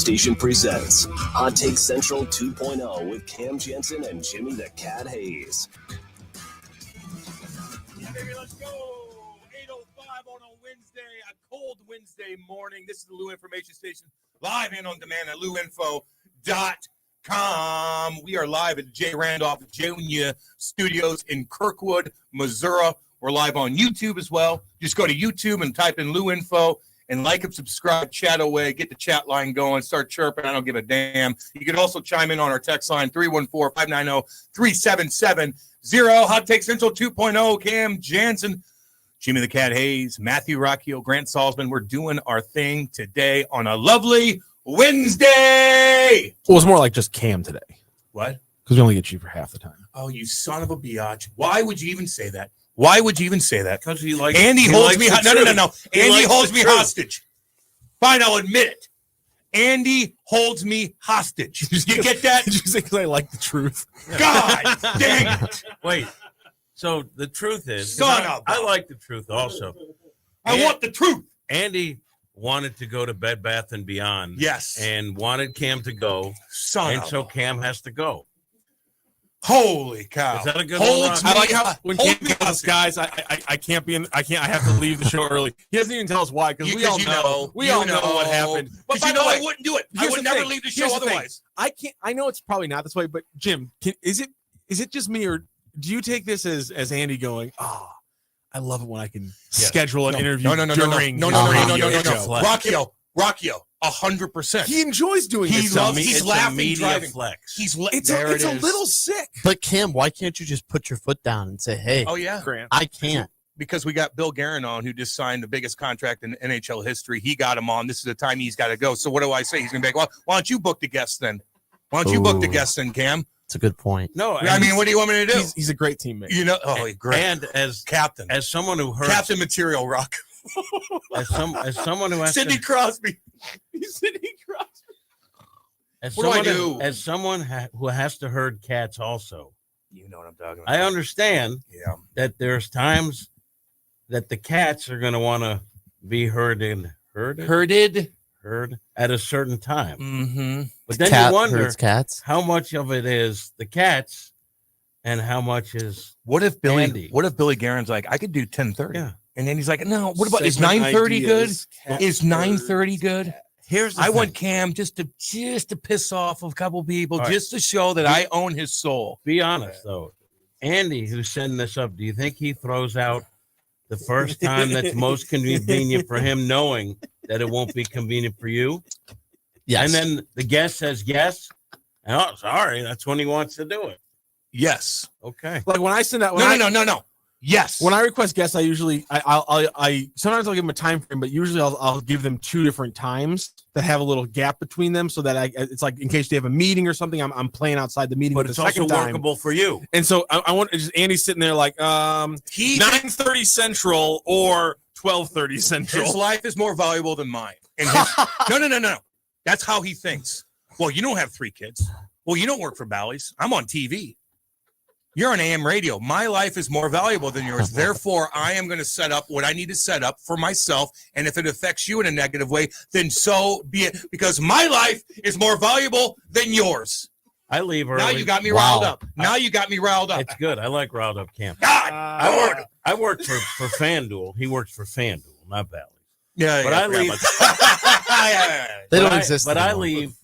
Station presents Hot Take Central 2.0 with Cam Jensen and Jimmy the Cat Hayes. Yeah, baby, let's go. 8:05 on a Wednesday, a cold Wednesday morning. This is the Lou Information Station, live and on demand at louinfo.com. We are live at J. Randolph Jr. Studios in Kirkwood, Missouri. We're live on YouTube as well. Just go to YouTube and type in Lou Info and like and subscribe, chat away, get the chat line going, start chirping. I don't give a damn. You can also chime in on our text line, 314-590-3770. Hot Take Central 2.0, Cam Jansen, Jimmy the Cat Hayes, Matthew Rocchio, Grant Salzman. We're doing our thing today on a lovely Wednesday. Well, it's more like just Cam today. What? Because we only get you for half the time. Oh, you son of a biatch. Why would you even say that? Why would you even say that? Because he likes. Andy holds me. No. Andy holds me truth. hostage. Fine, I'll admit it. Andy holds me hostage. You get that? Did you say because I like the truth? God dang it! Wait. So the truth is, Son of I like the truth also. I want the truth. Andy wanted to go to Bed Bath and Beyond. Yes. And wanted Cam to go. Son and of so a- Cam has to go. Holy cow! Is that a good Holds one, me I like how ho- when hold Cam me tells us, hostage. guys, I can't be in. I have to leave the show early. He doesn't even tell us why because we all know. We all know what happened. But But you by the know, I way, wouldn't do it. I here's would the never thing. leave the show Here's the thing. otherwise. I can't. I know it's probably not this way, but Jim, is it just me, or do you take this as Andy going? Oh, I love it when I can schedule an interview. No. during No. radio. Rocchio, 100%. He enjoys doing He this. loves- to me. he's It's laughing, a media driving. flex. It's there a it is. little sick. But Kim, why can't you just put your foot down and say, "Hey, Oh yeah, Grant. I can't"? because we got Bill Guerin on, who just signed the biggest contract in NHL history. He got him on. This is the time he's got to go. So what do I say? He's gonna be like, well, why don't you book the guests then? Why don't you book the Ooh. guests then, Cam? It's a good point. No, I mean, what do you want me to do? He's a great teammate. You know, oh, great. and as Captain someone who heard material, Rock. as someone who has Sidney to, Crosby. as what do I someone do? as someone who has to herd cats also. You know what I'm talking about. I understand Yeah. that there's times that the cats are going to want to be herded at a certain time. Mm-hmm. But then Cat you wonder herds cats. how much of it is the cats and how much is What if Andy. Billy Guerin's like, I could do 10:30? Yeah. And then he's like, no, what about, is Segment 9:30 good? ideas, cat Is 9:30 good? here's the I thing. want Cam just to piss off a couple people, All right. just to show that I own his soul. Be honest though. Andy, who's setting this up, do you think he throws out the first time that's most convenient for him, knowing that it won't be convenient for you? Yes. And then the guest says yes. And, oh, sorry, that's when he wants to do it. Yes. Okay. Like when I send out, No. Yes. When I request guests, I usually I sometimes I'll give them a time frame, but usually I'll give them two different times that have a little gap between them, so that it's like in case they have a meeting or something, I'm playing outside the meeting. But the it's also second time. workable for you. And so I want just Andy's sitting there like 9:30 Central or 12:30 his Central. life is more valuable than mine. And his, no. That's how he thinks. Well, you don't have 3 kids. Well, you don't work for Bally's. I'm on TV. You're on AM radio. My life is more valuable than yours. Therefore, I am going to set up what I need to set up for myself. And if it affects you in a negative way, then so be it. Because my life is more valuable than yours. I leave early. Now you got me Wow. riled up. Now you got me riled up. It's good. I like riled up camp. God. I work for FanDuel. He works for FanDuel, not Bally's. Yeah, But I leave. They don't But exist. But I anymore. leave.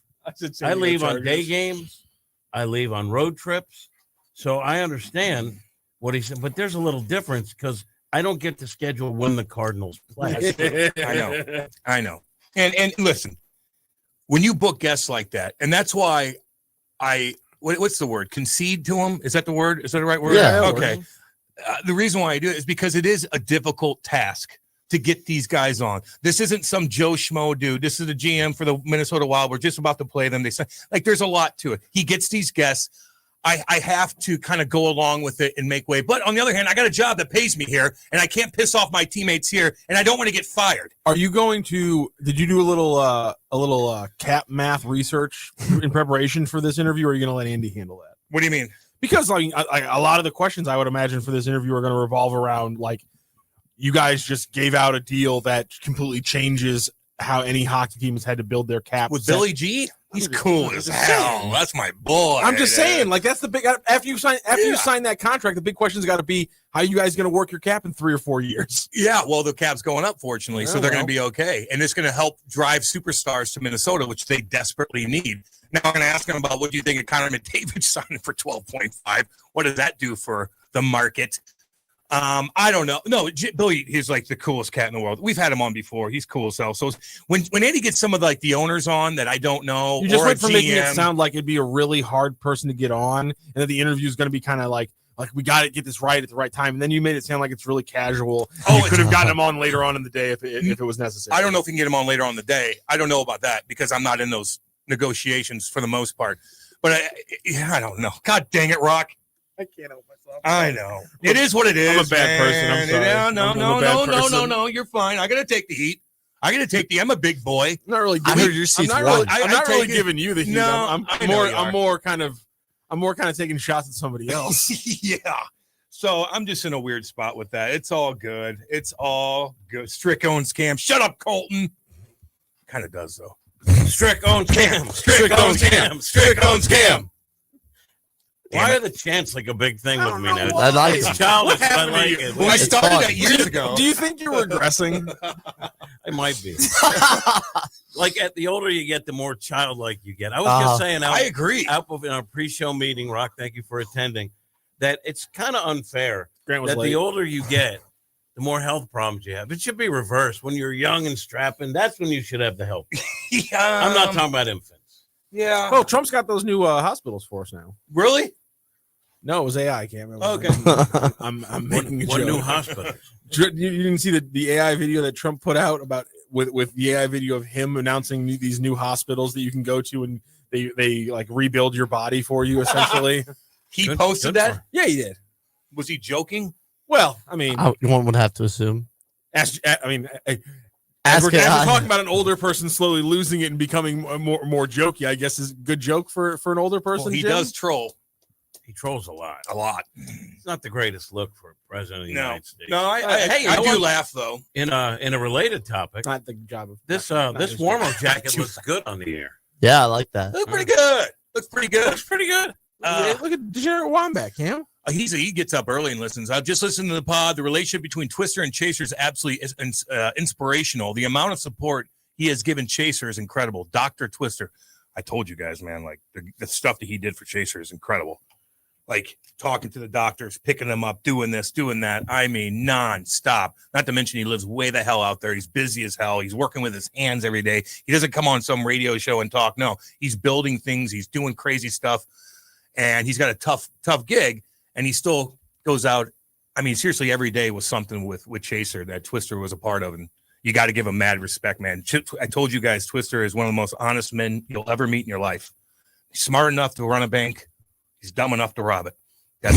I leave on day games. I leave on road trips. So I understand what he said, but there's a little difference because I don't get to schedule when the Cardinals play. I know. And listen, when you book guests like that, and that's why what's the word? Concede to them? Is that the word? Is that the right word? Yeah. Okay. The reason why I do it is because it is a difficult task to get these guys on. This isn't some Joe Schmo dude. This is the GM for the Minnesota Wild. We're just about to play them. They say, like, there's a lot to it. He gets these guests. I have to kind of go along with it and make way. But on the other hand, I got a job that pays me here, and I can't piss off my teammates here, and I don't want to get fired. Are you going to? Did you do a little cap math research in preparation for this interview, or are you going to let Andy handle that? What do you mean? Because like a lot of the questions I would imagine for this interview are going to revolve around like you guys just gave out a deal that completely changes how any hockey team has had to build their cap With set. Billy G, he's cool as Just hell. saying. That's my boy. I'm just saying, like that's the big after you sign Yeah. you sign that contract, the big question's got to be how you guys going to work your cap in 3 or 4 years. Yeah, well, the cap's going up, fortunately, so Yeah, they're going well. to be okay. And it's going to help drive superstars to Minnesota, which they desperately need. Now, I'm going to ask him about what do you think of Connor McDavid signing for 12.5? What does that do for the market? I don't know. No, Billy, he's like the coolest cat in the world. We've had him on before. He's cool as hell. So when Andy gets some of the owners on that I don't know, You just or went a from making it GM, sound like it'd be a really hard person to get on, and that the interview is going to be kind of like we got to get this right at the right time, and then you made it sound like it's really casual. Oh, You could have gotten him on later on in the day if it was necessary. I don't know if we can get him on later on in the day. I don't know about that because I'm not in those negotiations for the most part. But I don't know. God dang it, Rock. I can't help myself. I know. It is what it is. I'm a bad person. I'm man. sorry. Yeah, no, I'm a no, bad no, no, no, person. no. You're fine. I got to take the heat. I'm a big boy. I'm not really. I Giving, heard your I'm seat's not won. really, I'm I not really take it- giving you the heat. No, I'm I know you are. I'm more kind of taking shots at somebody else. Yeah. So I'm just in a weird spot with that. It's all good. It's all good. Strick owns Cam. Shut up, Colton. Kind of does though. Strick owns Cam. Strick owns Cam. Strick owns Cam. Why are the chants like a big thing with me now? I like It's it. childish. What I happened to like you? it. Well, I It's started fun. that years ago. Do you think you're regressing? I might be. Like at the older you get, the more childlike you get. I was Uh-huh. just saying, I agree. out in our pre-show meeting, Rock, thank you for attending, that it's kind of unfair Grant was that late. the older you get, the more health problems you have. It should be reversed. When you're young and strapping, that's when you should have the help. Yeah, I'm not talking about infants. Yeah. Oh, Trump's got those new hospitals for us now. Really? No, it was AI. I can't remember. Okay. I'm making a What joke. new hospital? You didn't see the AI video that Trump put out about with the AI video of him announcing these new hospitals that you can go to and they like rebuild your body for you essentially. He Good- posted good that? for him. Yeah, he did. Was he joking? Well, I mean, One would have to assume. as we're Ask it. talking about an older person slowly losing it and becoming more jokey, I guess is a good joke for an older person. Well, he Jim? does troll He trolls a lot. a lot. It's not the greatest look for a president of the No, United States. no, I Hey, you I know do what? laugh though. In a related topic, Not the job of this not this his warm job. up jacket looks good on the air. Yeah, I like that. Looks pretty good. Looks pretty good. Looks pretty good. Look at Degenerate Wombat, Cam. He gets up early and listens. I've just listened to the pod. The relationship between Twister and Chaser is absolutely inspirational. The amount of support he has given Chaser is incredible. Dr. Twister. I told you guys, man, like the stuff that he did for Chaser is incredible. Like talking to the doctors, picking them up, doing this, doing that. I mean, nonstop. Not to mention he lives way the hell out there. He's busy as hell. He's working with his hands every day. He doesn't come on some radio show and talk. No, he's building things. He's doing crazy stuff. And he's got a tough gig. And he still goes out. I mean, seriously, every day was something with Chaser that Twister was a part of. And you got to give him mad respect, man. I told you guys, Twister is one of the most honest men you'll ever meet in your life. He's smart enough to run a bank. He's dumb enough to rob it. That's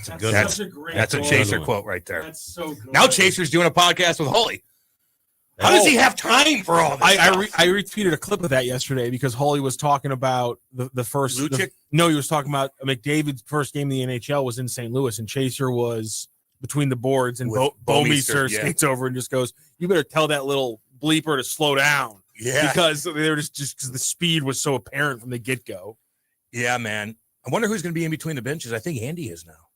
a good That's- one. That's a Good Chaser one. quote right there. That's so good. Now Chaser's doing a podcast with Holly. How does he have time for all this I stuff? retweeted a clip of that yesterday because Holly was talking about the first. Lucic? No, he was talking about McDavid's first game in the NHL was in St. Louis, and Chaser was between the boards, and With Bouwmeester Bouwmeester, yeah. skates over and just goes, "You better tell that little bleeper to slow down," Yeah. because they were just because the speed was so apparent from the get go. Yeah, man. I wonder who's going to be in between the benches. I think Andy is now.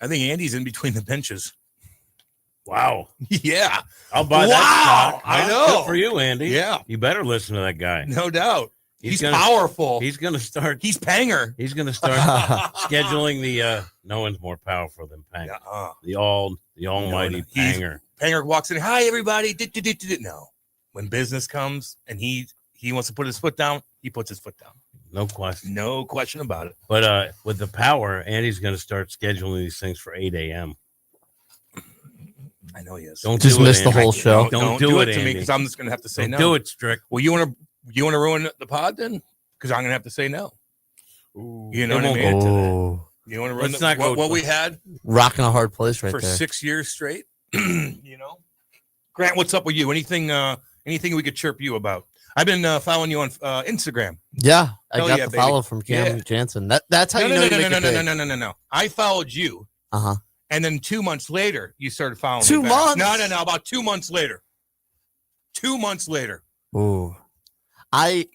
I think Andy's in between the benches. Wow. Yeah. I'll buy Wow, that stock. I Huh? know. Good for you, Andy. Yeah. You better listen to that guy. No doubt. He's gonna, powerful. He's gonna start He's Panger. he's gonna start scheduling the no one's more powerful than Panger. Yeah. The almighty No, he's- Panger. Panger walks in. Hi, everybody. No. When business comes and he wants to put his foot down, he puts his foot down. No question. No question about it. But with the power, Andy's gonna start scheduling these things for 8 a.m. I know he is. Don't Just do it, missed the Andy. whole show. Don't do it, to me Andy. because I'm just going to have to say Don't no. do it, Strick. Well, you want to ruin the pod then? Because I'm going to have to say no. You know It what I won't mean? get to that. Oh, You want to ruin Let's not go what to- we had rocking a hard place right for there. 6 years straight? You know, Grant, what's up with you? Anything we could chirp you about? I've been following you on Instagram. Yeah, I Hell got yeah, the baby. follow from Cam Yeah. Jansen. That's how No, you no, know no, you no, make no, it no, big. no, no, no, no, no. I followed you, Uh-huh. and then 2 months later, you started following me 2 back. months? No, about 2 months later. 2 months later. Ooh.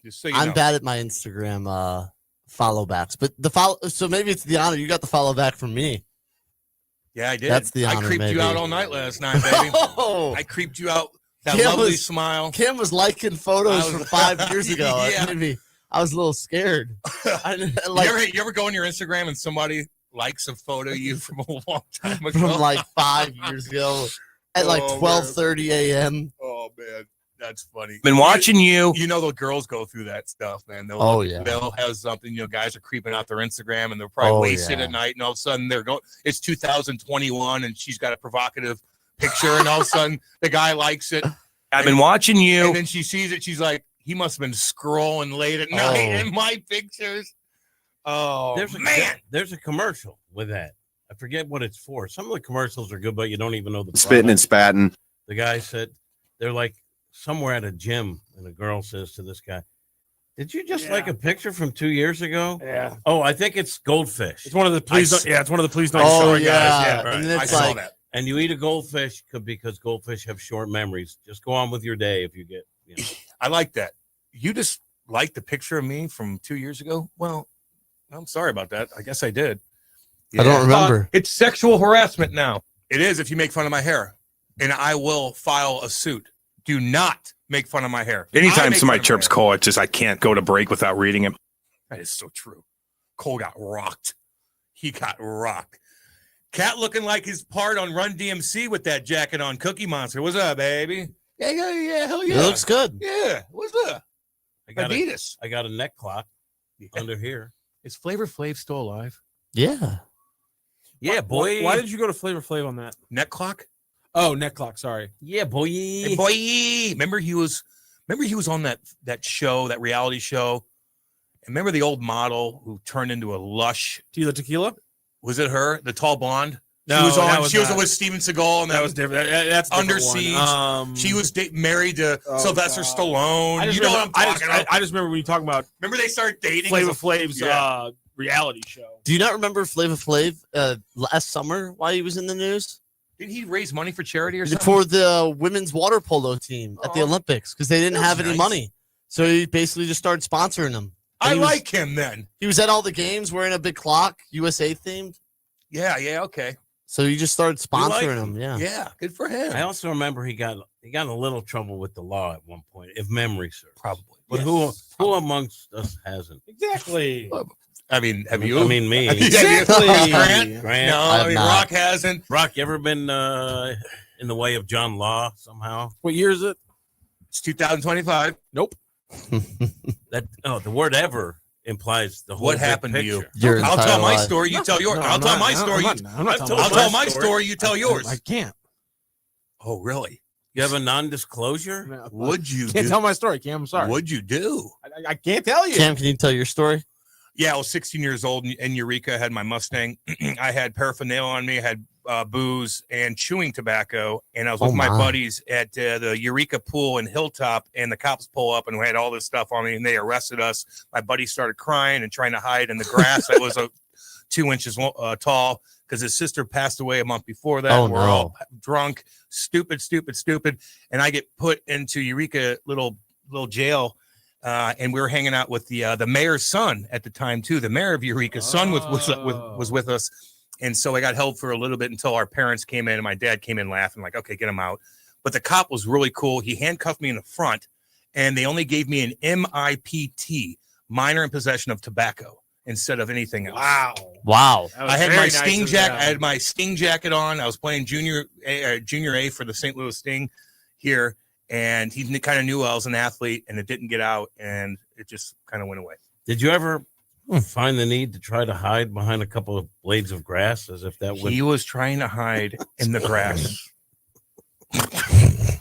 Just so you I'm know. bad at my Instagram follow backs, but so maybe it's the honor. You got the follow back from me. Yeah, I did. That's the I honor, creeped you maybe. out all night last night, baby. Oh, I creeped you out. That Kim lovely was- smile. Kim was liking photos I was- from 5 years ago. Yeah. Maybe I was a little scared. You ever go on your Instagram and somebody likes a photo of you from a long time ago? from like 5 years ago at like Oh, 12:30 a.m. Oh man, that's funny. Been watching you. You know the girls go through that stuff, man. Oh, yeah. They'll have something. You know, guys are creeping out their Instagram and they're probably Oh, wasted yeah. at night, and all of a sudden they're going. It's 2021, and she's got a provocative picture, and all of a sudden the guy likes it. I've been watching you, and then she sees it. She's like, he must have been scrolling late at night in my pictures. Oh man, there's a commercial with that. I forget what it's for. Some of the commercials are good, but you don't even know the Spitting and product. spatting. The guy said they're like somewhere at a gym, and a girl says to this guy, "Did you just like a picture from 2 years ago?" Yeah. Oh, I think it's goldfish. It's one of the please. It's one of the please don't. Oh, Sorry, yeah. guys. Yeah. right. And then I it's saw like, that. And you eat a goldfish because goldfish have short memories. Just go on with your day if you get. You know. I like that. You just liked the picture of me from 2 years ago. Well, I'm sorry about that. I guess I did. I don't remember. It's sexual harassment now. It is if you make fun of my hair, and I will file a suit. Do not make fun of my hair. I Anytime make somebody fun of my chirps hair. Cole, it's just I can't go to break without reading it. That is so true. Cole got rocked. He got rocked. Cat looking like his part on Run DMC with that jacket on. Cookie Monster. What's up, baby? Yeah, hell it yeah. looks good. Yeah, what's up? I got Adidas. I got a neck clock under here. Is Flavor Flav still alive? Yeah. Yeah, boy. Why did you go to Flavor Flav on that? Neck clock? Oh, neck clock. Sorry. Yeah, boy. Hey, boy. Remember he was on that show, that reality show. And remember the old model who turned into a lush. Tila Tequila. Was it her? The tall blonde? No, she was on. that was She was not. with Steven Seagal, and That was different. That's a Under different one. Siege. She was married to Oh, Sylvester God. Stallone. You know what I'm talking about. I just remember when you talking about Remember they started dating. Flavor as a- Flav's Yeah. reality show. Do you not remember Flavor Flav last summer while he was in the news Did he raise money for charity or something? for the women's water polo team at the Oh. Olympics because they didn't That was have any nice. money? So he basically just started sponsoring them. I he was- like him then. He was at all the games wearing a big clock, USA themed. Yeah, okay. So he just started You like sponsoring him. them. Yeah. Yeah, good for him. I also remember he got in a little trouble with the law at one point, if memory serves. Probably. But Yes. who amongst us hasn't? Exactly. I mean, have you? I mean, me. Exactly. Grant? Grant. No, I've I mean, not. Rock hasn't. Rock, you ever been in the way of John Law somehow? What year is it? It's 2025. Nope. The word ever implies the whole What big happened to you? picture. Your I'll tell entire my life. story. You tell yours. No, I'll I'm tell not- my no, story. I'm not I've telling told I'll my tell my story. story. You tell yours. I can't. Oh, really? You have a non-disclosure? No, Would you can't do? tell my story, Cam. I'm sorry. Would you do? I can't tell you. Cam, can you tell your story? Yeah, I was 16 years old in Eureka. I had my Mustang. I had paraphernalia on me. I had booze and chewing tobacco. And I was with Oh, my my. buddies at the Eureka pool in Hilltop. And the cops pull up and we had all this stuff on me. And they arrested us. My buddy started crying and trying to hide in the grass. That was 2 inches tall because his sister passed away a month before that. Oh, We're no. all drunk, stupid. And I get put into Eureka little jail. And we were hanging out with the mayor's son at the time too. The mayor of Eureka's son was with us, and so I got held for a little bit until our parents came in and my dad came in laughing like, "Okay, get him out." But the cop was really cool. He handcuffed me in the front, and they only gave me an MIPT, minor in possession of tobacco, instead of anything else. Wow. That was I had very my nice Sting of jacket. them. I had my Sting jacket on. I was playing junior A for the St. Louis Sting here. And he kind of knew I was an athlete, and it didn't get out, and it just kind of went away. Did you ever find the need to try to hide behind a couple of blades of grass as if that would? He was trying to hide in the grass. It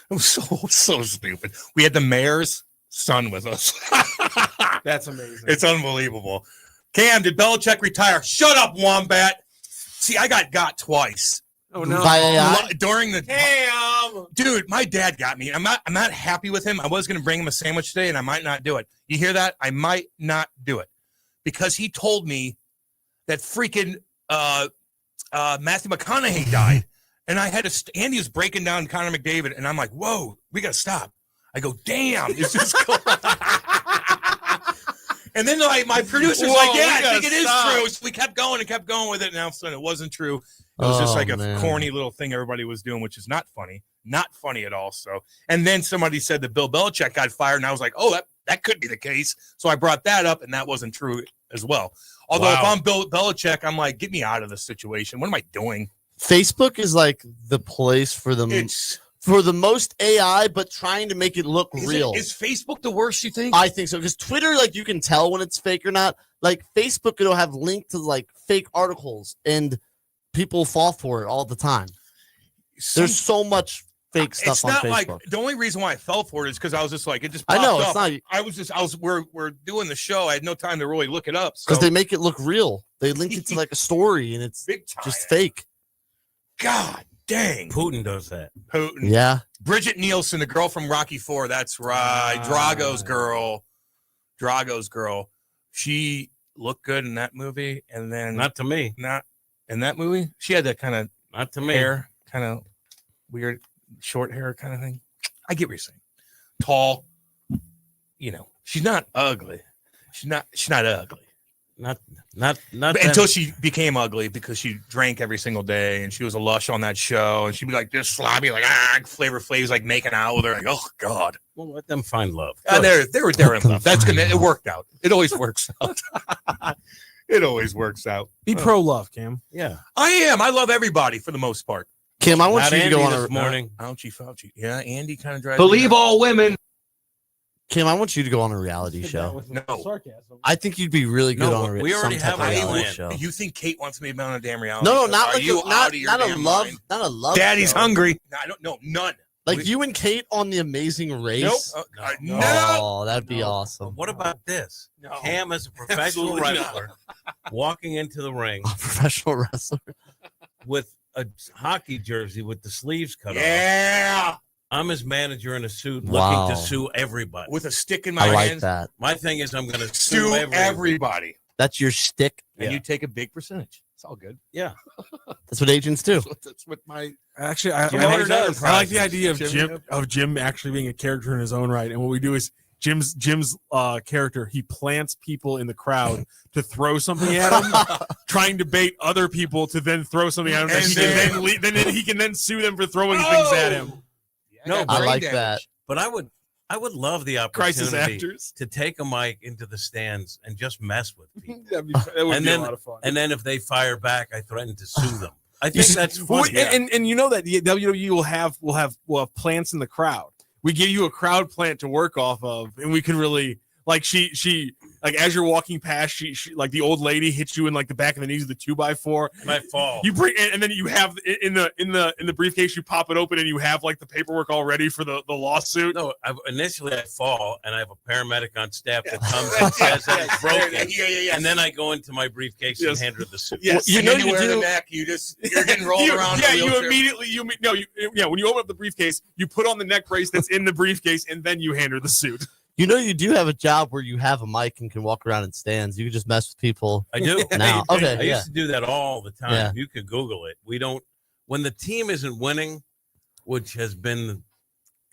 was so stupid. We had the mayor's son with us. That's amazing. It's unbelievable. Cam, did Belichick retire? Shut up, Wombat. See, I got twice. oh no. By AI? During the Cam. dude, my dad got me. I'm not happy with him. I was gonna bring him a sandwich today, and I might not do it. You hear that? I might not do it because he told me that freaking Matthew McConaughey died, And I had to. Andy was breaking down Connor McDavid, and I'm like, "Whoa, we gotta stop." I go, "Damn, is this cool?" And then my producer's like, "Yeah, I think it is true." So we kept going with it, and all of a sudden it wasn't true. It was just like a corny little thing everybody was doing, which is not funny at all. So, and then somebody said that Bill Belichick got fired, and I was like, "Oh, that could be the case." So I brought that up, and that wasn't true as well. Although if I'm Bill Belichick, I'm like, "Get me out of this situation. What am I doing?" Facebook is like the place for the most AI, but trying to make it look real. Is Facebook the worst, you think? I think so, because Twitter, like, you can tell when it's fake or not. Like, Facebook, it'll have linked to like fake articles, and people fall for it all the time. There's so much fake stuff on Facebook. It's not like the only reason why I fell for it is because I was just like, it just popped up. We're doing the show. I had no time to really look it up because they make it look real. They link it to like a story, and it's just fake. God dang. Putin does that. Putin. Yeah. Bridget Nielsen, the girl from Rocky IV. That's right. Drago's girl. She looked good in that movie. And then. Not to me. Not in that movie. She had that kind of. Not to me. Hair. Kind of weird, short hair kind of thing. I get what you're saying. Tall. You know, she's not ugly. She's not ugly. Not until she became ugly because she drank every single day and she was a lush on that show and she'd be like this sloppy, like Flavor Flav's like making out with her, like, oh God. Well, let them find love. They were in love. That's good. It worked out. It always works out. It always works out. Be pro love, Cam. Yeah, I am. I love everybody for the most part. Kim, I want you to go on this morning. Fauci. Yeah, Andy kind of drives. Believe all women. Kim, I want you to go on a reality show. No. Sarcasm. I think you'd be really good on a we already have a reality show. You think Kate wants me to be on a damn reality No, show? not like not a love, mind? not a love. Daddy's show. hungry. No, I don't know. None. Like you and Kate on The Amazing Race. Nope. No. Oh, that'd be awesome. What about this? No. Cam as a professional wrestler walking into the ring, A professional wrestler. with a hockey jersey with the sleeves cut off. Yeah. I'm his manager in a suit Wow. looking to sue everybody. With a stick in my I like hands. that. My thing is I'm going to Sue everybody. That's your shtick. And Yeah. you take a big percentage. It's all good. Yeah. That's what agents do. That's what my Actually, Jim I Hayes Enterprises. like the idea of Jim- Jim actually being a character in his own right. And what we do is Jim's character, he plants people in the crowd to throw something at him, trying to bait other people to then throw something at him, and then he can then sue them for throwing things at him. No, I like that. But I would love the Crisis opportunity actors. to take a mic into the stands and just mess with people. That would And be then- a lot of fun. And then if they fire back, I threaten to sue them. I think that's fun. And you know that the WWE will have plants in the crowd. We give you a crowd plant to work off of, and we can really like she like as you're walking past, she like the old lady hits you in like the back of the knees with the 2x4. Might fall. You bring and then you have in the briefcase, you pop it open and you have like the paperwork all ready for the lawsuit. No, initially I fall and I have a paramedic on staff that comes and says that it's broken. Yeah. And then I go into my briefcase and hand her the suit. Yes, You and know then you wear do- the neck. You're getting rolled around. Yeah, in a you wheelchair. immediately when you open up the briefcase, you put on the neck brace that's in the briefcase, and then you hand her the suit. You know, you do have a job where you have a mic and can walk around in stands. You can just mess with people. I do. Now. Okay, I yeah. used to do that all the time. Yeah. You could Google it. We don't, when the team isn't winning, which has been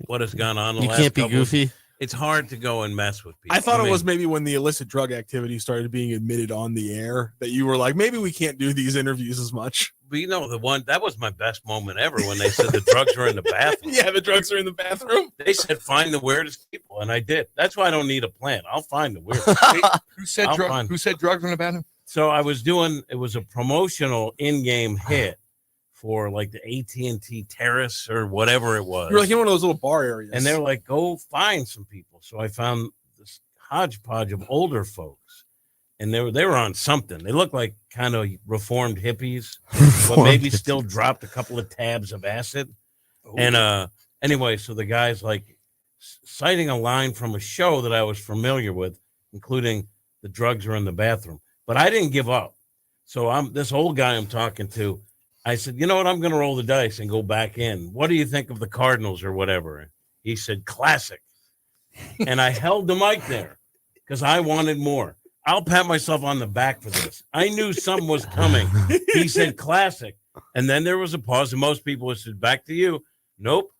what has gone on the You last can't be couple- goofy. It's hard to go and mess with people. I thought mean, it was maybe when the illicit drug activity started being admitted on the air that you were like, maybe we can't do these interviews as much. But you know, that was my best moment ever when they said the drugs were in the bathroom. Yeah, the drugs are in the bathroom. They said find the weirdest people, and I did. That's why I don't need a plan. I'll find the weirdest. Who said I'll drugs? find- Who said drugs in the bathroom? So I was doing. It was a promotional in-game hit for like the AT&T Terrace or whatever it was. You're like in one of those little bar areas. And they're like, go find some people. So I found this hodgepodge of older folks, and they were on something. They looked like kind of reformed hippies, but maybe still dropped a couple of tabs of acid. And anyway, so the guy's like citing a line from a show that I was familiar with, including the drugs are in the bathroom. But I didn't give up. So I'm this old guy I'm talking to. I said, you know what? I'm going to roll the dice and go back in. What do you think of the Cardinals or whatever? He said, classic. And I held the mic there because I wanted more. I'll pat myself on the back for this. I knew something was coming. He said, classic. And then there was a pause, and most people said, back to you. Nope,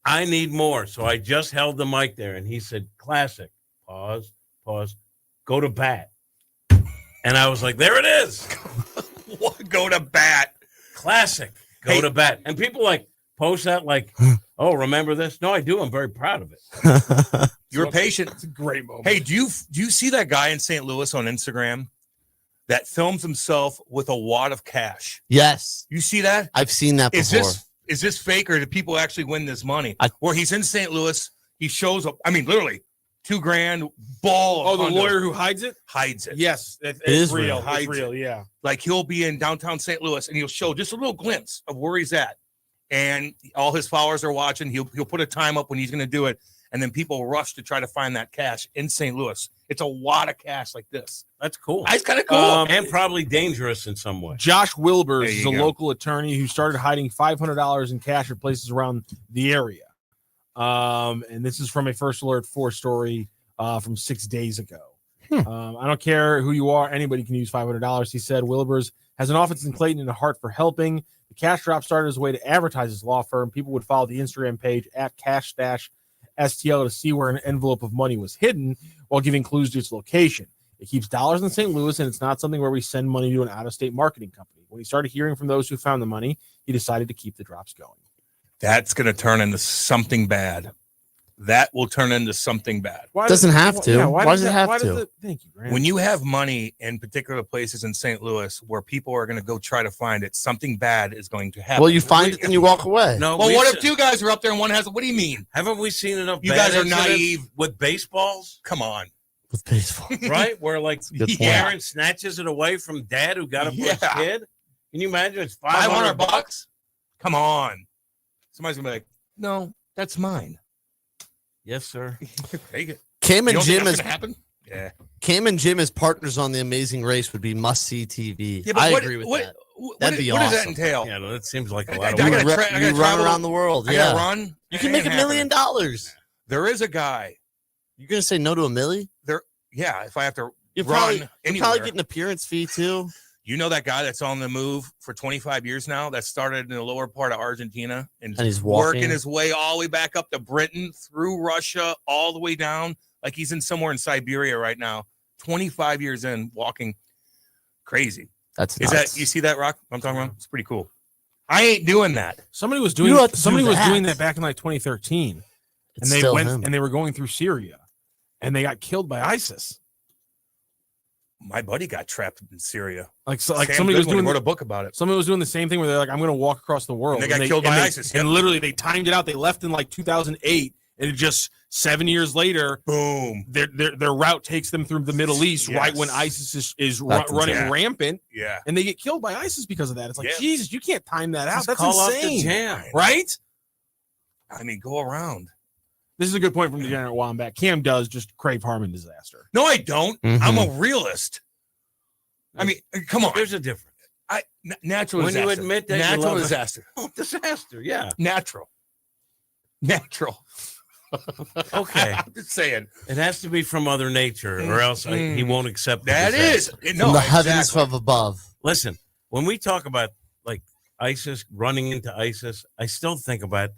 I need more. So I just held the mic there, and he said, classic. Pause, go to bat. And I was like, there it is. Go to bat. Classic. Go to bat. And people like post that like, oh, remember this? No, I do. I'm very proud of it. You were patient. It's a great moment. Hey, do you see that guy in St. Louis on Instagram that films himself with a wad of cash? Yes, You see that? I've seen that before. Is this fake, or do people actually win this money? Where he's in St. Louis, he shows up. I mean, literally, $2,000 ball. Oh, the hundo, lawyer who hides it? hides it. Yes, it's is real. real. It's real, yeah. Like he'll be in downtown St. Louis, and he'll show just a little glimpse of where he's at, and all his followers are watching. He'll put a time up when he's going to do it, and then people rush to try to find that cash in St. Louis. It's a wad of cash like this. That's cool. It's kind of cool. And probably dangerous in some way. Josh Wilbers There is you a go. local attorney who started hiding $500 in cash at places around the area. And this is from a First Alert 4 story from 6 days ago. I don't care who you are. Anybody can use $500. He said Wilbers has an office in Clayton and a heart for helping. The cash drop started as a way to advertise his law firm. People would follow the Instagram page at cash-stl to see where an envelope of money was hidden while giving clues to its location. It keeps dollars in St. Louis, and it's not something where we send money to an out-of-state marketing company. When he started hearing from those who found the money, he decided to keep the drops going. That's going to turn into something bad. That will turn into something bad. Doesn't have to. Why does it have to? Thank you, Grant. When you have money in particular places in St. Louis where people are going to go try to find it, something bad is going to happen. Well, you find it and you walk away. No, Well, we what s- if two guys are up there and one has it? What do you mean? haven't we seen enough? You bad guys are incidents naive. with baseballs, Come on. With baseball. right? Where like Good point. parent snatches it away from dad who got it for his Yeah. kid. Can you imagine? It's $500 $500. Come on. Somebody's going to be like, no, that's mine. Yes, sir. Take it. Cam You and don't think Jim that's as gonna happen? Yeah. Cam and Jim as partners on The Amazing Race would be must-see TV. Yeah, but I what- agree with what- that. What, That'd be what does that awesome. entail? Yeah, no, that seems like a I lot of gotta work. You, tra- I gotta you run travel- around the world. I Yeah, gotta run. you can It make ain't $1 million. happening. There is a guy. You're gonna say no to a milli? Yeah, if I have to You're run probably anywhere. get an appearance fee too. You know that guy that's on the move for 25 years now that started in the lower part of Argentina and And he's working walking. his way all the way back up to Britain, through Russia, all the way down. Like he's in somewhere in Siberia right now. 25 years in, walking. Crazy. That's Is nuts. that, you see that, Rock? I'm talking about? It's pretty cool. I ain't doing that. Somebody was You doing don't have to do somebody was that. doing that back in like 2013, It's and they still went him. and they were going through Syria, and they got killed by ISIS. My buddy got trapped in Syria. Like Sam somebody was Goodwin doing wrote a book about it. somebody was doing the same thing where they're like, I'm going to walk across the world, And they got killed by they- ISIS, and yep. literally they timed it out. They left in like 2008, and it just 7 years later, Boom. their route takes them through the Middle East right when Yes. ISIS is That's running insane. rampant, Yeah. and they get killed by ISIS because of that. It's like, Yeah. Jesus, you can't time that out. Just That's call off the insane, jam. right? I mean, go around. This is a good point from Degenerate Wombat. Cam does just crave Harmon disaster. No, I don't. Mhm. I'm a realist. I mean, come on. There's a difference. Natural When you disaster. admit that you natural love it. disaster. Oh, disaster. Yeah. Natural. Okay. I'm just saying. It has to be from Mother Nature, or else he won't accept the That disaster. is. From No, the heavens exactly. from above. Listen, when we talk about like ISIS running into ISIS, I still think about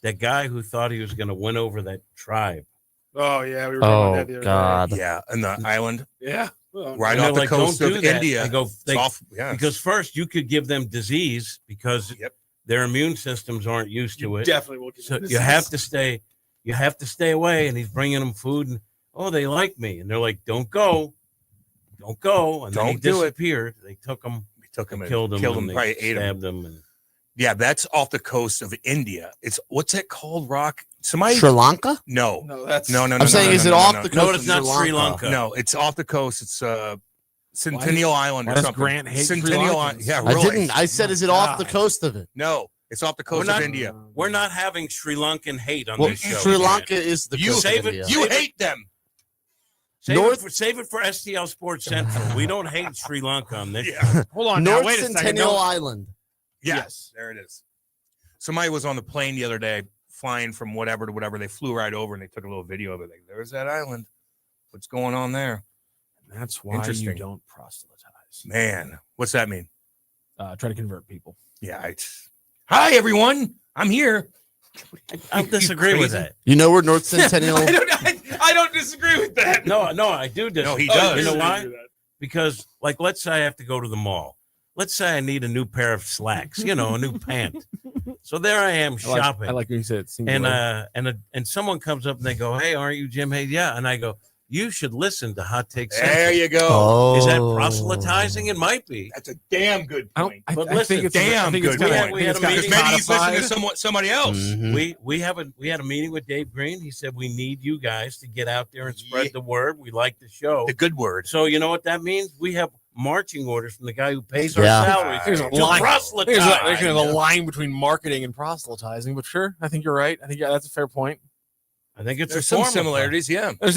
that guy who thought he was going to win over that tribe. Oh yeah, we were Oh God. Yeah, and the island Yeah. right And they're off the like, coast "Don't of do that." India. I go, It's they, off, yeah. because first you could give them disease because Yep. their immune systems aren't used to it. Definitely will. So you have to stay away. And he's bringing them food, and they like me, and they're like, don't go, and then he Don't do it. disappeared. They took him, We took him and killed him, and they probably ate him. stabbed him, and Yeah, that's off the coast of India. It's what's it called, Rock? Somebody Sri Lanka? no. No, that's No. I'm saying, is it off the no, coast it's of not Sri Sri Lanka? Lanka. No, it's off the coast. It's Centennial Island why or does something. Grant hate Sri Centennial Island. Lankans? Yeah, I really. didn't. I said, is it off the coast of it? No, it's off the coast We're of not- India. We're not having Sri Lankan hate on Well, this show. Sri Grant. Lanka is the You coast save of it- India. You hate them. Save it for STL Sports Central. We don't hate Sri Lanka on this. Yeah. Hold on. now, North wait a second. Centennial No, Island. Yes, there it is. Somebody was on the plane the other day flying from whatever to whatever. They flew right over and they took a little video of it. Like, there's that island. What's going on there? that's why you Interesting. don't proselytize. Man, what's that mean? Try to convert people. Yeah. Hi, everyone. I'm here. I disagree with that. You know where North Centennial? I don't disagree with that. No, I do disagree. No, he does. You know why? Because, like, let's say I have to go to the mall. Let's say I need a new pair of slacks, a new pant. So there I am shopping. I like what you said. And someone comes up and they go, "Hey, aren't you Jim Hayes?" Yeah. And I go, "You should listen to Hot Take Central." There you go. Oh. Is that proselytizing? It might be. That's a damn good point. I But I listen, think it's damn I think good it's kinda- point. We had a I think meeting. it's Because maybe he's listening to codified. somebody else. Mhm. We had a meeting with Dave Green. He said we need you guys to get out there and spread Yeah. the word. We like the show. The good word. So you know what that means? We have marching orders from the guy who pays our Yeah. salaries There's a to line. proselytize. There's a line between marketing and proselytizing, but sure, I think you're right. I think that's a fair point. I think it's There's a some form of similarities, yeah. There's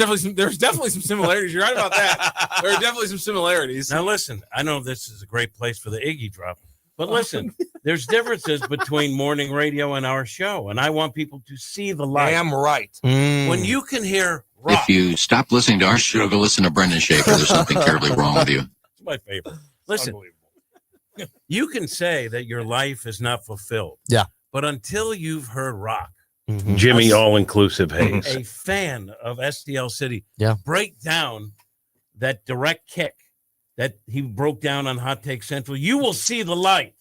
definitely some similarities. You're right about that. There are definitely some similarities. Now listen, I know this is a great place for the Iggy drop, but listen, there's differences between morning radio and our show, and I want people to see the light. Damn right. When you can hear rock, If you stop listening to our show, go listen to Brendan Schaefer. There's something terribly wrong with you. it's my favorite. Listen, Unbelievable. you can say that your life is not fulfilled. Yeah. But until you've heard rock, Mhm. Jimmy all-inclusive a fan of STL City, Yeah. break down that direct kick that he broke down on Hot Take Central, you will see the light.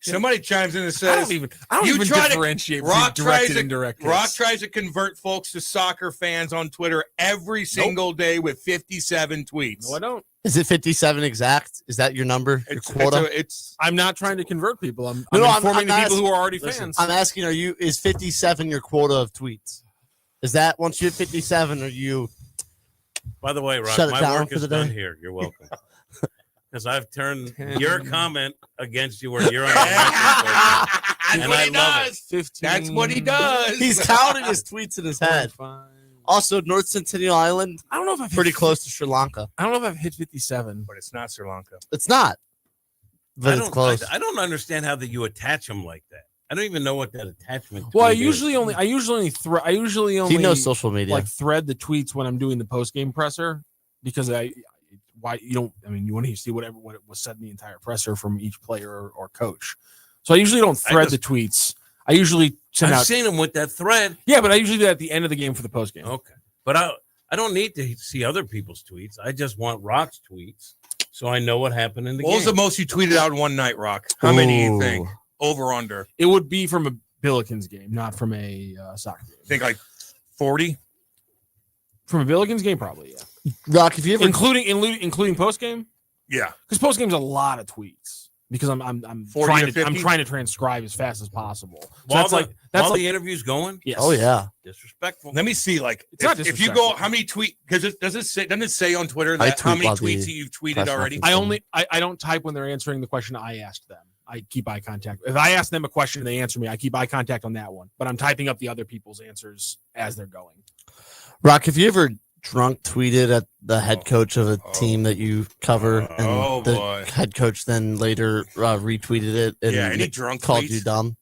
Somebody chimes in and I says, don't even You try to- differentiate Rock between tries directed to- and direct. Rock hits. tries to convert folks to soccer fans on Twitter every single day with 57 tweets. No, I don't. Is it 57 exact? Is that your number? Your It's, quota? it's I'm not trying to convert people. I'm No, I'm informing the people asking- who are already Listen, fans. I'm asking, is 57 your quota of tweets? Is that once you hit 57, are you By the way, Rock, Shut it my down work for is the done day. here. You're welcome. Because I've turned your comment against you where you're on the record. That's And what I he love does. 15. That's what he does. He's counting his tweets in his head. Also, North Centennial Island, I don't know if I've pretty hit, close to Sri Lanka. I don't know if I've hit 57. But it's not Sri Lanka. It's not, but I it's don't, close. I don't understand how that you attach them like that. I don't even know what that attachment. Well, I tweet is. usually only He knows social media. like thread the tweets when I'm doing the post game presser because why you don't. I mean, you want to see what was said in the entire presser from each player or coach. So I usually don't thread the tweets. I usually send I've out. seen him with that thread. Yeah, but I usually do that at the end of the game for the post game. Okay, but I don't need to see other people's tweets. I just want Rock's tweets so I know what happened in the What was the game. most you tweeted out in one night, Rock? How many do you Ooh. think? Over, under? It would be from a Billikens game, not from a soccer game. I think like 40? From a Billikens game, probably, yeah. Rock, if you ever Including post game, Yeah. because post game's a lot of tweets. Because I'm 40 trying to to 50? trying to transcribe as fast as possible. So While that's like the interview's going. yes. oh yeah, Disrespectful. Let me see. Like, It's not if you disrespectful. go, how many tweet? Because doesn't it say on Twitter I that how tweet many while tweets the you've tweeted press already? conference- I don't type when they're answering the question I asked them. I keep eye contact. If I ask them a question and they answer me, I keep eye contact on that one. But I'm typing up the other people's answers as they're going. Rock, have you ever drunk tweeted at the head coach of a team that you cover, and Oh, the boy. head coach then later retweeted it and Yeah, any drunk called tweets? you dumb?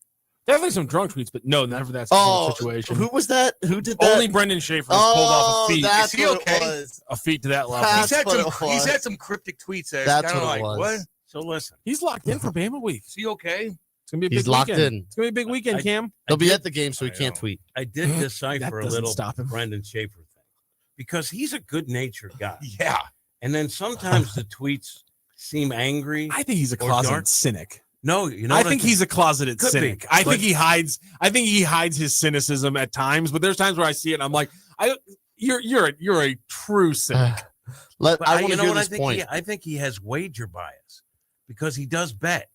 Definitely some drunk tweets, but no, never that Oh, situation. who was that? Who did that? Only Brendan Schaefer has pulled off a feat, That's Is he what okay? it was. a feat to that level. That's He's had some what it was. cryptic tweets. That's That's kind of what like, it was. what? So listen, He's locked in for Bama week. Is he okay? It's gonna be a big He's locked weekend. in. It's gonna be a big weekend, Cam. He'll be at the game, so he I can't know. tweet. I did That decipher a doesn't little stop him. Brendan Schaefer thing because he's a good-natured guy, Yeah. and then sometimes the tweets seem angry. I think he's a Or closeted dark. cynic. No, you know. I what think he's a closeted Could be, cynic. I but- think he hides his cynicism at times, but there's times where I see it and I'm like, you're a true cynic. Let But I want you to know hear what I this think? point. I think he has wager bias because he does bet,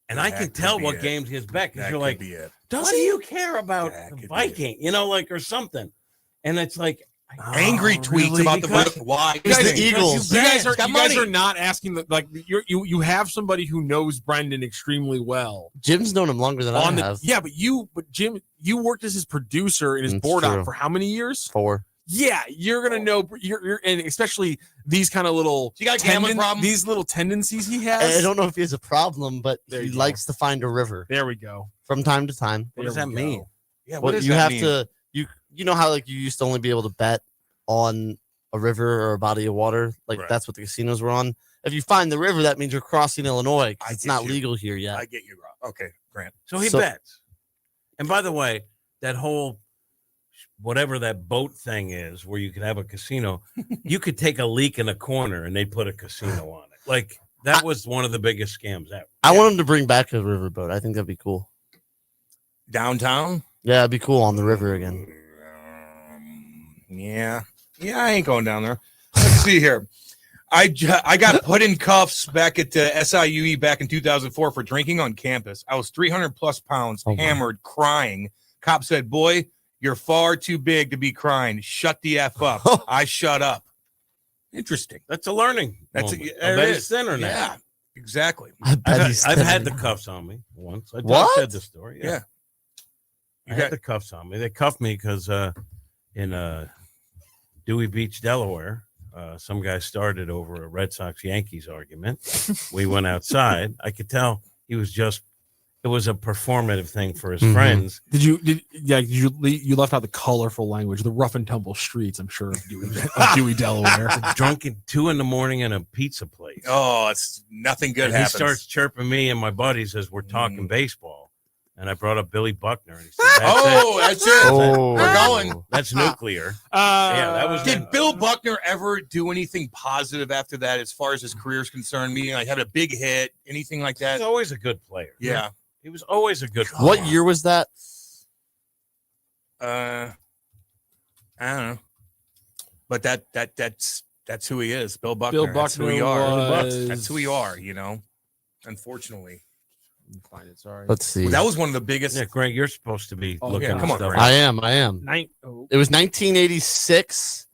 and I That can could tell be what it. games he has bet. Because That you're could like, be it. what do you care about That could the be Viking? You know, like or something, and it's like Angry tweets really? about the Because- Vikings. Why? It's the Because Eagles. You guys Got are money. not asking you have somebody who knows Brendan extremely well. Jim's known him longer than I have. But Jim, you worked as his producer and his That's board true. op for how many years? 4. Yeah, you're gonna know. You're and especially these kind of little. You got a gambling problem? These little tendencies he has. I don't know if he has a problem, but There he you go. likes to find a river There we go. from time to time. what does There that we mean? go. Yeah, what Well, does you that have mean? to you know how like you used to only be able to bet on a river or a body of water, like Right. that's what the casinos were on. if you find the river, that means you're crossing Illinois. 'Cause I it's get not you. legal here yet. I get you, Rob. Okay, Grant. So he bets. And by the way, that whole whatever that boat thing is where you could have a casino, you could take a leak in a corner and they put a casino on it. Like that was one of the biggest scams ever. I want him to bring back a riverboat. I think that'd be cool. Downtown? Yeah, it'd be cool on the river again. Yeah, I ain't going down there. Let's see here. I got put in cuffs back at SIUE back in 2004 for drinking on campus. I was 300 plus pounds, hammered, crying. Cop said, "Boy, you're far too big to be crying. Shut the F up." I shut up. Interesting. That's a learning. That's moment. there I bet it it's is. thinner now. Yeah, exactly. I bet he's I've had the thinner. cuffs on me once. I What? said the story. Yeah. I had the cuffs on me. They cuffed me because in Dewey Beach, Delaware, some guy started over a Red Sox Yankees argument. We went outside. I could tell he was just. It was a performative thing for his friends. You left out the colorful language, the rough and tumble streets, I'm sure, of Dewey, Delaware. Drunk at 2 a.m. in a pizza place. Oh, it's nothing good And he happens. starts chirping me and my buddies as we're talking baseball. And I brought up Billy Buckner. And he said, That's it. Oh, We're going. That's nuclear. Yeah, that was Did Bill Buckner ever do anything positive after that as far as his career is concerned? Meaning, like, had a big hit, anything like He's that? always a good player. Yeah. He was always a good player. What year was that? I don't know. But that's who he is. Bill Buckner. Bill That's who we Buckner are. was- That's who we are, Unfortunately. Find it, sorry. Let's see. That was one of the biggest. Yeah, Grant, you're supposed to be Oh, looking yeah, at come on, stuff. Grant. I am. Oh. It was 1986,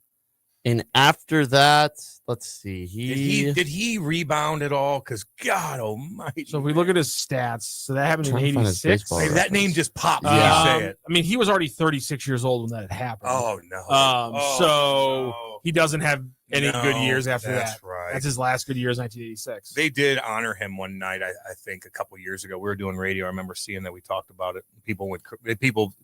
and after that, let's see. Did he rebound at all? Because God Almighty. So if we look at his stats, so that happened in Trying to find his 86. baseball Maybe that name just popped when Yeah. you say it. I mean, he was already 36 years old when that had happened. Oh no. So he doesn't have any good years after that's that. Right. That's his last good year is 1986. They did honor him one night. I think a couple years ago. We were doing radio. I remember seeing that. We talked about it. People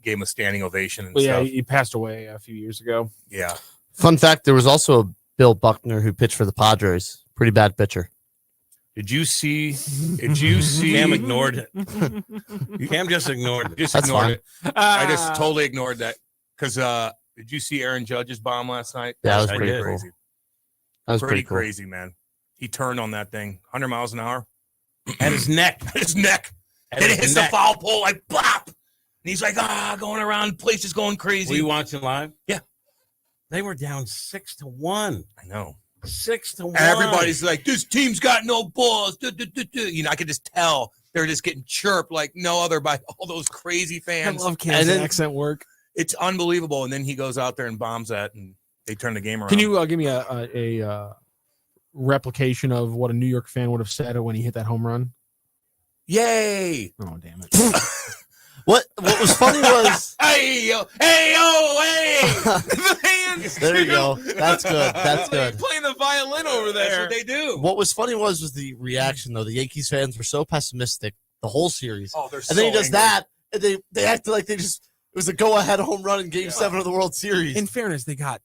gave him a standing ovation and But yeah, stuff. he passed away a few years ago. Yeah. Fun fact: there was also a Bill Buckner who pitched for the Padres. Pretty bad pitcher. Did you see? Cam ignored it. Cam just ignored it. Just That's ignored fine. it. I just totally ignored that because did you see Aaron Judge's bomb last night? Yeah, that was I pretty did. cool. crazy. That was Pretty pretty cool. crazy, man. He turned on that thing, 100 miles an hour. At his neck. His neck. At Then it his hits the neck. foul pole like blop. And he's like, going around, place is going Were crazy. you watching live? Yeah. They were down 6-1. I know. 6-1. And everybody's like, this team's got no balls. I could just tell they're just getting chirped like no other by all those crazy I fans. love Cam's And then- accent work. It's unbelievable. And then he goes out there and bombs that, and they turn the game around. Can you give me a replication of what a New York fan would have said when he hit that home run? Yay! Oh, damn it. What was funny was Hey yo! Hey yo! Hey! The fans. there you go. That's good. That's good. Playing the violin over That's what they do. What was funny was the reaction though. The Yankees fans were so pessimistic the whole series, Oh, they're and then he so does angry. that, and they acted like it was a go-ahead home run in Game 7 of the World Series. In fairness, they got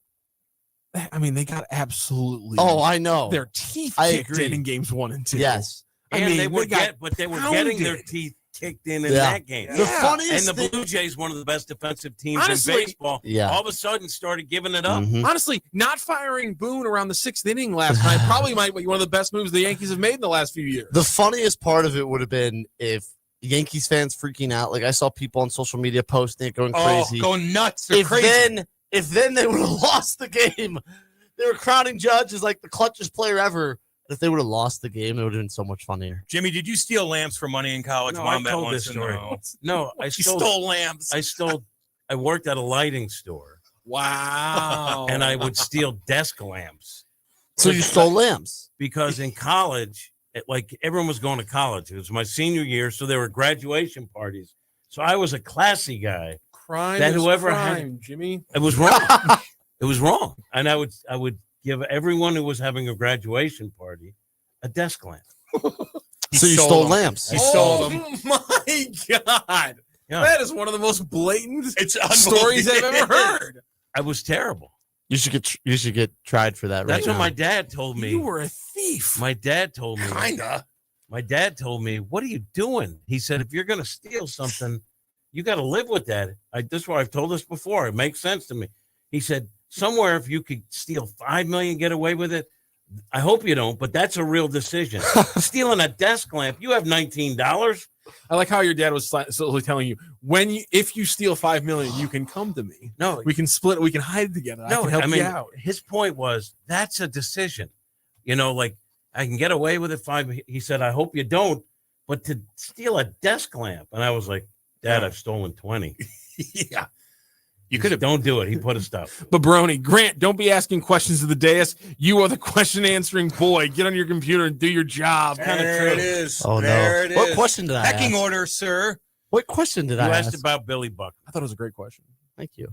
absolutely. Oh, I know. their teeth I kicked agree. in games 1 and 2. Yes. I And mean, they were got getting their pounded. teeth kicked in Yeah. that game. The Yeah. funniest And the thing. Blue Jays, one of the best defensive teams Honestly, in baseball, Yeah. all of a sudden started giving it up. Mhm. Honestly, not firing Boone around the 6th inning last night probably might be one of the best moves the Yankees have made in the last few years. The funniest part of it would have been if Yankees fans freaking out. Like I saw people on social media posting it, going crazy. Going nuts. They're if crazy. then they would have lost the game. They were crowning Judge as like the clutchest player ever. If they would have lost the game, it would have been so much funnier. Jimmy, did you steal lamps for money in college? No, Mom I bet told once this in story. a row. No, I You stole, stole lamps. I worked at a lighting store Wow. and I would steal desk lamps So you stole lamps. because in college, like everyone was going to college. It was my senior year, so there were graduation parties. So I was a classy guy. crime that is whoever crime, Jimmy. It was wrong. It was wrong. And I would give everyone who was having a graduation party a desk lamp. So you stole stole them. lamps. He stole them. My God. Yeah. That is one of the most blatant It's stories I've ever unbelievable. heard. I was terrible. You should get tried for that. That's right what now. my dad told me. You were a thief. thief. My dad told me. Kinda. My dad told me, "What are you doing?" He said, "If you're going to steal something, you got to live with that." This is why I've told this before. It makes sense to me. He said, "Somewhere, if you could steal $5 million, get away with it. I hope you don't, but that's a real decision." Stealing a desk lamp, you have $19. I like how your dad was slowly telling you if you steal $5 million, you can come to me. No, We can split. We can hide together. I can help you out. His point was that's a decision. Like I can get away with it. He said, "I hope you don't," but to steal a desk lamp, and I was like, "Dad, I've stolen 20." Yeah. You could have. Don't do it. He put a stop. But Brony, Grant, don't be asking questions of the dais. You are the question answering boy. Get on your computer and do your job. There it is. Oh There no! it What is. question did I Pecking ask? order, sir. What question did You I asked ask? about Billy Buck. I thought it was a great question. Thank you.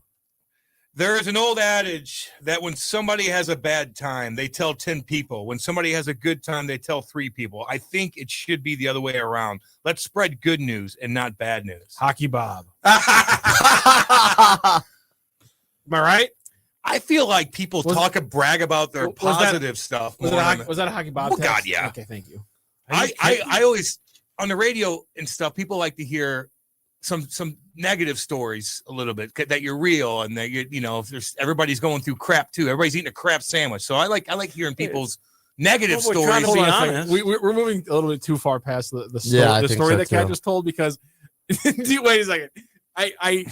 There is an old adage that when somebody has a bad time, they tell 10 people. When somebody has a good time, they tell 3 people. I think it should be the other way around. Let's spread good news and not bad news. Hockey Bob. Am I right? I feel like people brag about their was that- positive stuff. Was, more it a than- hockey, was that a Hockey Bob? Oh, text? God, yeah. Okay, thank you. I always on the radio and stuff. People like to hear some negative stories a little bit that you're real and that if there's everybody's going through crap too. Everybody's eating a crap sandwich. So I like hearing people's negative Well, we're trying stories. to be Hold on a honest. second. We're moving a little bit too far past the story, Yeah, I the think story so, that Kat too. just told because wait a second. I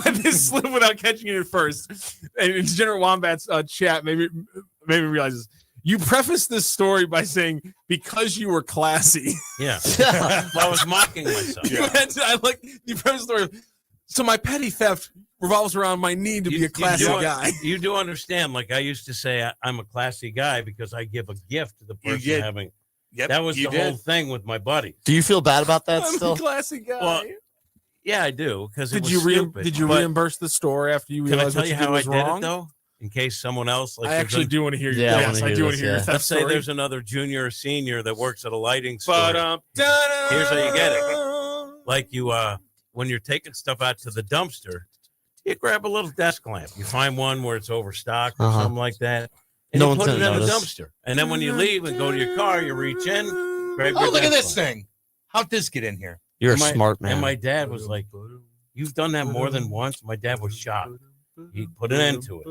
let this slip without catching it at first. And in General Wombat's chat made me realize this. You prefaced this story by saying because you were classy. Yeah. Well, I was mocking myself. You prefaced the story. So my petty theft revolves around my need to be a classy guy. You do understand, like I used to say, I'm a classy guy because I give a gift to the You person did. having. Yep, That was the you did. whole thing with my buddies. Do you feel bad about that I'm still? a classy guy. Well, Yeah, I do. Because did you reimburse the store after you Can I realized tell what you you did how I was did wrong? it though? In case someone else like I actually do want to hear. Yeah, I yes, wanna I hear do want to this, hear your yeah. theft Let's say story. there's another junior or senior that works at a lighting store. But Here's how you get it. Like you, when you're taking stuff out to the dumpster, you grab a little desk lamp. You find one where it's overstocked or Uh-huh. something like that, and No you one's put it in gonna the notice. dumpster. And then when you leave and go to your car, you reach in, grab your Oh, look at desk this lamp. thing. How'd this get in here? You're And a my- smart man. And my dad was like, "You've done that more than once." My dad was shocked. He put an end to it.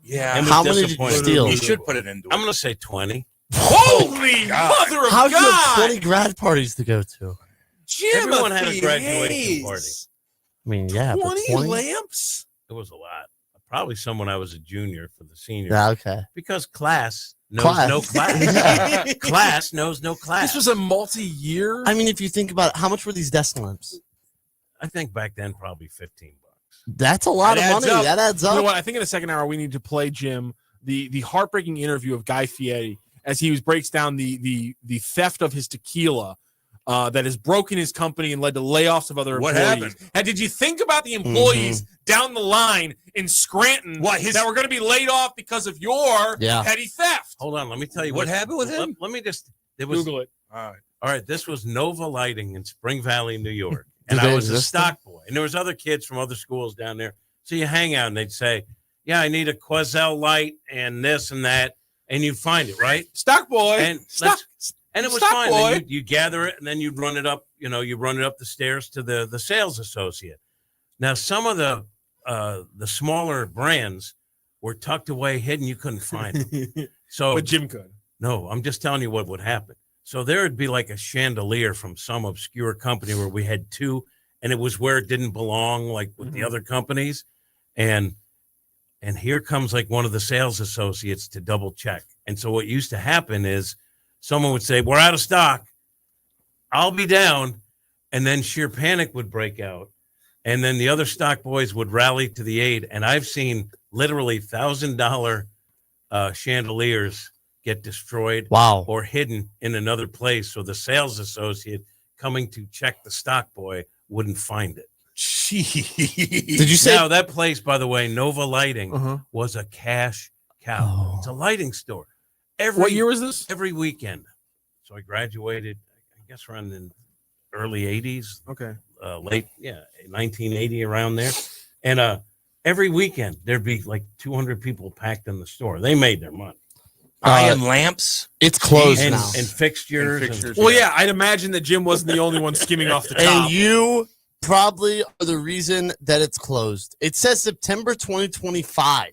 Yeah. And How was many did you disappointed. steal? You should put it into it. I'm going to say 20. Holy God. mother of How do you have God! 20 grad parties to go to? Everyone had a Jimothy graduation Hayes. party. I mean, yeah, but 20 lamps? It was a lot. Probably someone I was a junior for the senior. Yeah, okay. Because class knows Class. no class. Class knows no class. This was a multi-year. I mean, if you think about it, how much were these desk lamps? I think back then probably $15. That's a lot That of adds money. up. That adds You know up. what? I think in the second hour we need to play Jim the heartbreaking interview of Guy Fieri as he breaks down the theft of his tequila that has broken his company and led to layoffs of other What employees. happened? And did you think about the employees down the line in Scranton that were going to be laid off because of your Yeah. petty theft? Hold on, let me tell you What happened with him? Let me just. It was Google it. All right. all right. This was Nova Lighting in Spring Valley, New York, and Do I they was a exist stock boy, and there was other kids from other schools down there. So you hang out, and they'd say, "Yeah, I need a Quazell light and this and that," and you find it right. Stock boy. And Stock. And it was Stock fine. boy. Then you gather it, and then you'd run it up. You run it up the stairs to the sales associate. Now, some of the smaller brands were tucked away, hidden. You couldn't find them. So, But Jim could. no, I'm just telling you what would happen. So there would be like a chandelier from some obscure company where we had two, and it was where it didn't belong, like with the other companies. And here comes like one of the sales associates to double check. And so what used to happen is someone would say, "We're out of stock. I'll be down." And then sheer panic would break out. And then the other stock boys would rally to the aid. And I've seen literally $1,000 chandeliers get destroyed Wow. or hidden in another place. So the sales associate coming to check the stock boy wouldn't find it. Jeez. Did you say? Now, that place, by the way, Nova Lighting, Uh-huh. was a cash cow. Oh. It's a lighting store. What year was this? Every weekend. So I graduated, I guess, around the early 80s, Okay. late, 1980, around there. And every weekend, there'd be like 200 people packed in the store. They made their money. buying lamps. It's closed and, now. and fixtures. And fixtures. Well, yeah, I'd imagine that Jim wasn't the only one skimming off the top. And you probably are the reason that it's closed. It says September 2025.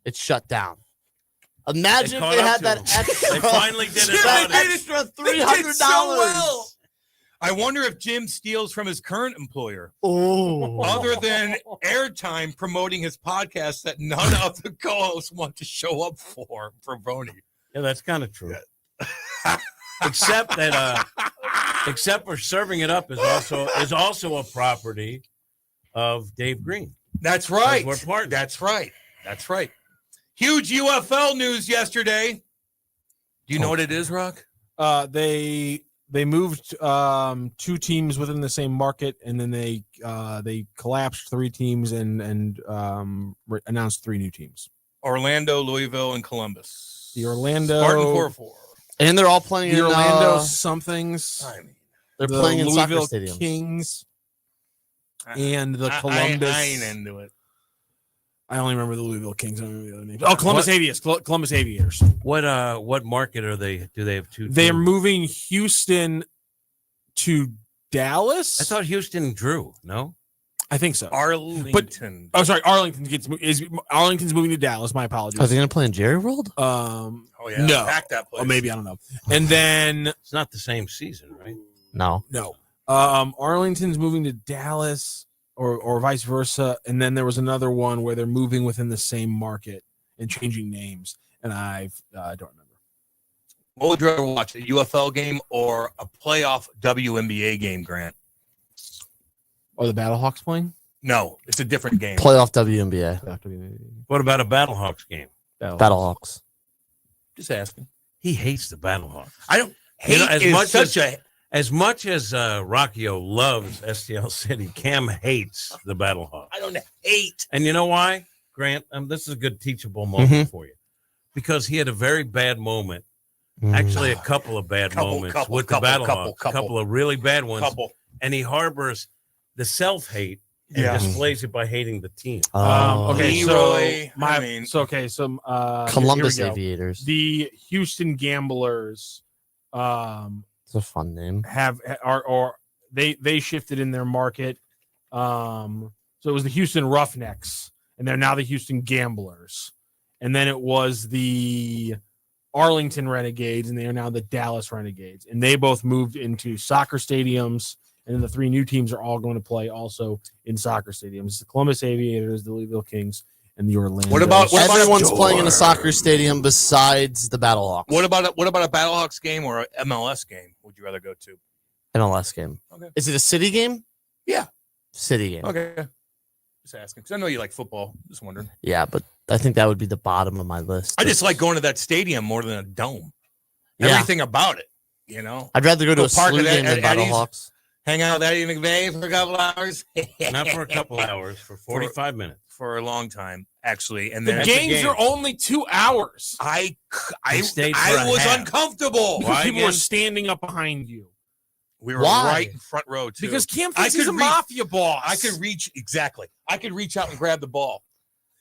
It's shut down. Imagine They if they caught had up that to 'em. extra. They finally did it that about it. extra They did $300. so well. I wonder if Jim steals from his current employer, Oh, other than airtime promoting his podcast that none of the co-hosts want to show up for Boney. Yeah, that's kind of true. Except that, except for serving it up is also a property of Dave Green. That's right. We're partners. That's right. That's right. Huge UFL news yesterday. Do you know what it is, Rock? They moved 2 teams within the same market, and then they collapsed 3 teams and announced 3 new teams. Orlando, Louisville, and Columbus. The Orlando Spartan 4-4. and they're all playing The in Orlando somethings. I mean, They're the playing in soccer Louisville stadiums. Kings and the Columbus. I ain't into it. I only remember the Louisville Kings. I don't remember the other names. Oh, Columbus Aviators. Columbus Aviators. What market are they? Do they have 2? They're teams? moving Houston to Dallas. I thought Houston drew. No. I think so. Arlington. Oh, sorry. Arlington's moving to Dallas. My apologies. Are they going to play in Jerry World? Oh, yeah. No. Pack that place. Or maybe, I don't know. And then It's not the same season, right? No. no. Arlington's moving to Dallas or vice versa. And then there was another one where they're moving within the same market and changing names. And I don't remember. What would you rather watch, a UFL game or a playoff WNBA game, Grant? Oh, the Battlehawks playing? No, it's a different game. Playoff WNBA. What about a Battlehawks game? Battlehawks. Just asking. He hates the Battlehawks. I don't hate You know, as is much such a As much as Rockio loves STL City, Cam hates the Battlehawks. I don't hate. And you know why, Grant? This is a good teachable moment for you. Because he had a very bad moment. Actually, a couple of bad moments with the Battlehawks. A couple of really bad ones. And he harbors the self-hate and displays it by hating the team. Okay, Leroy, Columbus here we go. Aviators. The Houston Gamblers It's a fun name. they shifted in their market. So it was the Houston Roughnecks, and they're now the Houston Gamblers. And then it was the Arlington Renegades, and they are now the Dallas Renegades. And they both moved into soccer stadiums, and then the 3 new teams are all going to play also in soccer stadiums. It's the Columbus Aviators, the Louisville Kings, and the Orlando. What about Everyone's playing in a soccer stadium besides the Battlehawks. What about a Battlehawks game or a MLS game? Would you rather go to? MLS game. Okay. Is it a city game? Yeah. City game. Okay. Just asking because I know you like football. Just wondering. Yeah, but I think that would be the bottom of my list. I just like going to that stadium more than a dome. Yeah. Everything about it, you know. I'd rather go to Go a park SLU at game than Eddie's. Battlehawks. Hang out with Eddie McVay for a couple hours. Not for a couple hours, for 45 minutes. For a long time, actually. And The then games are only 2 hours. I stayed for a was half. uncomfortable. Because Why people again? were standing up behind you. We were Why? right in front row too. Because Cam I thinks he's could a reach- mafia boss. I could reach I could reach out and grab the ball.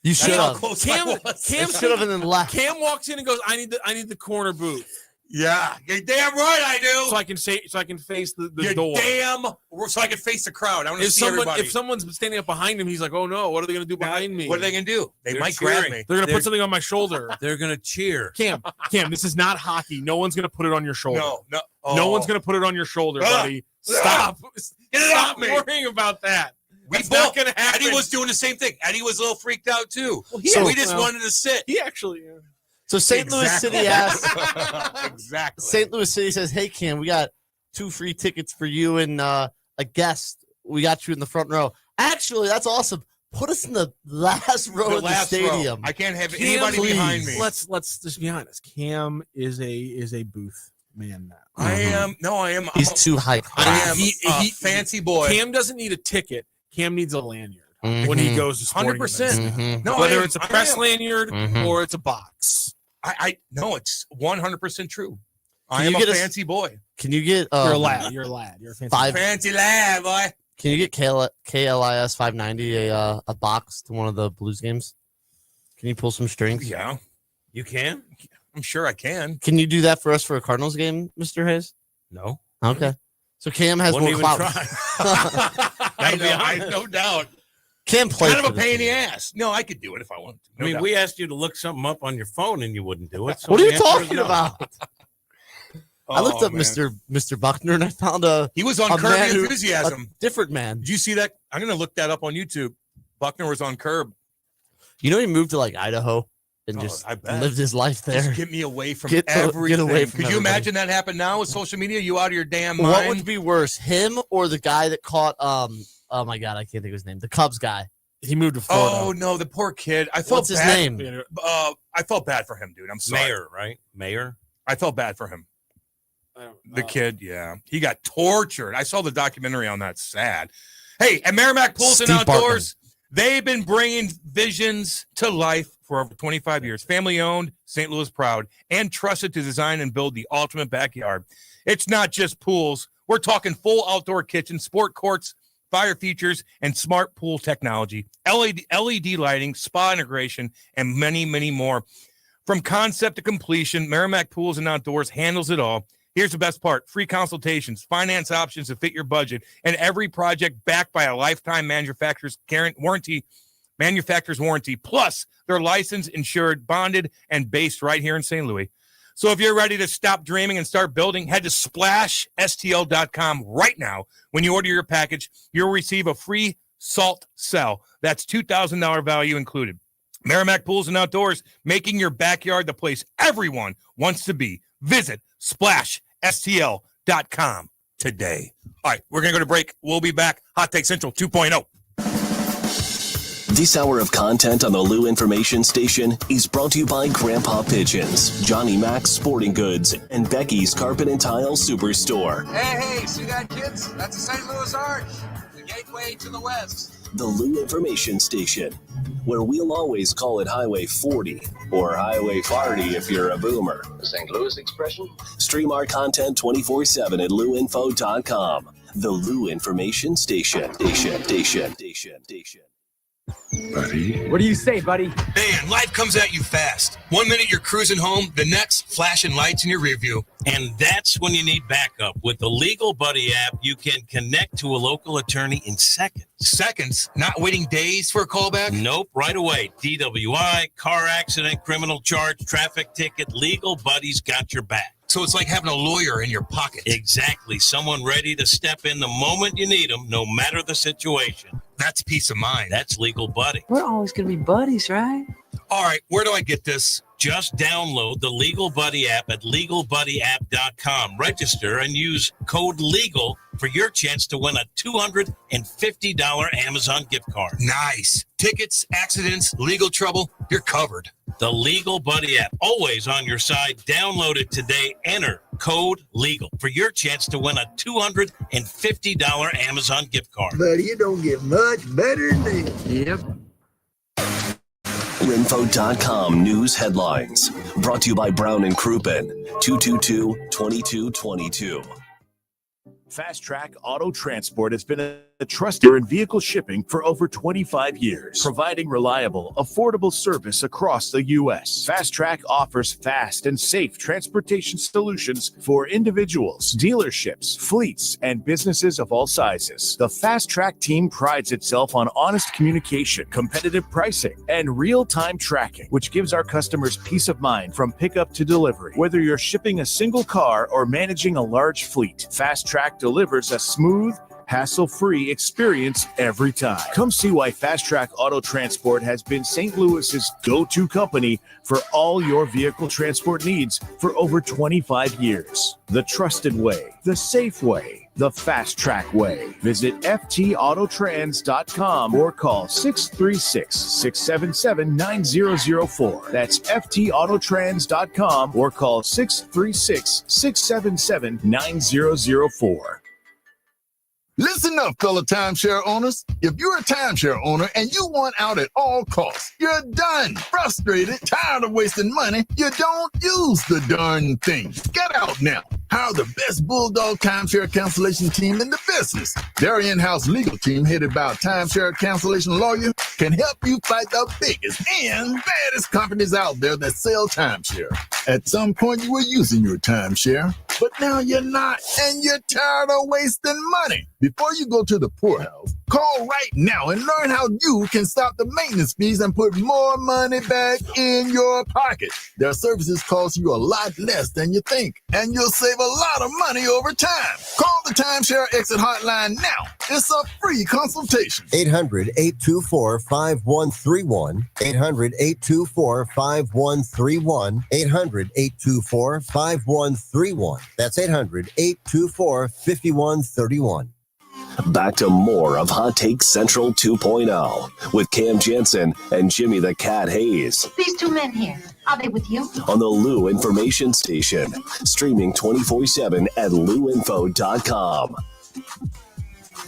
You That's should how have. close Cam- I was. Cam- Should have been left. Cam walks in and goes, "I need the corner booth, Yeah, you're damn right I do. so I can face the You're door." damn, so I can face the crowd. I want to see If everybody. someone's standing up behind him, he's like, "Oh no, what are they going to do behind me? What are they gonna do? They They're might grab cheering. me. They're going to They're- put something on my shoulder." They're going to cheer. Cam, this is not hockey. No one's going to put it on your shoulder. No. No one's going to put it on your shoulder, Ah. buddy. Stop. Get it Stop off me. worrying about that. We That's not both. going to happen. Eddie was doing the same thing. Eddie was a little freaked out too. Well, So yeah, we just well, wanted to sit. He actually. So St. Louis City asks. Exactly. St. Louis City says, "Hey Cam, we got 2 free tickets for you and a guest. We got you in the front row. Actually, that's awesome. Put us in the last row The of the last row. stadium. I can't have Cam, anybody please. behind me. Let's just be honest. Cam is a booth man now. I am. No, I am. He's too high I class. am He- a fancy boy. Cam doesn't need a ticket. Cam needs a lanyard Mhm. when he goes to sporting 100%. events. Mhm. No, Whether I am. it's a I press am. lanyard Mhm. or it's a box. I no, it's 100% true. I Can am you a get us- fancy boy. Can you get You're a lad. You're a lad. You're a fancy Five- Fancy lad, boy. Can you get KLIS 590 a box to one of the Blues games? Can you pull some strings? Yeah. You can? I'm sure I can. Can you do that for us for a Cardinals game, Mr. Hayes? No. Okay. So Cam has Wouldn't more even clout. I honest. no doubt. Cam plays Kind of for a the pain in the team. ass. No, I could do it if I wanted to. I mean, we asked you to look something up on your phone and you wouldn't do it. So What are the you answer is talking no. about? I looked up man. Mr. Buckner and I found a He was on a Curb man who- Enthusiasm. different man. Did you see that? I'm going to look that up on YouTube. Buckner was on Curb. You know, he moved to like Idaho and Oh, just I bet. lived his life there. Just get me away from Get everything. away from Could you everybody. imagine that happen now with social media? You out of your damn mind? What would be worse, him or the guy that caught? Oh my God, I can't think of his name. The Cubs guy. He moved to Florida. Oh no, the poor kid. I felt What's his bad. name? I felt bad for him, dude. I'm sorry. Mayor, right? Mayor. I felt bad for him. Oh. The kid, yeah, he got tortured. I saw the documentary on that. Sad. Hey, at Merrimack Pools and Steve Outdoors, they've been bringing visions to life for over 25 years. Family owned, St. Louis proud, and trusted to design and build the ultimate backyard. It's not just pools. We're talking full outdoor kitchen, sport courts, fire features, and smart pool technology, LED lighting, spa integration, and many, many more. From concept to completion, Merrimack Pools and Outdoors handles it all. Here's the best part: free consultations, finance options to fit your budget, and every project backed by a lifetime manufacturer's warranty. Plus, they're licensed, insured, bonded, and based right here in St. Louis. So if you're ready to stop dreaming and start building, head to SplashSTL.com right now. When you order your package, you'll receive a free salt cell. That's $2,000 value included. Merrimack Pools and Outdoors, making your backyard the place everyone wants to be. Visit SplashSTL.com today. All right, we're going to go to break. We'll be back. Hot Take Central 2.0. This hour of content on the Lou Information Station is brought to you by Grandpa Pigeons, Johnny Mac's Sporting Goods, and Becky's Carpet and Tile Superstore. Hey, see that, kids? That's the St. Louis Arch, the gateway to the west. The Lou Information Station, where we'll always call it Highway 40 or Highway 40 if you're a boomer. The St. Louis expression? Stream our content 24/7 at louinfo.com. The Lou Information Station. Buddy. What do you say, buddy? Man, life comes at you fast. 1 minute you're cruising home, the next flashing lights in your rear view. And that's when you need backup. With the Legal Buddy app, you can connect to a local attorney in seconds. Seconds, not waiting days for a callback? Nope, right away. DWI, car accident, criminal charge, traffic ticket, Legal Buddy's got your back. So it's like having a lawyer in your pocket. Exactly. Someone ready to step in the moment you need them, no matter the situation. That's peace of mind. That's Legal Buddy. We're always going to be buddies, right? All right, where do I get this? Just download the Legal Buddy app at LegalBuddyApp.com. Register and use code LEGAL for your chance to win a $250 Amazon gift card. Nice. Tickets, accidents, legal trouble, you're covered. The Legal Buddy app, always on your side. Download it today. Enter code LEGAL for your chance to win a $250 Amazon gift card. Buddy, it don't get much better than this. Yep. Rinfo.com news headlines. Brought to you by Brown and Crouppen, 222-2222. Fast Track Auto Transport has been a trusted in vehicle shipping for over 25 years, providing reliable, affordable service across the U.S. Fast Track offers fast and safe transportation solutions for individuals, dealerships, fleets, and businesses of all sizes. The Fast Track team prides itself on honest communication, competitive pricing, and real-time tracking, which gives our customers peace of mind from pickup to delivery. Whether you're shipping a single car or managing a large fleet, Fast Track delivers a smooth, hassle-free experience every time. Come see why Fast Track Auto Transport has been St. Louis's go-to company for all your vehicle transport needs for over 25 years. The trusted way, the safe way, the Fast Track way. Visit ftautotrans.com or call 636-677-9004. That's ftautotrans.com or call 636-677-9004. Listen up, fellow timeshare owners. If you're a timeshare owner and you want out at all costs, you're done, frustrated, tired of wasting money, you don't use the darn thing. Get out now. Hire the best Bulldog timeshare cancellation team in the business. Their in-house legal team, headed by a timeshare cancellation lawyer, can help you fight the biggest and baddest companies out there that sell timeshare. At some point, you were using your timeshare, but now you're not, and you're tired of wasting money. Before you go to the poorhouse, call right now and learn how you can stop the maintenance fees and put more money back in your pocket. Their services cost you a lot less than you think, and you'll save a lot of money over time. Call the Timeshare Exit Hotline now. It's a free consultation. 800-824-5131. 800-824-5131. 800-824-5131. That's 800-824-5131. Back to more of Hot Take Central 2.0 with Cam Jansen and Jimmy the Cat Hayes. These two men here, are they with you? On the Lou Information Station, streaming 24/7 at louinfo.com.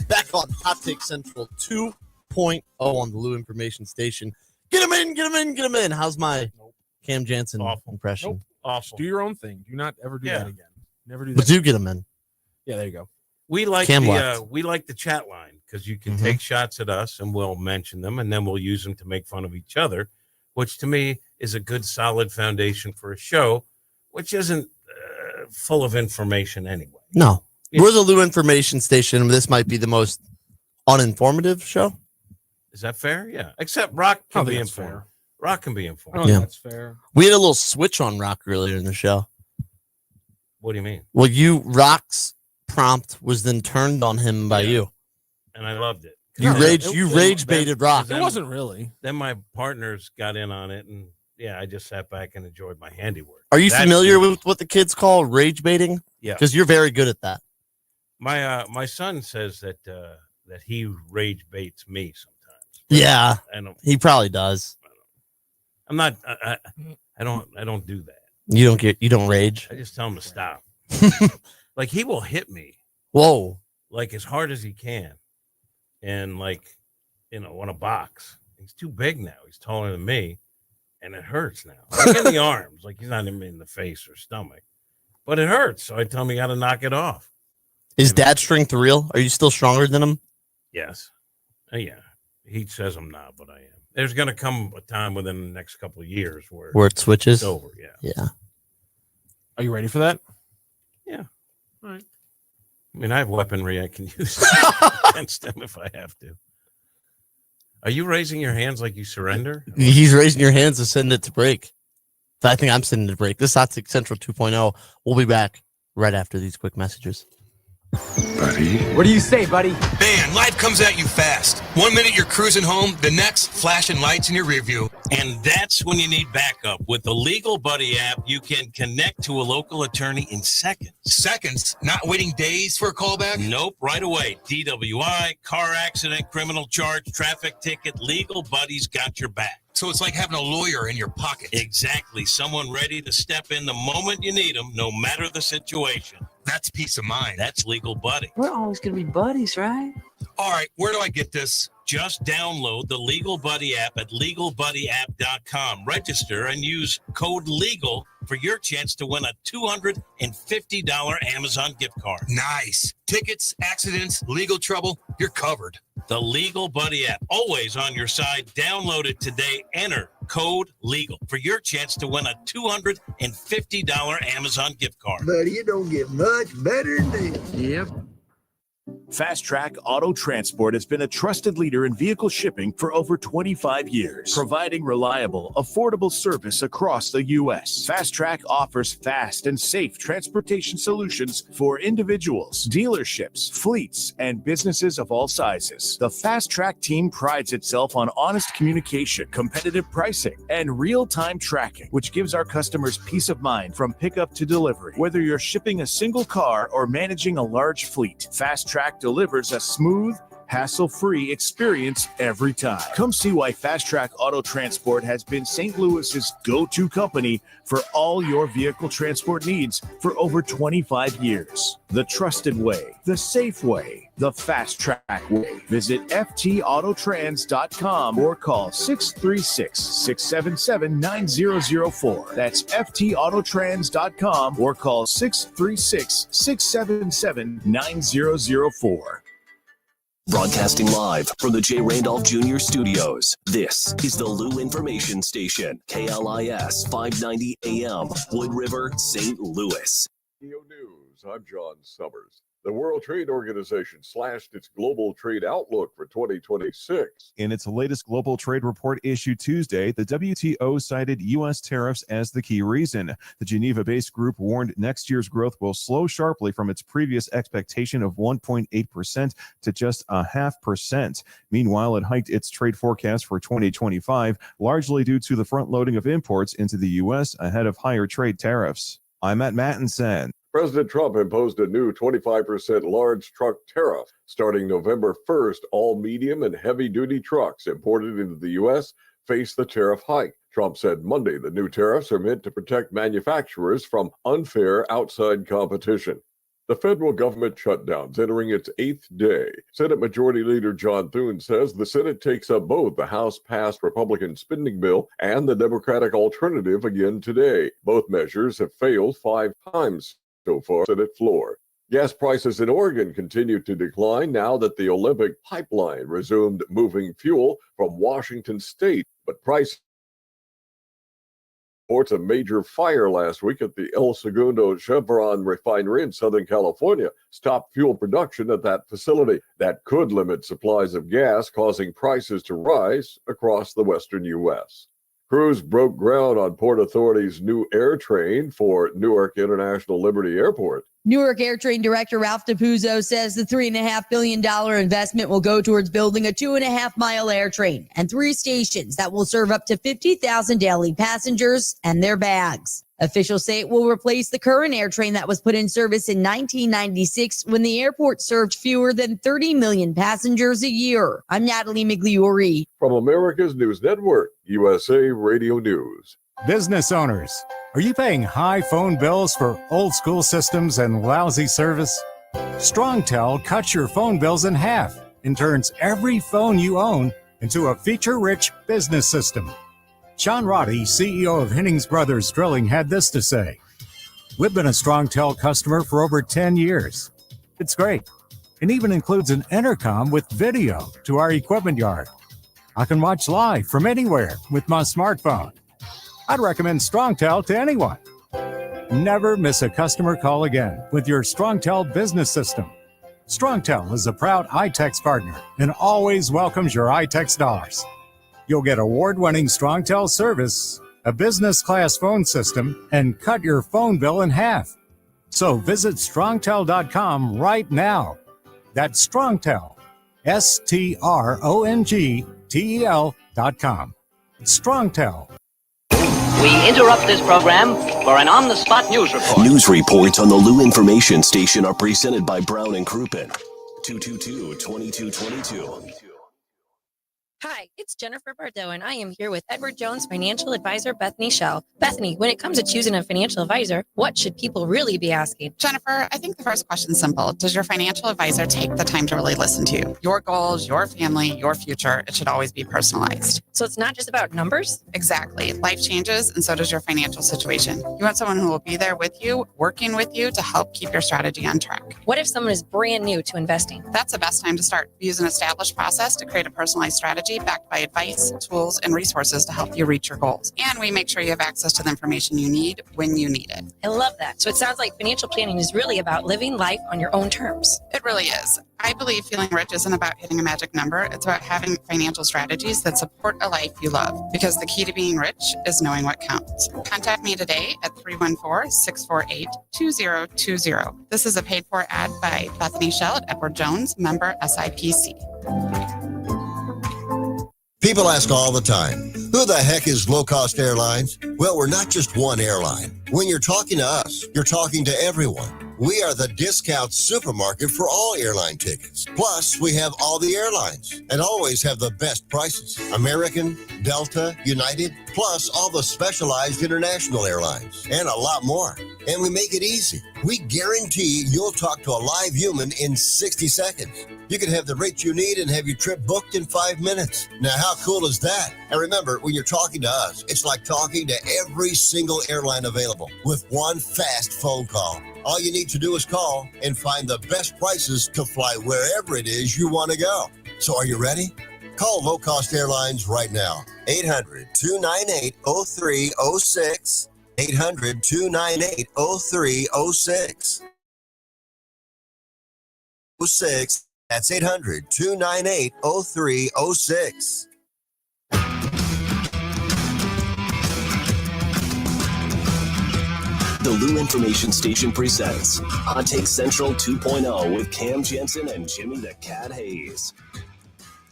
Back on Hot Take Central 2.0 on the Lou Information Station. Get him in, get him in, get him in. How's my Cam Jansen impression? Nope. Awful. Do your own thing. Do not ever do that again. Never do that. But do get him in. Yeah, there you go. We like Cam the chat line because you can take shots at us and we'll mention them and then we'll use them to make fun of each other, which to me is a good solid foundation for a show, which isn't full of information anyway. No, Yeah. we're the Lou Information Station. This might be the most uninformative show. Is that fair? Yeah. Except Rock I can think be that's informed. fair. Rock can be informed. Oh, Yeah. that's fair. We had a little switch on Rock earlier in the show. What do you mean? Well, Rock's prompt was then turned on him by you. And I loved it. You No, rage baited Rock. It wasn't really. Then my partners got in on it, and yeah, I just sat back and enjoyed my handiwork. Are you That's familiar the- with what the kids call rage baiting? Yeah. Because you're very good at that. My son says that that he rage baits me sometimes. Yeah, I don't. he probably does. I'm not. I don't do that. You don't rage. I just tell him to stop. Like he will hit me Whoa. like as hard as he can, and like on a box. He's too big now. He's taller than me, and it hurts now. Like in the arms, like he's not in the face or stomach, but it hurts. So I tell him you got to knock it off. Is dad strength real? Are you still stronger than him? Yes. Yeah. He says I'm not, but I am. There's going to come a time within the next couple of years where it switches? It's over. Yeah. Yeah. Are you ready for that? Yeah. All right. I mean, I have weaponry I can use against them if I have to. Are you raising your hands like you surrender? He's raising your hands to send it to break. So I think I'm sending it to break. This is Hot Take Central 2.0. We'll be back right after these quick messages. Buddy. What do you say, buddy? Man, life comes at you fast. 1 minute you're cruising home, the next flashing lights in your rear view. And that's when you need backup. With the Legal Buddy app, you can connect to a local attorney in seconds. Seconds, not waiting days for a callback? Nope, right away. DWI, car accident, criminal charge, traffic ticket, Legal Buddy's got your back. So it's like having a lawyer in your pocket. Exactly. Someone ready to step in the moment you need them, no matter the situation. That's peace of mind. That's Legal Buddy. We're always going to be buddies, right? All right, where do I get this? Just download the Legal Buddy app at LegalBuddyApp.com. Register and use code LEGAL for your chance to win a $250 Amazon gift card. Nice. Tickets, accidents, legal trouble, you're covered. The Legal Buddy app, always on your side. Download it today. Enter code LEGAL for your chance to win a $250 Amazon gift card. Buddy, you don't get much better than this. Yep. Fast Track Auto Transport has been a trusted leader in vehicle shipping for over 25 years, providing reliable, affordable service across the U.S. Fast Track offers fast and safe transportation solutions for individuals, dealerships, fleets, and businesses of all sizes. The Fast Track team prides itself on honest communication, competitive pricing, and real-time tracking, which gives our customers peace of mind from pickup to delivery. Whether you're shipping a single car or managing a large fleet, Fast Track delivers a smooth, hassle-free experience every time. Come see why Fast Track Auto Transport has been St. Louis's go-to company for all your vehicle transport needs for over 25 years. The trusted way, the safe way, the Fast Track way. Visit ftautotrans.com or call 636-677-9004. That's ftautotrans.com or call 636-677-9004. Broadcasting live from the J. Randolph Jr. Studios, this is the Lou Information Station, KLIS 590 AM, Wood River, St. Louis. News, I'm John Summers. The World Trade Organization slashed its global trade outlook for 2026. In its latest global trade report issued Tuesday, the WTO cited U.S. tariffs as the key reason. The Geneva-based group warned next year's growth will slow sharply from its previous expectation of 1.8% to just 0.5%. Meanwhile, it hiked its trade forecast for 2025, largely due to the front-loading of imports into the U.S. ahead of higher trade tariffs. I'm Matt Mattinson. President Trump imposed a new 25% large truck tariff. Starting November 1st, all medium and heavy-duty trucks imported into the U.S. face the tariff hike. Trump said Monday the new tariffs are meant to protect manufacturers from unfair outside competition. The federal government shutdown's entering its 8th day. Senate Majority Leader John Thune says the Senate takes up both the House-passed Republican spending bill and the Democratic alternative again today. Both measures have failed 5 times so far on the Senate floor. Gas prices in Oregon continue to decline now that the Olympic pipeline resumed moving fuel from Washington State, but prices reports a major fire last week at the El Segundo Chevron refinery in Southern California stopped fuel production at that facility. That could limit supplies of gas, causing prices to rise across the western U.S. Crews broke ground on Port Authority's new air train for Newark International Liberty Airport. Newark AirTrain Director Ralph DePuzzo says the $3.5 billion investment will go towards building a 2.5-mile air train and 3 stations that will serve up to 50,000 daily passengers and their bags. Officials say it will replace the current air train that was put in service in 1996 when the airport served fewer than 30 million passengers a year. I'm Natalie Migliori. From America's News Network, USA Radio News. Business owners, are you paying high phone bills for old school systems and lousy service? StrongTel cuts your phone bills in half and turns every phone you own into a feature-rich business system. Sean Roddy, CEO of Hennings Brothers Drilling, had this to say: "We've been a StrongTel customer for over 10 years. It's great. It even includes an intercom with video to our equipment yard. I can watch live from anywhere with my smartphone. I'd recommend StrongTel to anyone. Never miss a customer call again with your StrongTel business system. StrongTel is a proud iTex partner and always welcomes your iTex dollars. You'll get award-winning StrongTel service, a business-class phone system, and cut your phone bill in half. So visit strongtel.com right now. That's StrongTel, StrongTel.com. StrongTel. We interrupt this program for an on-the-spot news report. News reports on the Lou Information Station are presented by Brown and Crouppen. 222-2222. Hi, it's Jennifer Bardot, and I am here with Edward Jones financial advisor Bethany Schell. Bethany, when it comes to choosing a financial advisor, what should people really be asking? Jennifer, I think the first question is simple. Does your financial advisor take the time to really listen to you? Your goals, your family, your future, it should always be personalized. So it's not just about numbers? Exactly. Life changes, and so does your financial situation. You want someone who will be there with you, working with you to help keep your strategy on track. What if someone is brand new to investing? That's the best time to start. Use an established process to create a personalized strategy backed by advice, tools, and resources to help you reach your goals. And we make sure you have access to the information you need when you need it. I love that. So it sounds like financial planning is really about living life on your own terms. It really is. I believe feeling rich isn't about hitting a magic number. It's about having financial strategies that support a life you love. Because the key to being rich is knowing what counts. Contact me today at 314-648-2020. This is a paid-for ad by Bethany Schell at Edward Jones, member SIPC. People ask all the time, Who the heck is Low Cost Airlines? Well, we're not just one airline. When you're talking to us, you're talking to everyone. We are the discount supermarket for all airline tickets. Plus, we have all the airlines and always have the best prices. American, Delta, United, plus all the specialized international airlines and a lot more. And we make it easy. We guarantee you'll talk to a live human in 60 seconds. You can have the rate you need and have your trip booked in 5 minutes. Now, how cool is that? And remember, when you're talking to us, it's like talking to every single airline available with one fast phone call. All you need to do is call and find the best prices to fly wherever it is you want to go. So are you ready? Call Low Cost Airlines right now. 800-298-0306. 800-298-0306. 06. That's 800-298-0306. The Lou Information Station presents Hot Take Central 2.0 with Cam Jensen and Jimmy the Cat Hayes.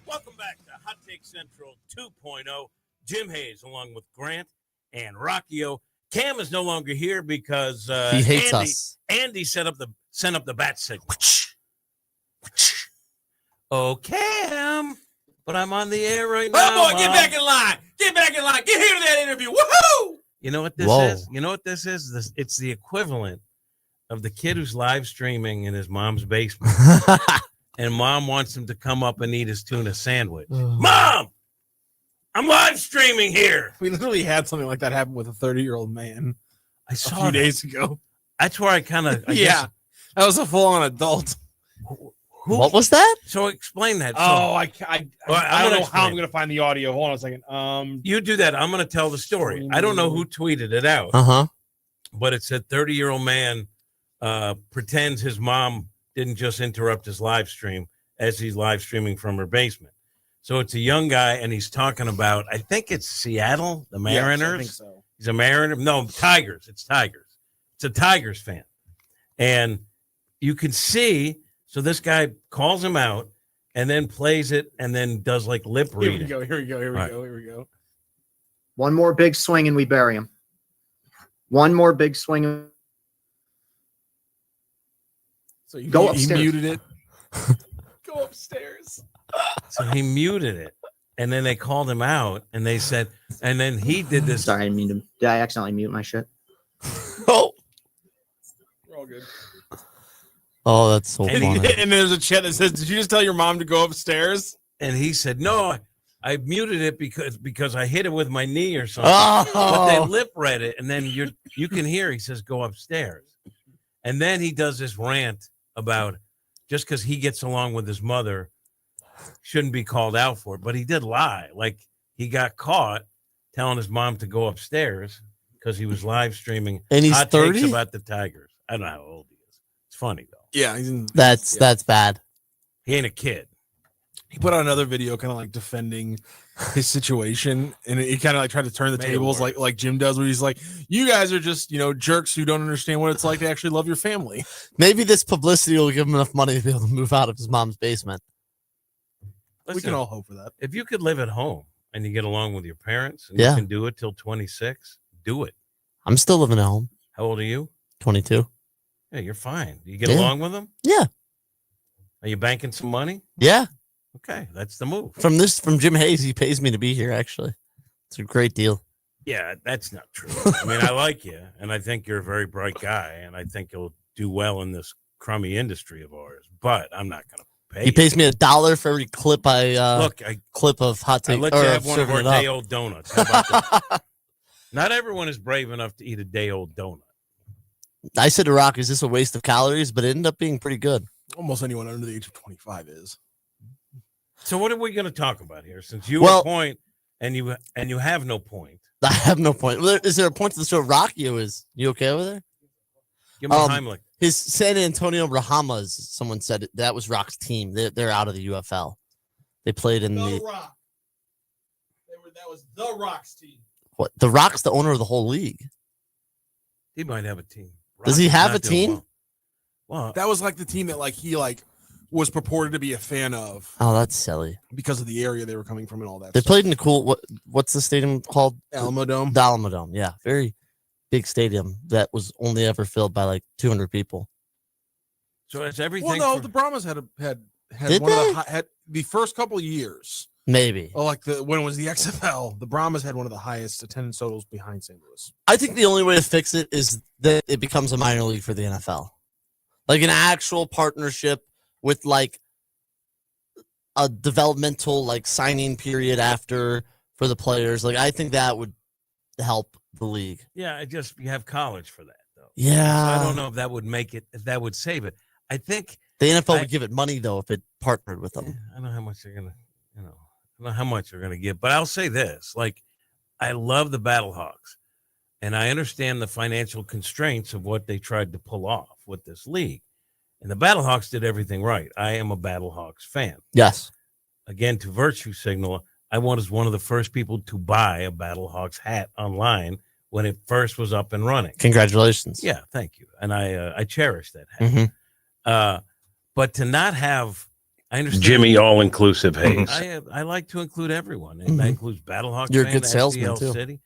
Welcome back to Hot Take Central 2.0. Jim Hayes along with Grant and Rockio. Cam is no longer here because he hates us. Andy sent up the bat signal. Oh, Cam, but I'm on the air right now. Oh boy, get back in line. Get back in line. Get here to that interview. Woohoo! You know what this is? You know what this is? It's the equivalent of the kid who's live streaming in his mom's basement. And mom wants him to come up and eat his tuna sandwich. Mom, I'm live streaming here. We literally had something like that happen with a 30-year-old man I saw a few days ago. That's where I kind of that was a full-on adult. What was that? So explain that. I don't know explain. how I'm going to find the audio. Hold on a second. You do that. I'm going to tell the story. I don't know who tweeted it out. But it said 30-year-old man pretends his mom didn't just interrupt his live stream as he's live streaming from her basement. So it's a young guy, and he's talking about, I think it's Seattle, the Mariners. Yes, I think so. He's a Mariner. No, Tigers. It's Tigers. It's a Tigers fan. And you can see, so this guy calls him out and then plays it and then does like lip reading. Here we go. One more big swing and we bury him. One more big swing. So Go he upstairs. muted it. Go upstairs. So he muted it. And then they called him out and they said, and then he did this. Sorry, I didn't mean to. Did I accidentally mute my shit? Oh, We're all good. oh, that's so funny. And there's a chat that says, "Did you just tell your mom to go upstairs?" And he said, no, I muted it because I hit it with my knee or something. Oh. But they lip read it. And then you can hear, he says, go upstairs. And then he does this rant about just because he gets along with his mother shouldn't be called out for it. But he did lie. Like he got caught telling his mom to go upstairs because he was live streaming And he's hot takes 30? about the Tigers. I don't know how old he is. It's funny though. Yeah, That's bad. He ain't a kid. He put out another video, kind of like defending his situation, and he kind of like tried to turn the Made it tables, worse. like Jim does, where he's like, "You guys are just jerks who don't understand what it's like to actually love your family." Maybe this publicity will give him enough money to be able to move out of his mom's basement. We Listen, can all hope for that. if you could live at home and you get along with your parents and Yeah. you can do it till 26, do it. I'm still living at home. How old are you? 22. Yeah, you're fine. You get Yeah. along with them? Yeah. Are you banking some money? Yeah. Okay, that's the move. From Jim Hayes, he pays me to be here. Actually, it's a great deal. Yeah, that's not true. I mean, I like you, and I think you're a very bright guy, and I think you'll do well in this crummy industry of ours. But I'm not going to pay. He you. pays me $1 for every clip Look, clip of hot I take. let you or have one of serving our it up. day-old donuts. How about that? Not everyone is brave enough to eat a day-old donut. I said to Rock, "Is this a waste of calories?" But it ended up being pretty good. Almost anyone under the age of 25 is. So what are we going to talk about here? Since you Well- point and you have no point. I have no point. Is there a point to the show? Rockio is you okay over there? Give me Heimlich. His San Antonio Brahmas. Someone said that was Rock's team. They're out of the UFL. They played in the Rock. That was the Rock's team. what? The Rock's the owner of the whole league. He might have a team. Does he Rock's have not a doing team? Well, That was like the team that he was purported to be a fan of Oh, that's silly. because of the area they were coming from and all that. They stuff. played in the cool. What's the stadium called? Alamo Dome. The Alamo Dome. Yeah, very big stadium that was only ever filled by like 200 people. So it's everything. Well, no, for- the Brahmas had Did one of they? the had the first couple of years. Maybe. Oh, like when it was the XFL, the Brahmas had one of the highest attendance totals behind St. Louis. I think the only way to fix it is that it becomes a minor league for the NFL, like an actual partnership with like a developmental like signing period after for the players. Like I think that would help the league. Yeah, you have college for that though. Yeah. So I don't know if that would make it, if that would save it. I think The NFL would give it money though if it partnered with them. I don't know how much they're gonna, I don't know how much they're gonna give, but I'll say this: like, I love the Battlehawks, and I understand the financial constraints of what they tried to pull off with this league. And the Battlehawks did everything right. I am a Battlehawks fan. Yes. Again, to virtue signal, I was one of the first people to buy a Battlehawks hat online when it first was up and running. Congratulations. Yeah, thank you. And I cherish that hat. Mhm. But to not have, I understand Jimmy all-inclusive Hayes. I like to include everyone, and that includes Battlehawks. You're a fan, good salesman, SDL too. City,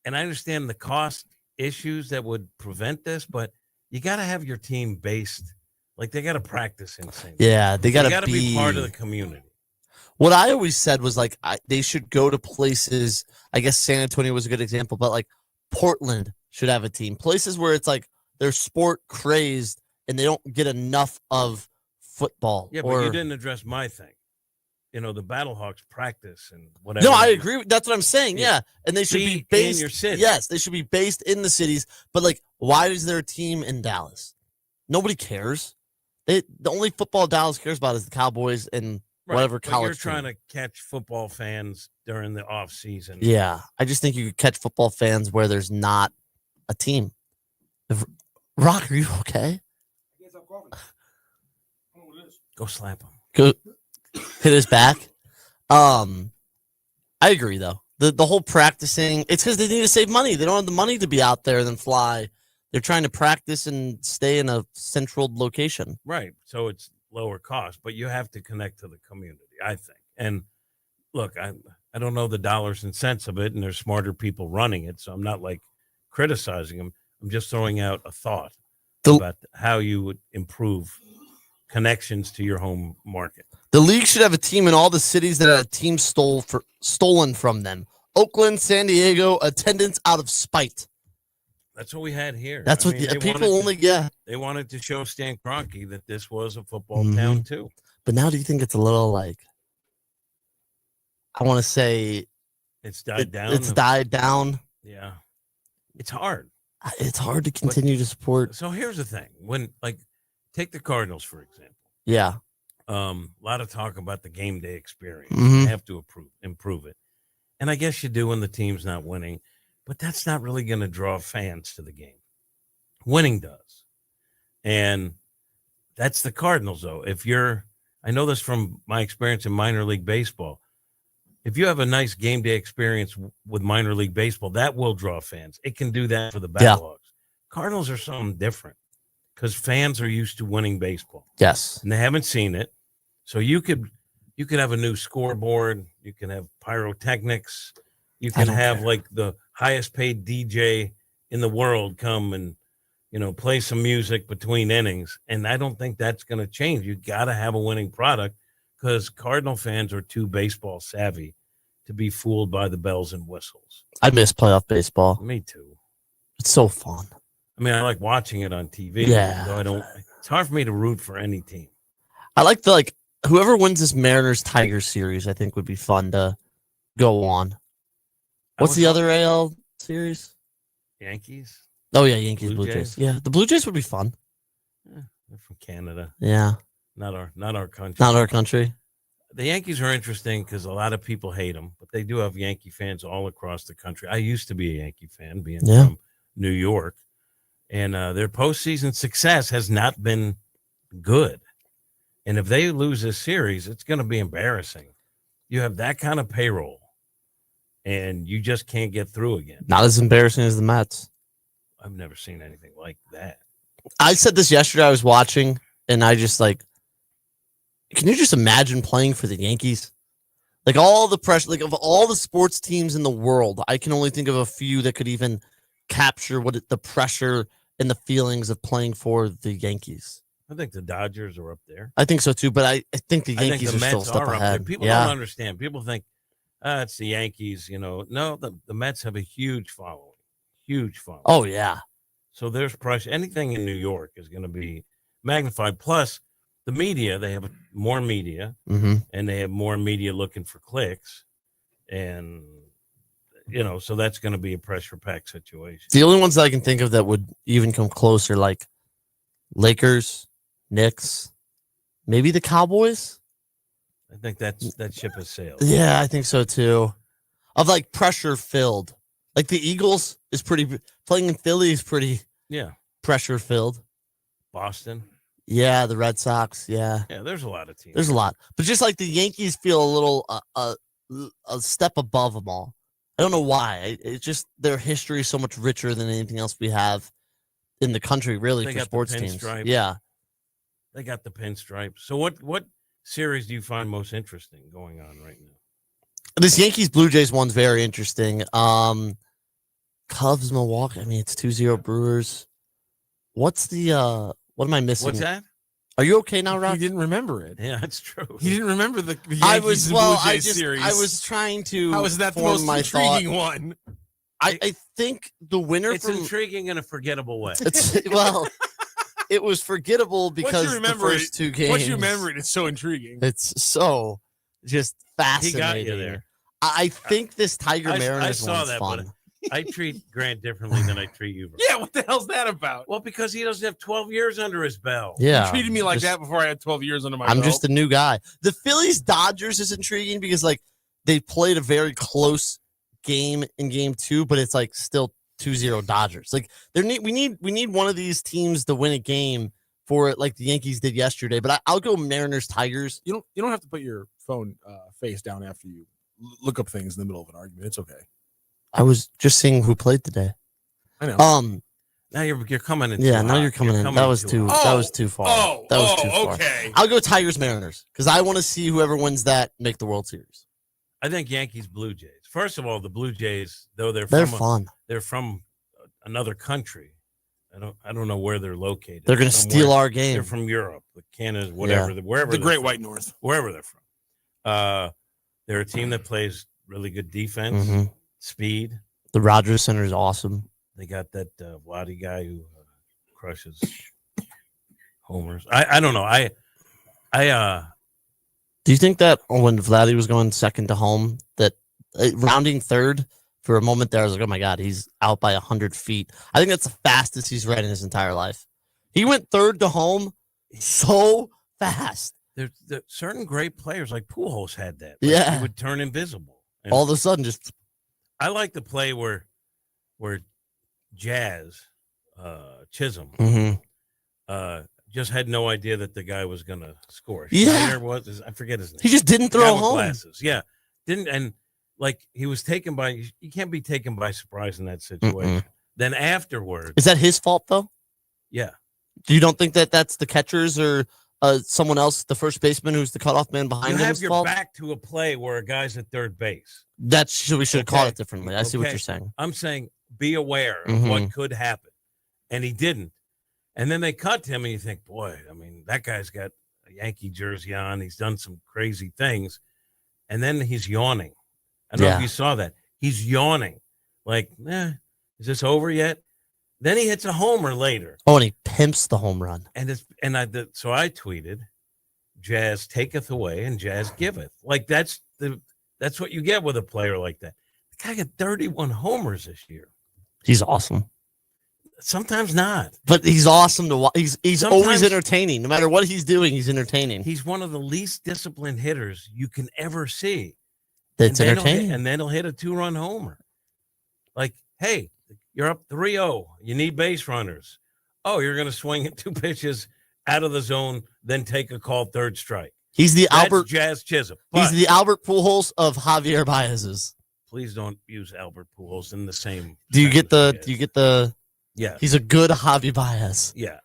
and I understand the cost issues that would prevent this, but you got to have your team based, like they got to practice in St. Louis. Yeah, they gotta be be- part of the community. What I always said was like they should go to places. I guess San Antonio was a good example, but like Portland should have a team. Places where it's like they're sport crazed and they don't get enough of football. Yeah, but you didn't address my thing. You know, the Battlehawks practice and whatever. No, I agree. That's what I'm saying. Yeah, and they should Be be in based your city. Yes, they should be based in the cities. But like, why is there a team in Dallas? Nobody cares. The only football Dallas cares about is the Cowboys and Right, whatever but college. You're trying team. to catch football fans during the off season. Yeah, I just think you could catch football fans where there's not a team. Rock, are you okay? Go slap him. Go hit his back. I agree though. The whole practicing, it's because they need to save money. They don't have the money to be out there and then fly. They're trying to practice and stay in a central location. Right. So it's lower cost, but you have to connect to the community, I think. And look, I don't know the dollars and cents of it, and there's smarter people running it, so I'm not like criticizing them. I'm just throwing out a thought about how you would improve connections to your home market. The league should have a team in all the cities that had a team stolen from them. Oakland, San Diego, attendance out of spite. That's what we had here. That's what they people wanted only get. They wanted to show Stan Kroenke that this was a football Mhm. town too. But now do you think it's a little like, I want to say It's died down. It's died down. Yeah. It's hard. It's hard to continue to support. So here's the thing. When take the Cardinals, for example. Yeah. A lot of talk about the game day experience. Mhm. You have to improve it. And I guess you do when the team's not winning, but that's not really going to draw fans to the game. Winning does. And that's the Cardinals, though. I know this from my experience in minor league baseball. If you have a nice game day experience with minor league baseball, that will draw fans. It can do that for the Yeah. Battlehawks. Cardinals are something different because fans are used to winning baseball. Yes. And they haven't seen it. So you could have a new scoreboard. You can have pyrotechnics. You can have like the highest paid DJ in the world come and, play some music between innings. And I don't think that's going to change. You got to have a winning product because Cardinal fans are too baseball savvy to be fooled by the bells and whistles. I miss playoff baseball. Me too. It's so fun. I mean, I like watching it on TV. Yeah. So it's hard for me to root for any team. I like whoever wins this Mariners Tigers series, I think would be fun to go on. What's the other AL series? Yankees. Oh yeah, Yankees, Blue Blue Jays. Jays? Yeah, the Blue Jays would be fun. They're from Canada. Yeah, Not our country. not our country. The Yankees are interesting because a lot of people hate them, but they do have Yankee fans all across the country. I used to be a Yankee fan, being Yeah. from New York, and their postseason success has not been good. And if they lose this series, it's going to be embarrassing. You have that kind of payroll, and you just can't get through again. Not as embarrassing as the Mets. I've never seen anything like that. I said this yesterday. I was watching and I just like, can you just imagine playing for the Yankees? Like all the pressure, like of all the sports teams in the world, I can only think of a few that could even capture the pressure and the feelings of playing for the Yankees. I think the Dodgers are up there. I think so too, but I think the Yankees the are still a Mets step are up ahead. there. People don't understand. People think, it's the Yankees. No, the Mets have a huge following. Huge following. Oh, yeah. So there's pressure. Anything in New York is going to be magnified. Plus, the media, they have more media, and they have more media looking for clicks. And, so that's going to be a pressure-packed situation. The only ones that I can think of that would even come close are like Lakers, Knicks, maybe the Cowboys. I think that ship has sailed. Yeah, I think so too. Of like pressure filled. Like the Eagles is playing in Philly is pretty pressure filled. Boston. Yeah, the Red Sox. Yeah. Yeah, there's a lot of teams. There's a lot. But just like the Yankees feel a little a step above them all. I don't know why. It's just their history is so much richer than anything else we have in the country, really, for sports teams. Yeah. They got the pinstripe. So what series do you find most interesting going on right now? This Yankees Blue Jays one's very interesting. Cubs Milwaukee. I mean, it's 2-0 Brewers. What's the what am I missing? What's that? Are you okay now, Rock? He didn't remember it. Yeah, that's true. He didn't remember the Yankees and Blue Jays series. I was trying to. How is that the most intriguing one? I think the winner. It's intriguing in a forgettable way. It was forgettable because the first two games. Once you remember it, it's so intriguing. It's so just fascinating. He got you there. I think this Tiger Mariners I saw one's that, fun. But I treat Grant differently than I treat you. Yeah, what the hell's that about? Well, because he doesn't have 12 years under his belt. Yeah, you treated me like that before I had 12 years under my belt. I'm just a new guy. The Phillies Dodgers is intriguing because like they played a very close game in game 2, but it's like still 2-0 Dodgers. Like we need one of these teams to win a game for it, like the Yankees did yesterday. But I'll go Mariners Tigers. You don't have to put your phone face down after you look up things in the middle of an argument. It's okay. I was just seeing who played today. I know. Now you're coming in. Yeah, now you're coming in. That was too. That was too far. That was too far. Okay. I'll go Tigers Mariners because I want to see whoever wins that make the World Series. I think Yankees Blue Jays. First of all, the Blue Jays, though they're fun. They're from another country. I don't know where they're located. They're going to steal our game. They're from Europe, Canada, whatever, wherever. The Great White North, wherever they're from. They're a team that plays really good defense, speed. The Rogers Center is awesome. They got that Vladdy guy who crushes homers. I don't know. Do you think that when Vladdy was going second to home, that rounding third for a moment there, I was like, oh my God, he's out by 100 feet. I think that's the fastest he's read in his entire life. He went third to home so fast. There's certain great players like Pujols had that. Yeah. He would turn invisible. And all of a sudden, just. I like the play where Jazz Chisholm just had no idea that the guy was going to score. Yeah. I forget his name. He just didn't throw home. Glasses. Yeah. Didn't. And like he was taken by, you can't be taken by surprise in that situation. Then afterwards. Is that his fault though? Yeah. You don't think that that's the catcher's or someone else, the first baseman who's the cutoff man behind him? You have your fault? back to a play where a guy's at third base. We should have called it differently. I see what you're saying. I'm saying be aware of what could happen. And he didn't. And then they cut him and you think, boy, I mean, that guy's got a Yankee jersey on. He's done some crazy things. And then he's yawning. I don't know if you saw that. He's yawning. Like, is this over yet? Then he hits a homer later. Oh, and he pimps the home run. So I tweeted, Jazz taketh away and Jazz giveth. Like that's what you get with a player like that. The guy got 31 homers this year. He's awesome. Sometimes not. But he's awesome to watch. He's always entertaining. No matter what he's doing, he's entertaining. He's one of the least disciplined hitters you can ever see. That's entertaining. And then he'll hit a 2-run homer. Like, hey, you're up 3-0. You need base runners. Oh, you're going to swing at 2 pitches out of the zone, then take a called third strike. He's the Albert Jazz Chisholm. He's the Albert Pujols of Javier Baez's. Please don't use Albert Pujols in the same. Do you get the? Yeah. Yeah. He's a good Javi Baez. Yeah.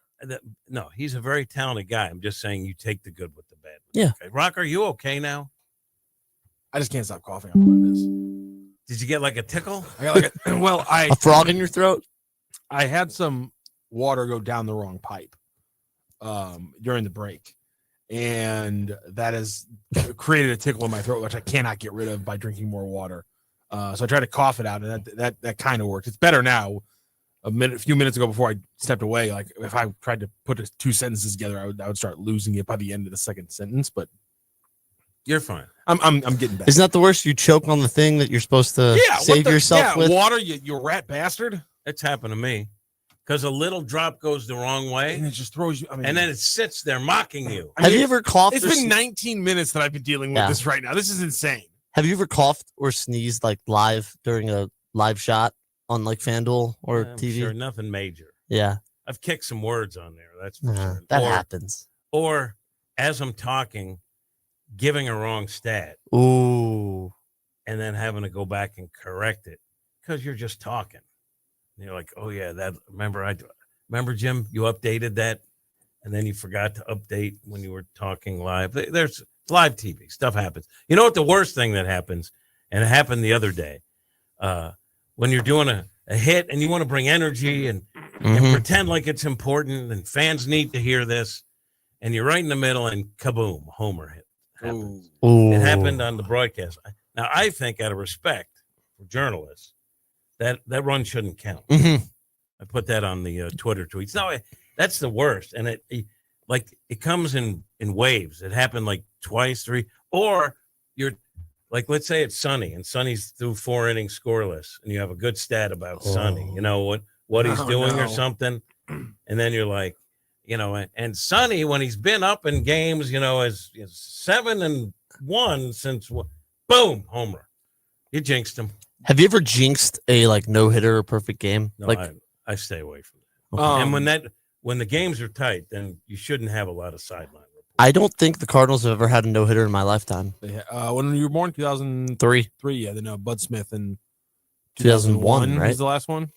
no, he's a very talented guy. I'm just saying you take the good with the bad. Yeah. Okay. Rock, are you okay now? I just can't stop coughing. I don't know what it is. Did you get like a tickle? I got like a frog in your throat. I had some water go down the wrong pipe during the break, and that has created a tickle in my throat, which I cannot get rid of by drinking more water. So I tried to cough it out, and that kind of worked. It's better now. A few minutes ago, before I stepped away, like if I tried to put two sentences together, I would start losing it by the end of the second sentence. But you're fine. I'm getting better. Isn't that the worst? You choke on the thing that you're supposed to save yourself with. Water, you rat bastard. It's happened to me because a little drop goes the wrong way, and it just throws you. I mean, and then it sits there mocking you. Have you ever coughed? It's been 19 minutes that I've been dealing with this right now. This is insane. Have you ever coughed or sneezed like live during a live shot on like FanDuel or TV? Sure, nothing major. Yeah, I've kicked some words on there. That's for sure. That happens. Or as I'm talking, giving a wrong stat. Ooh. And then having to go back and correct it because you're just talking. And you're like, oh yeah, that remember Jim, you updated that, and then you forgot to update when you were talking live. There's live TV stuff happens. You know what the worst thing that happens, and it happened the other day, when you're doing a hit and you want to bring energy and pretend like it's important and fans need to hear this, and you're right in the middle and kaboom, homer hit. Happens. It happened on the broadcast. Now, I think out of respect for journalists, that run shouldn't count. I put that on the Twitter tweets. No, that's the worst. And it comes in waves. It happened like twice, three, or you're like, let's say it's Sonny and Sonny's through 4 innings scoreless and you have a good stat about Sonny, you know, what he's doing or something. And then you're like, you know, and Sonny, when he's been up in games, you know, is 7-1 since boom, homer. You jinxed him. Have you ever jinxed a like no hitter or perfect game? No, like I stay away from that. And when the games are tight, then you shouldn't have a lot of sideline. I don't think the Cardinals have ever had a no hitter in my lifetime. When you were born, 2003. Yeah, then Bud Smith in 2001, right? Was the last one.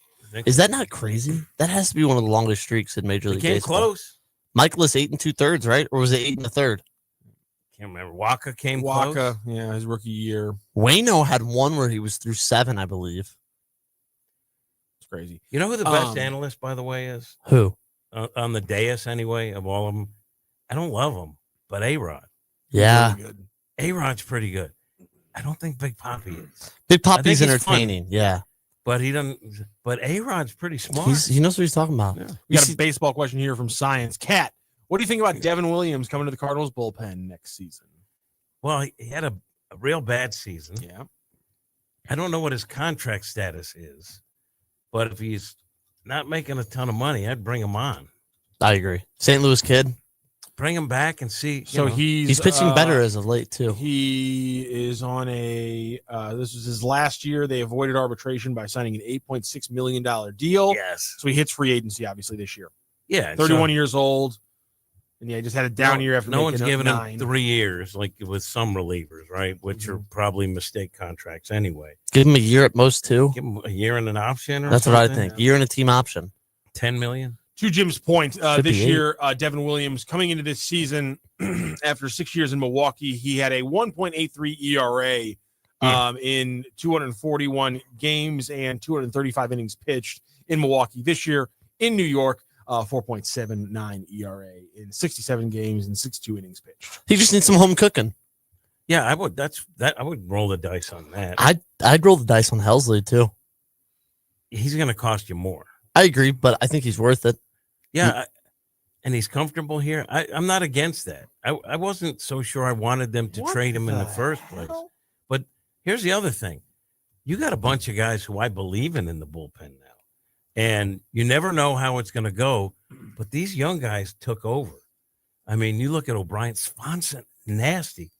Is that not crazy? That has to be one of the longest streaks in Major League Baseball. Came close. Michaelis 8 2/3, right? Or was it 8 1/3? Can't remember. Waka came close. Waka, yeah, his rookie year. Waino had one where he was through 7, I believe. It's crazy. You know who the best analyst, by the way, is? Who? On the dais, anyway, of all of them. I don't love him, but A-Rod. Yeah. A-Rod's pretty good. I don't think Big Papi is. Big Papi's entertaining, yeah. But he doesn't. But A-Rod's pretty smart. He knows what he's talking about. Yeah. We got a baseball question here from Science. Cat, what do you think about Devin Williams coming to the Cardinals bullpen next season? Well, he had a real bad season. Yeah. I don't know what his contract status is, but if he's not making a ton of money, I'd bring him on. I agree. St. Louis kid. Bring him back and see. So he's pitching better as of late too. He is on this was his last year. They avoided arbitration by signing an $8.6 million deal. Yes. So he hits free agency obviously this year. Yeah. 31 years old. And yeah, he just had a down year after no one's given 9. him 3 years, like with some relievers, right? Which are probably mistake contracts anyway. Give him a year at most too. Give him a year and an option. That's what I think. Year and a team option. $10 million. To Jim's point, this year, Devin Williams coming into this season after 6 years in Milwaukee, he had a 1.83 ERA in 241 games and 235 innings pitched in Milwaukee. This year in New York, 4.79 ERA in 67 games and 62 innings pitched. He just needs some home cooking. Yeah, I would. I would roll the dice on that. I'd roll the dice on Helsley too. He's going to cost you more. I agree, but I think he's worth it. Yeah, and he's comfortable here. I'm not against that. I wasn't so sure I wanted them to trade him in the first place. But here's the other thing. You got a bunch of guys who I believe in the bullpen now. And you never know how it's going to go. But these young guys took over. I mean, you look at O'Brien, Swanson, nasty.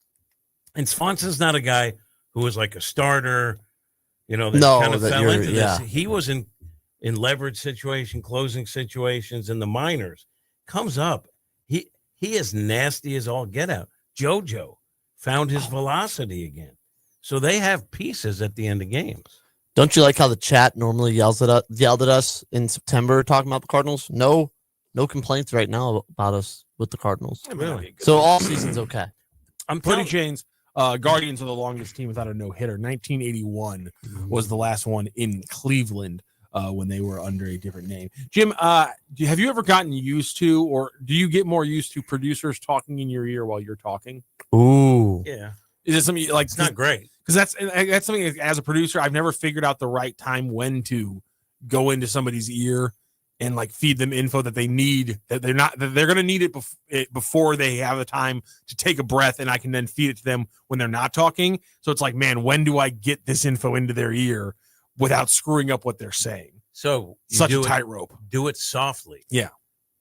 And Swanson's not a guy who was like a starter, you know, that kind of fell into this. He was in leverage situation, closing situations in the minors, comes up. He is nasty as all get out. JoJo found his velocity again. So they have pieces at the end of games. Don't you like how the chat normally yelled at us in September talking about the Cardinals? No No complaints right now about us with the Cardinals. Really? So all season's okay. I'm pretty Chains. Guardians are the longest team without a no hitter. 1981 was the last one in Cleveland when they were under a different name. Jim, have you ever gotten used to, or do you get more used to producers talking in your ear while you're talking? Ooh, yeah. Is it something like it's not great? Because that's something as a producer, I've never figured out the right time when to go into somebody's ear and like feed them info that they need, that they're going to need it before they have the time to take a breath, and I can then feed it to them when they're not talking. So it's like, man, when do I get this info into their ear without screwing up what they're saying? So such a tightrope. Do it softly. Yeah.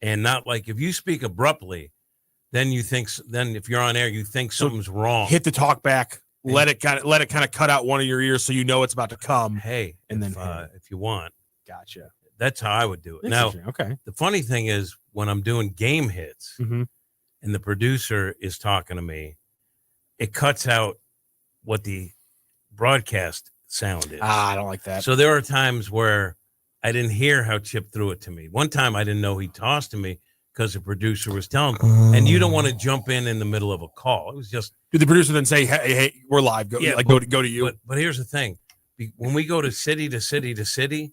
And not like if you speak abruptly, then if you're on air, you think something's wrong. Hit the talk back, let it kind of cut out one of your ears so you know it's about to come. Hey, and then if you want. Gotcha. That's how I would do it. Now, okay. The funny thing is when I'm doing game hits Mm-hmm. and the producer is talking to me, it cuts out what the broadcast sound is. I don't like that. So there are times where I didn't hear how Chip threw it to me. One time I didn't know he tossed to me because the producer was telling me. And you don't want to jump in the middle of a call. It was just. Did the producer then say, hey, we're live. Go to you. But here's the thing. When we go to city to city to city,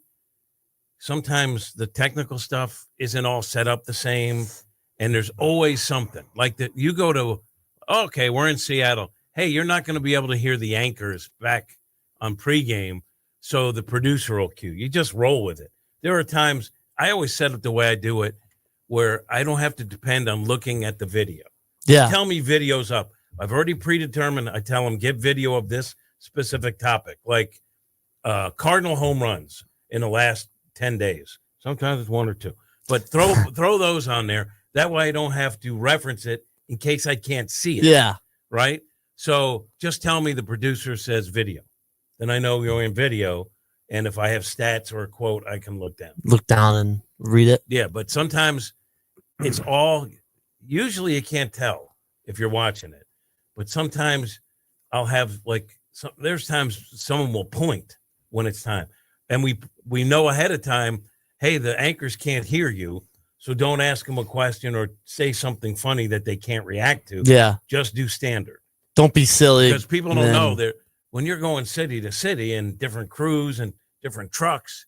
sometimes the technical stuff isn't all set up the same, and there's always something like that. You go to, okay, we're in Seattle. Hey, you're not going to be able to hear the anchors back on pregame, so the producer will cue. You just roll with it. There are times I always set up the way I do it, where I don't have to depend on looking at the video. Yeah. Tell me video's up. I've already predetermined. I tell them get video of this specific topic, like Cardinal home runs in the last 10 days. Sometimes it's one or two, but throw those on there. That way I don't have to reference it in case I can't see it. Yeah. Right. So just tell me the producer says video. Then I know you're in video. And if I have stats or a quote, I can look down. Look down and read it. Yeah. But sometimes it's usually you can't tell if you're watching it, but sometimes I'll have there's times someone will point when it's time. And we know ahead of time, hey, the anchors can't hear you, so don't ask them a question or say something funny that they can't react to. Yeah. Just do standard. Don't be silly. Because people don't know that when you're going city to city and different crews and different trucks,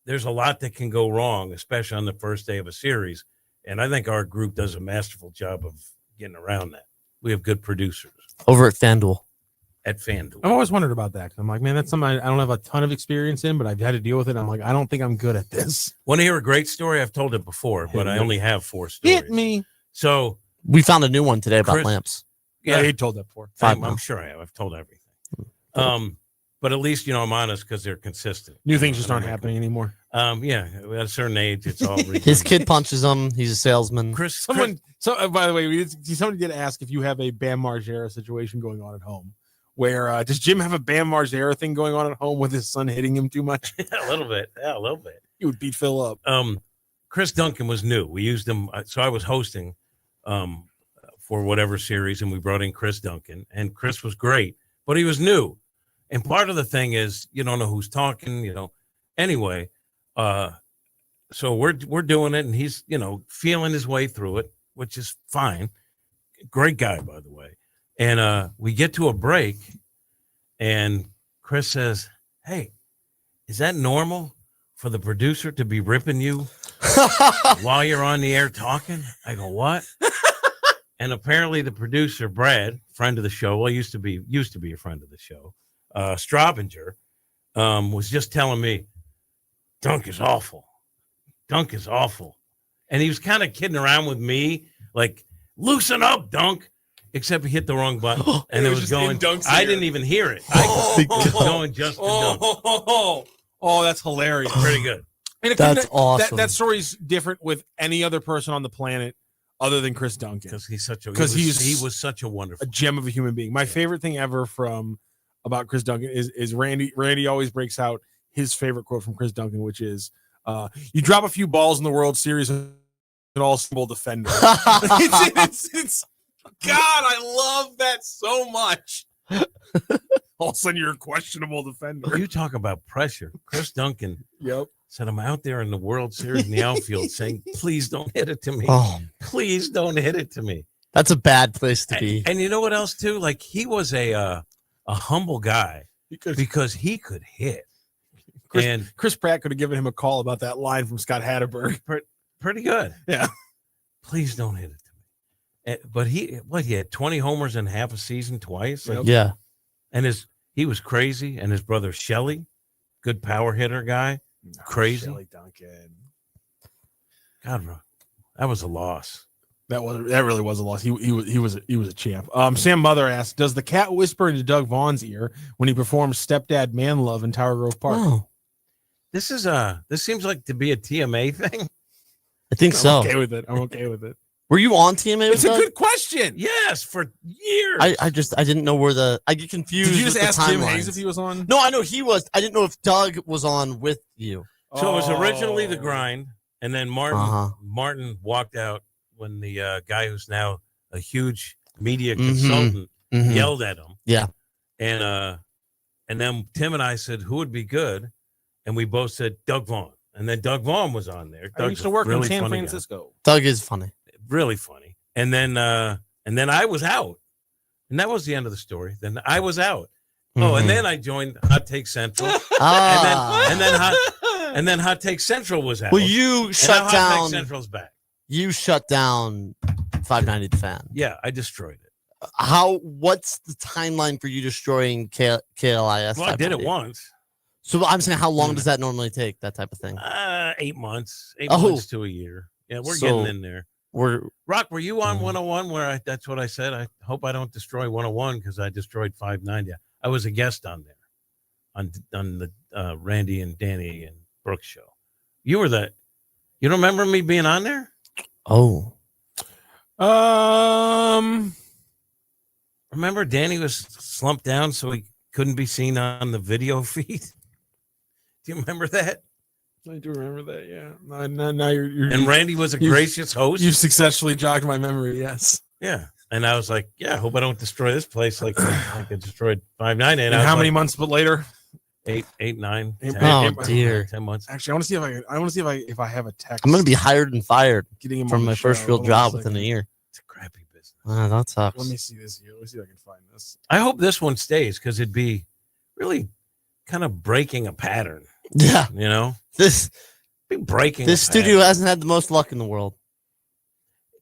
there's a lot that can go wrong, especially on the first day of a series. And I think our group does a masterful job of getting around that. We have good producers. Over at FanDuel. At FanDuel. I've always wondered about that. I'm like, man, that's something I don't have a ton of experience in, but I've had to deal with it. I'm like, I don't think I'm good at this. Want to hear a great story? I've told it before, but I only have 4 stories. Hit me. So we found a new one today about lamps. Yeah, he told that before. I'm sure I have. I've told everything. But at least I'm honest because they're consistent. New things just aren't happening anymore. Yeah, at a certain age, it's all his kid punches him. He's a salesman. By the way, somebody did ask if you have a Bam Margera situation going on at home. Where does Jim have a Bam Margera thing going on at home with his son hitting him too much? A little bit. Yeah, a little bit. He would beat Phil up. Chris Duncan was new. We used him. So I was hosting for whatever series, and we brought in Chris Duncan. And Chris was great, but he was new. And part of the thing is you don't know who's talking, Anyway, so we're doing it, and he's, feeling his way through it, which is fine. Great guy, by the way. And we get to a break, and Chris says, hey, is that normal for the producer to be ripping you while you're on the air talking? I go, what? And apparently the producer, Brad, friend of the show, well, used to be a friend of the show, Straubinger, was just telling me, Dunk is awful. Dunk is awful. And he was kind of kidding around with me, like, loosen up, Dunk. Except he hit the wrong button, and it was going. I didn't even hear it. I was going just to Dunk. Oh, that's hilarious! Pretty good. And that's awesome. That story's different with any other person on the planet other than Chris Duncan, because he was such a wonderful, a gem of a human being. My favorite thing ever about Chris Duncan is Randy. Randy always breaks out his favorite quote from Chris Duncan, which is, "You drop a few balls in the World Series, and all single defender." it's God, I love that so much. All of a sudden, you're a questionable defender. You talk about pressure. Chris Duncan said, I'm out there in the World Series in the outfield saying, please don't hit it to me. Oh. Please don't hit it to me. That's a bad place to be. And you know what else, too? Like, he was a humble guy because he could hit. Chris Pratt could have given him a call about that line from Scott Hatterberg. Pretty good. Yeah. Please don't hit it to me. But he had 20 homers in half a season twice. Like, Yeah. And he was crazy. And his brother Shelly, good power hitter guy, crazy. Shelly Duncan. God, bro, that was a loss. That really was a loss. He was a champ. Sam Mother asked, does the cat whisper into Doug Vaughn's ear when he performs Stepdad Man Love in Tower Grove Park? Oh. This seems like to be a TMA thing. I think so. I'm okay with it. Were you on TMA? It's a good question. Yes, for years. I didn't know where I get confused. Did you just with ask the Jim timelines. Hayes if he was on? No, I know he was. I didn't know if Doug was on with you. So it was originally the grind, and then Uh-huh. Martin walked out when the guy who's now a huge media consultant yelled at him. Yeah. And then Tim and I said, who would be good? And we both said Doug Vaughn. And then Doug Vaughn was on there. I used to work in San Francisco. Doug is funny. Really funny. And then I was out. And that was the end of the story. Then I was out. Oh, and then I joined Hot Take Central. And then Hot Take Central was out. Well, you and shut now Hot down. Take Central's back. You shut down 590 The Fan. Yeah, I destroyed it. What's the timeline for you destroying KLIS? Well, I did it once. So I'm saying, how long does that normally take? That type of thing. 8 months. 8 months to a year. Yeah, we're getting in there. Rock, were you on 101 where that's what I said? I hope I don't destroy 101 because I destroyed 590. I was a guest on there on the Randy and Danny and Brooks show. You were you don't remember me being on there? Oh. Remember Danny was slumped down so he couldn't be seen on the video feed? Do you remember that? I do remember that, yeah. Now you're and Randy was a gracious host. You've successfly jogged my memory, yes. Yeah. And I was like, yeah, I hope I don't destroy this place like I destroyed 590. And how many months later? 8, 9, 10. Oh, dear. 10 months. Actually, I want to see if I have a text. I'm going to be hired and fired Getting him from on the my first show. real Hold on job a within a second. year. It's a crappy business. That sucks. Let me see this here. Let me see if I can find this. I hope this one stays because it'd be really kind of breaking a pattern. Yeah. You know? This breaking This studio hasn't had the most luck in the world.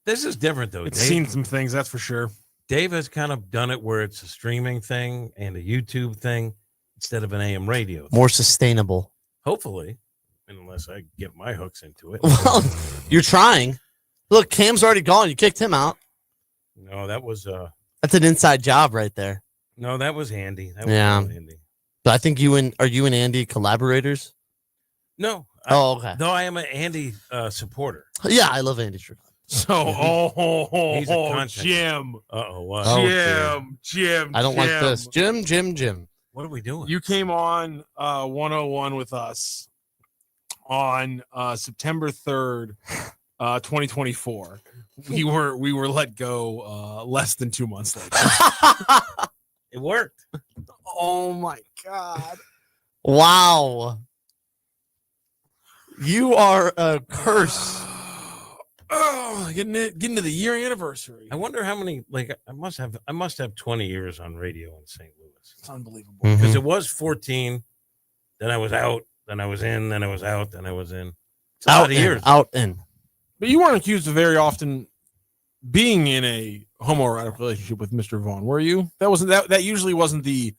This is different though. It's seen some things, that's for sure. Dave has kind of done it where it's a streaming thing and a YouTube thing instead of an AM radio. More sustainable. Hopefully, unless I get my hooks into it. Well, you're trying. Look, Cam's already gone. You kicked him out. No, that was That's an inside job right there. no, that was Andy. That was Yeah. Andy. But I think you and Andy collaborators? No. Oh, okay. No, I am an Andy supporter. Yeah, I love Andy Strickland. So, He's a content. Jim. Uh-oh, what? Jim. I don't like this. Jim. What are we doing? You came on 101 with us on September 3rd, 2024. We were let go less than 2 months later. It worked. Oh my God. Wow. You are a curse. Oh, getting to the year anniversary. I wonder how many. Like, I must have 20 years on radio in St. Louis. It's unbelievable. Because it was 14. Then I was out. Then I was in. Then I was out. Then I was in. It's a lot of years. Out in. But you weren't accused of very often being in a homoerotic relationship with Mr. Vaughn, were you? That usually wasn't the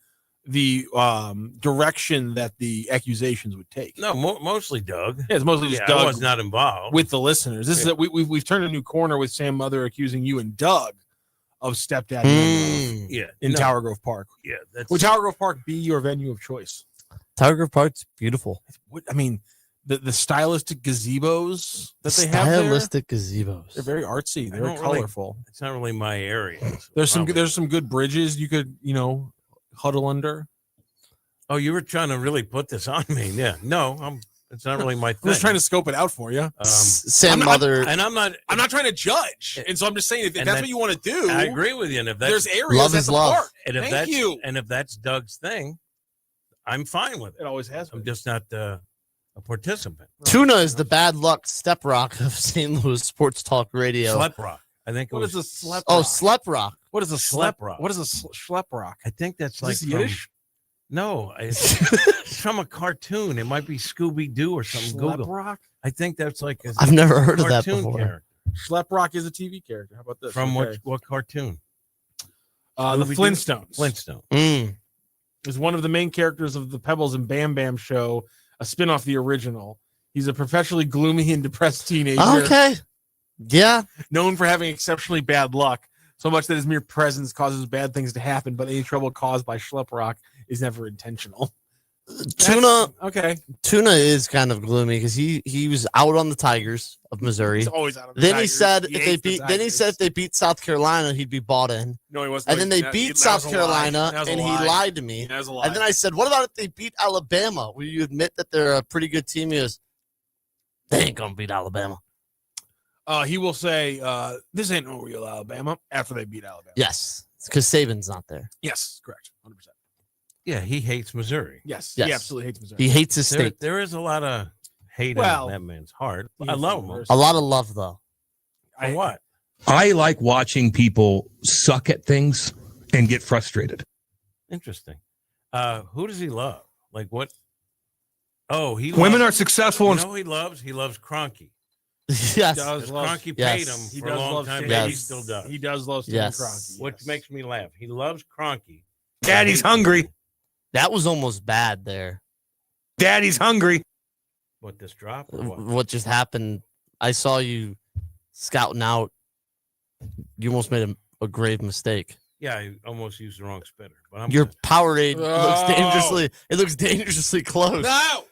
direction that the accusations would take. No, mostly Doug. Yeah, it's mostly just I Doug was not involved with the listeners. This is we've turned a new corner with Sam Mother accusing you and Doug of stepdad in Tower Grove Park. Yeah, would Tower Grove Park be your venue of choice? Tower Grove Park's beautiful. I mean, the stylistic gazebos that they have Stylistic gazebos. they're very artsy. They're don't colorful. It's not really my area. There's some good bridges you could huddle under. Oh, you were trying to really put this on me. Yeah. No, it's not really my I'm thing. just trying to scope it out for you. Sam I'm not trying to judge, and so I'm just saying if that's what you want to do. I agree with you. And if there's areas at the park, and if thank you. And if that's Doug's thing, I'm fine with it. It always has been. I'm just not. a participant. Tuna is the bad luck step rock of St. Louis sports talk radio. Slep rock. I think it What was is a slep? Oh, rock? Slep rock. What is a Slep slep rock. What is a schlep rock? I think that's Is like this Yiddish? No, it's from a cartoon. It might be Scooby Doo or something. Schlep Google. rock? I think that's like a I've never heard of that cartoon before. character. Schlep rock is a TV character. How about this? From Okay. what cartoon? The Scooby-Doo? Flintstones. Flintstone. Is one of the main characters of the Pebbles and Bam Bam show, a spin-off of the original. He's a professionally gloomy and depressed teenager. Okay. Yeah. Known for having exceptionally bad luck, so much that his mere presence causes bad things to happen, but any trouble caused by schlep rock is never intentional. Tuna. Okay. Tuna is kind of gloomy because he was out on the Tigers of Missouri. He's always out on the Then he Tigers. said He if they hates the beat then he Tigers. said if they beat South Carolina, he'd be bought in. No, he wasn't. And then they That- beat that South was a lie. Carolina, That was a and he lie. lied to me. That was a lie. And then I said, "What about if they beat Alabama? Will you admit that they're a pretty good team?" He goes, "They ain't gonna beat Alabama." He will say, "This ain't no real Alabama." After they beat Alabama. Yes, because Saban's not there. Yes, correct, 100%. Yeah, he hates Missouri. Yes, Yes. he absolutely hates Missouri. He hates his There, state. there is a lot of hate Well, on that man's heart. he I is love the him. worst. A lot of love though. For what? I like watching people suck at things and get frustrated. Interesting. Who does he love? Like what? Oh, he Women loves, are successful You and know who he loves? He loves Cronky. Yes. does love- Cronky yes. paid him He for does a long love time, Stan- and he Yes. still does. He does love Stan Yes. Kroenke. Which yes. makes me laugh. He loves Cronky. Daddy's hungry. That was almost bad there. Daddy's hungry. What, this drop? Or what? What just happened? I saw you scouting out. You almost made a grave mistake. Yeah, I almost used the wrong spitter. But I'm Your good. Powerade Oh. looks dangerously. It looks dangerously close. No.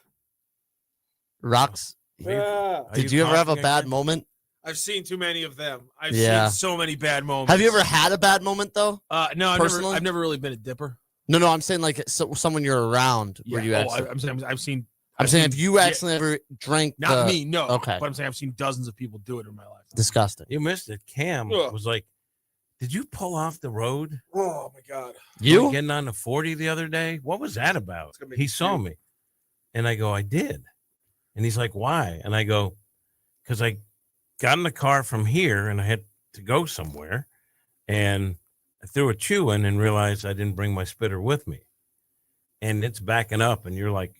Rocks. Are Did you ever have a coughing bad again? moment? I've seen too many of them. I've Yeah. seen so many bad moments. Have you ever had a bad moment though? No, I've never, personally? I've never really been a dipper. No, I'm saying like someone you're around where you Oh, actually. I'm saying I've seen. I'm I've saying seen- if you actually ever drank. Not the- me, no. Okay. But I'm saying I've seen dozens of people do it in my life. Disgusting. You missed it. Cam Ugh. was like, did you pull off the road? Oh my god. You? Getting on the 40 the other day? What was that about? gonna make He you saw puke. me. And I go, I did. And he's like, why? And I go, because I got in the car from here and I had to go somewhere. And I threw a chew in and realized I didn't bring my spitter with me. And it's backing up. And you're like,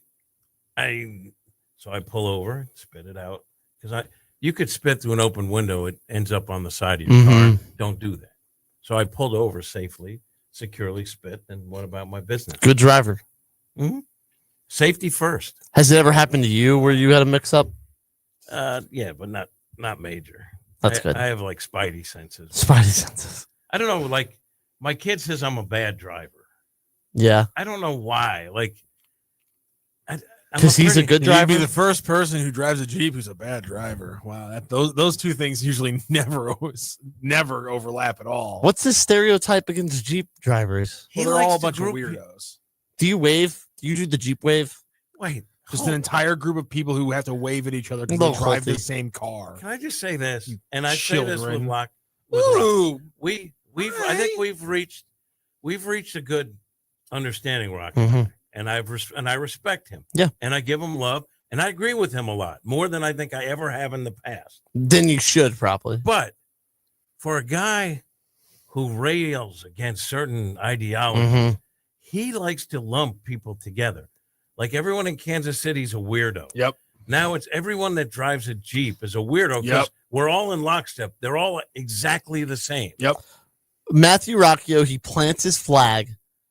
so I pull over, spit it out. Because you could spit through an open window. It ends up on the side of your car. Don't do that. So I pulled over safely, securely spit, and what about my business? Good driver. Safety first. Has it ever happened to you where you had a mix up? Yeah, but not major. That's I- good. I have like spidey senses. Spidey senses. I don't know. Like my kid says I'm a bad driver. Yeah. I don't know why. Like, Because he's a good You'd driver. be the first person who drives a Jeep who's a bad driver. Wow, those two things usually never overlap at all. What's the stereotype against Jeep drivers? Well, they're all a bunch of weirdos. Do you wave? Do you do the Jeep wave? Wait, Just an entire group of people who have to wave at each other because Little they drive the filthy. same car. Can I just say this? And I say this with children. Rock. Ooh, We've I think we've reached a good understanding, Rock. Mhm. And I respect him. Yeah. And I give him love. And I agree with him a lot, more than I think I ever have in the past. Then you should probably. But for a guy who rails against certain ideologies, Mhm. he likes to lump people together. Like everyone in Kansas City is a weirdo. Yep. Now it's everyone that drives a Jeep is a weirdo because Yep. we're all in lockstep. They're all exactly the same. Yep. Matthew Rocchio, he plants his flag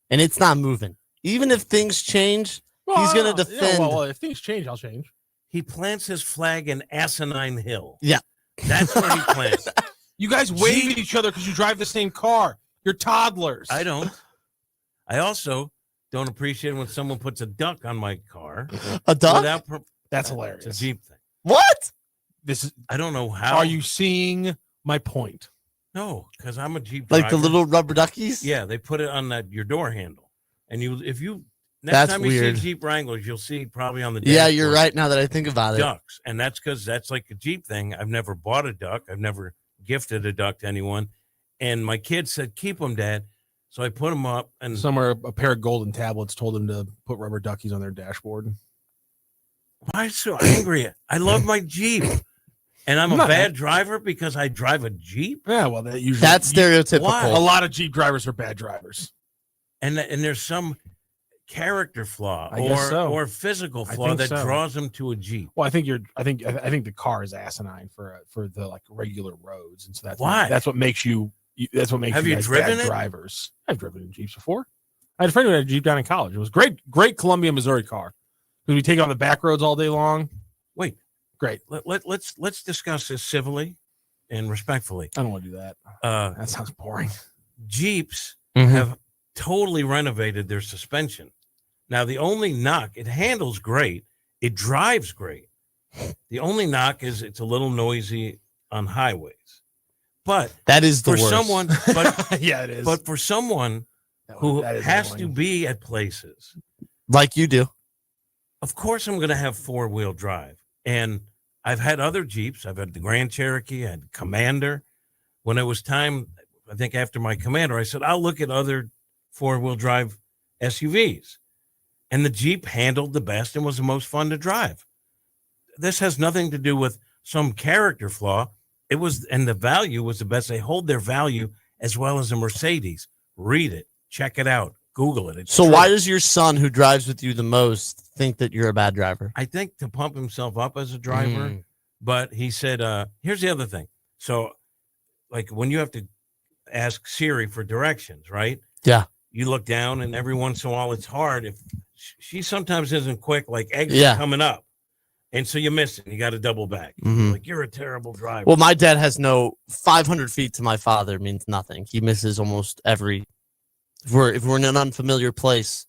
and it's not moving. Even if things change, he's going to defend. well, if things change, I'll change. He plants his flag in Asinine Hill. Yeah. That's where he plants. You guys wave at each other because you drive the same car. You're toddlers. I don't. I also don't appreciate when someone puts a duck on my car. A duck? That's It's hilarious. a Jeep thing. What? This is. I don't know how. Are you seeing my point? No, because I'm a Jeep Like the driver. little rubber duckies? Yeah, they put it on your door handle. And if you next That's time you weird. see Jeep Wranglers, you'll see probably on the Yeah, dashboard you're right now that I think about it. ducks. And that's because that's like a Jeep thing. I've never bought a duck. I've never gifted a duck to anyone. And my kid said, keep them, Dad. So I put them up and Somewhere a pair of golden tablets told him to put rubber duckies on their dashboard. Why so angry? I love my Jeep. And I'm a bad driver because I drive a Jeep? Yeah, well, that's stereotypical. Why? A lot of Jeep drivers are bad drivers. And there's some character flaw I guess so. or physical I flaw think that so. draws them to a Jeep. Well, I think the car is asinine for the like regular roads, and so that's Why? That's what makes you. That's what makes Have you you guys driven bad it? drivers. I've driven in Jeeps before. I had a friend who had a Jeep down in college. It was great Columbia, Missouri car. Because we take it on the back roads all day long. Wait, great. Let's discuss this civilly and respectfully. I don't want to do that. That sounds boring. Jeeps Mm-hmm. have totally renovated their suspension. Now, the only knock, it handles great. It drives great. The only knock is it's a little noisy on highways. But that is the for worst. someone, but yeah, it is. But for someone who that is has to annoying. be at places, like you do, of course I'm going to have 4-wheel drive. And I've had other Jeeps. I've had the Grand Cherokee, I had Commander. When it was time, I think after my Commander, I said, I'll look at other 4-wheel drive SUVs. And the Jeep handled the best and was the most fun to drive. This has nothing to do with some character flaw. It was, and the value was the best. They hold their value as well as a Mercedes. Read it, check it out, Google it. It's So true. why does your son, who drives with you the most, think that you're a bad driver? I think to pump himself up as a driver, but he said, here's the other thing. So like when you have to ask Siri for directions, right? Yeah. You look down and every once in a while it's hard. If she sometimes isn't quick, like exit Yeah. coming up. And so you miss it. You got to double back. Mhm. Like you're a terrible driver. Well, my dad has 500 feet to my father means nothing. He misses almost every. If we're in an unfamiliar place,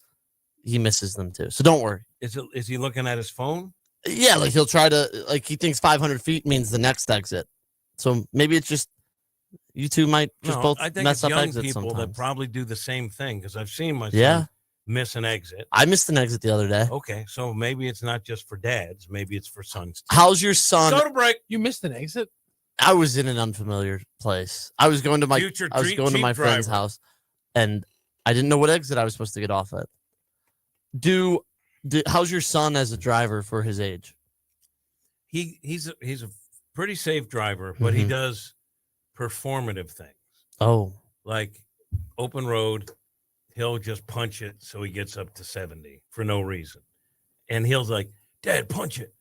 he misses them too. So don't worry. Is he looking at his phone? Yeah, like he'll try to he thinks 500 feet means the next exit. So maybe it's just you two might just No, both I think mess it's up young exits people sometimes. that probably do the same thing because I've seen my son Yeah. miss an exit. I missed an exit the other day. Okay, so maybe it's not just for dads. Maybe it's for sons. too. How's your son? Go to break. You missed an exit? I was in an unfamiliar place. I was going to Future I was Jeep going to my friend's driver. house, and I didn't know what exit I was supposed to get off at. How's your son as a driver for his age? He's a pretty safe driver, but he Mhm. does performative things. Oh, Like open road, he'll just punch it so he gets up to 70 for no reason. And he'll like, Dad, punch it.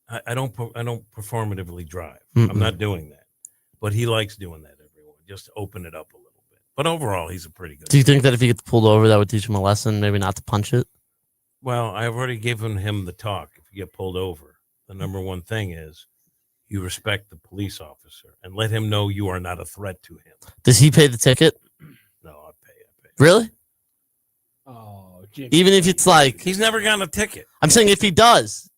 I don't performatively drive. I'm Mm-mm. not doing that. But he likes doing that, everyone. Just open it up a little bit. But overall, he's a pretty good do you think that if he gets pulled over, that would teach him a lesson, maybe not to punch it? Well, I've already given him the talk. If you get pulled over, the number one thing is you respect the police officer and let him know you are not a threat to him. Does he pay the ticket? No, I pay. Really? Oh, Jimmy. Even if it's like, He's never gotten a ticket. I'm saying if he does,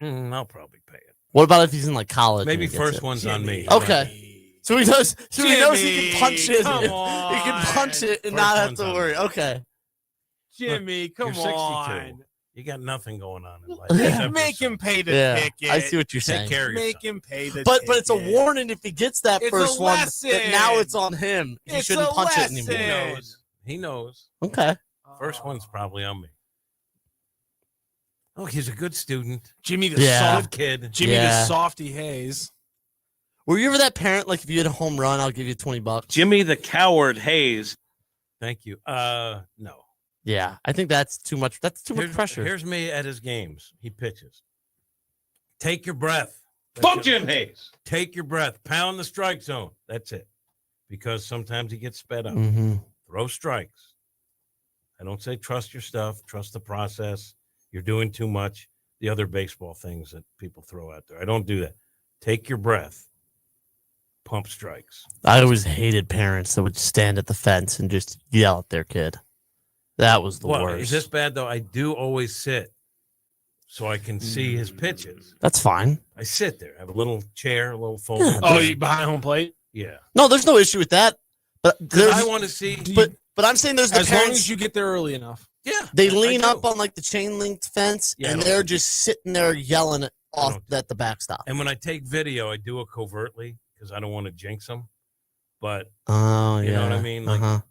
I'll probably pay it. what about if he's in like college? and Maybe he gets first it? one's on me. Okay. So he does. So he knows he Jimmy, can punch it. come He can punch it and First not have one's to on worry. me. Okay. Jimmy, come You're 62. on. You got nothing going on in life. except Make for him pay the Yeah, ticket. I see what you're Take saying. care of yourself. Make him pay the But ticket. it's a warning if he gets that It's first a one. lesson. That now it's on him. He It's shouldn't a punch it lesson. anymore. He knows. He knows. Okay. First one's probably on me. Oh, he's a good student. Jimmy the Yeah. soft Kid. Jimmy Yeah. the softy Hayes. Were you ever that parent? Like, if you hit a home run, I'll give you $20. Jimmy the Coward Hayes. Thank you. No. Yeah, I think that's too much. That's too much pressure. Here's me at his games. He pitches. Take your breath. Fuck Jim Hayes. Take your breath. Pound the strike zone. That's it. Because sometimes he gets sped up. Mhm. Throw strikes. I don't say trust your stuff, trust the process. You're doing too much. The other baseball things that people throw out there. I don't do that. Take your breath. Pump strikes. I always hated parents that would stand at the fence and just yell at their kid. That was the Well, worst. is this bad though? I do always sit so I can see his pitches. That's fine. I sit there. I have a little chair, a little fold. Oh, you behind home plate? Yeah. No, there's no issue with that. But there's, I want to see. but I'm saying there's the As long parents. as you get there early enough. Yeah. They I lean do. up on like the chain linked fence, Yeah, I and don't they're do just sitting there yelling it off don't at the backstop. And when I take video, I do it covertly because I don't want to jinx them. But Oh, you yeah. know what I mean? Like, Uh-huh.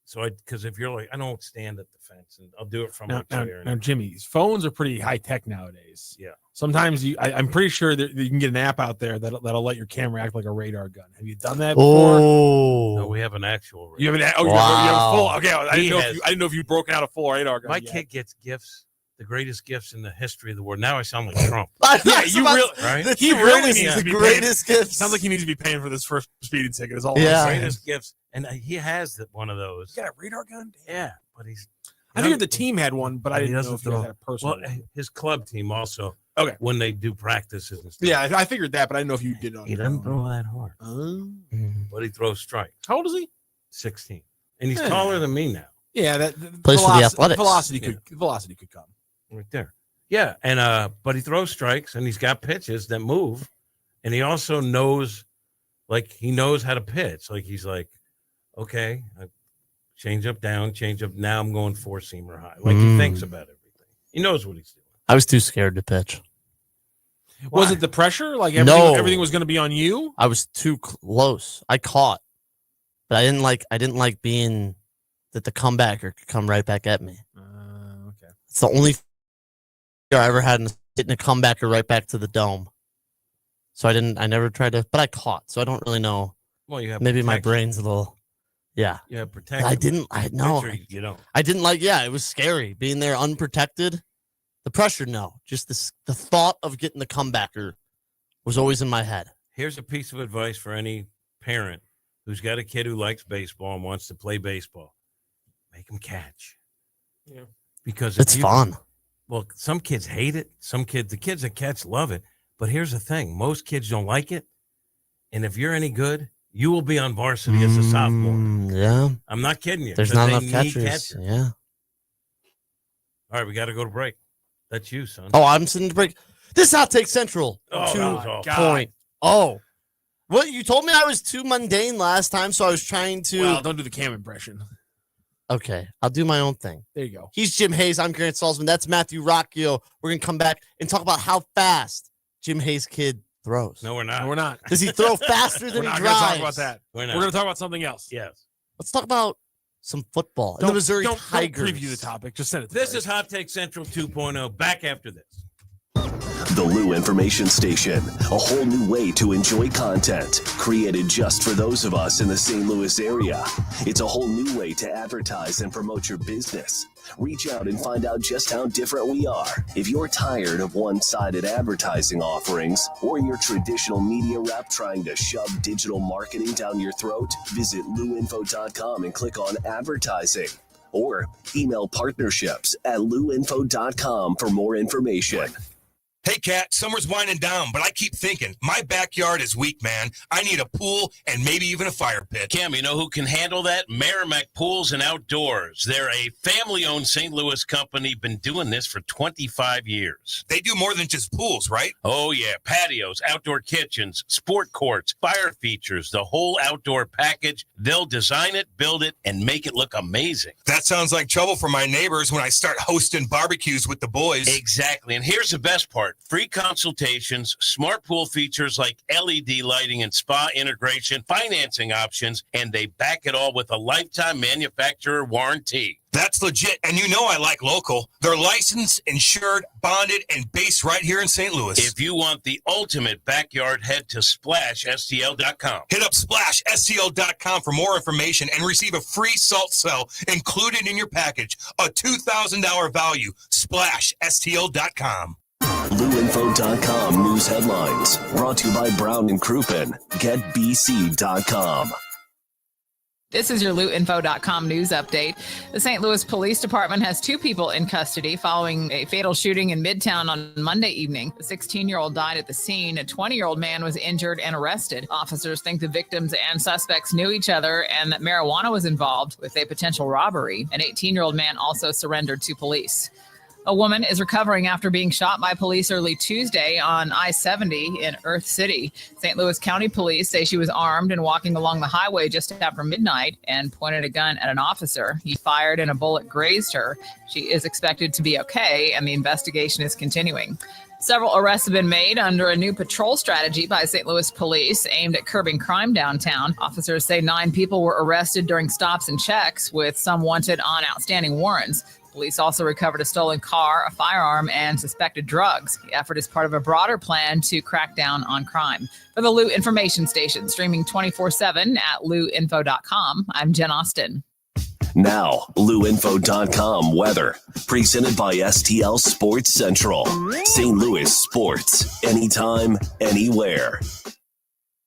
So because if you're like, I don't stand at the fence, and I'll do it from my chair. Now, Jimmy, phones are pretty high tech nowadays. Yeah. Sometimes I'm pretty sure that you can get an app out there that'll let your camera act like a radar gun. Have you done that before? Oh, No, we have an actual radar. You have you have a full. Okay, I didn't know if you broke out a full radar gun. My yet. kid gets gifts, the greatest gifts in the history of the world. Now I sound like Trump. Yeah, you really. Right? He really needs to the be greatest paying. gifts. Sounds like he needs to be paying for this first speeding ticket. Is all. Yeah. I'm saying. Greatest gifts, and he has one of those. You got a radar gun? Yeah, but he's. I figured the team had one, but I He didn't know doesn't if you had throw- a personal. Well, one. his club team also. Okay. When they do practices and stuff. Yeah, I figured that, but I didn't know if you did it on He your doesn't own. throw that hard, but he throws strikes. How old is he? 16, and he's Yeah. taller than me now. Yeah, that Plays for the Athletics. Velocity could come. Right there. Yeah, and but he throws strikes, and he's got pitches that move, and he also knows, he knows how to pitch. Like he's like, okay, change up down, change up. Now I'm going four seamer high. Like he thinks about everything. He knows what he's doing. I was too scared to pitch. Was it the pressure? Like No. everything was going to be on you? I was too close. I caught, but I didn't like being that the comebacker could come right back at me. Okay. It's the only fear I ever had in getting a comebacker right back to the dome. So I never tried to, but I caught. So I don't really know. Well, you have maybe my protection. brain's a little, yeah. Yeah, protection. I didn't. I know. You don't. I didn't like. Yeah, it was scary being there unprotected. The pressure, no. Just the thought of getting the comebacker was always in my head. Here's a piece of advice for any parent who's got a kid who likes baseball and wants to play baseball. Make him catch. Yeah. Because It's fun. Well, some kids hate it. The kids that catch love it. But here's the thing. Most kids don't like it. And if you're any good, you will be on varsity as a sophomore. Yeah. I'm not kidding you. There's 'cause not they enough need catchers. catchers. Yeah. All right, we got to go to break. That's you, son. Oh, I'm sitting to break. This Hot Take Central. Oh, that was awful. 2.0. Oh. Well, you told me I was too mundane last time, so I was trying to. Well, don't do the Cam impression. Okay, I'll do my own thing. There you go. He's Jim Hayes. I'm Grant Salzman. That's Matthew Rocchio. We're going to come back and talk about how fast Jim Hayes' kid throws. No, we're not. No, we're not. Does he throw faster than We're he not drives? going to talk about that. We're We're going to talk about something else. Yes. Let's talk about some football. And the Missouri don't Tigers. preview the topic. Just send it to This Greg. is Hot Take Central 2.0. Back after this. The Lou Information Station, a whole new way to enjoy content created just for those of us in the St. Louis area. It's a whole new way to advertise and promote your business. Reach out and find out just how different we are. If you're tired of one-sided advertising offerings or your traditional media rep trying to shove digital marketing down your throat, visit luinfo.com and click on advertising. Or email partnerships@luinfo.com for more information. Hey, Kat, summer's winding down, but I keep thinking, my backyard is weak, man. I need a pool and maybe even a fire pit. Cam, you know who can handle that? Merrimack Pools and Outdoors. They're a family-owned St. Louis company, been doing this for 25 years. They do more than just pools, right? Oh, yeah. Patios, outdoor kitchens, sport courts, fire features, the whole outdoor package. They'll design it, build it, and make it look amazing. That sounds like trouble for my neighbors when I start hosting barbecues with the boys. Exactly. And here's the best part. Free consultations, smart pool features like LED lighting and spa integration, financing options, and they back it all with a lifetime manufacturer warranty. That's legit, and you know I like local. They're licensed, insured, bonded, and based right here in St. Louis. If you want the ultimate backyard, head to SplashSTL.com. Hit up SplashSTL.com for more information and receive a free salt cell included in your package, a $2,000 value. SplashSTL.com. LouInfo.com news headlines brought to you by Brown and Crouppen. GetBC.com. This is your LootInfo.com news update. The St. Louis Police Department has 2 people in custody following a fatal shooting in Midtown on Monday evening. The 16-year-old died at the scene. A 20-year-old man was injured and arrested. Officers think the victims and suspects knew each other and that marijuana was involved with a potential robbery. An 18-year-old man also surrendered to police. A woman is recovering after being shot by police early Tuesday on I-70 in Earth City. St. Louis County Police say she was armed and walking along the highway just after midnight and pointed a gun at an officer. He fired and a bullet grazed her. She is expected to be okay, and the investigation is continuing. Several arrests have been made under a new patrol strategy by St. Louis police aimed at curbing crime downtown. Officers say 9 people were arrested during stops and checks, with some wanted on outstanding warrants. Police also recovered a stolen car, a firearm, and suspected drugs. The effort is part of a broader plan to crack down on crime. For the Lou Information Station, streaming 24/7 at louinfo.com, I'm Jen Austin. Now, louinfo.com weather. Presented by STL Sports Central. St. Louis sports. Anytime, anywhere.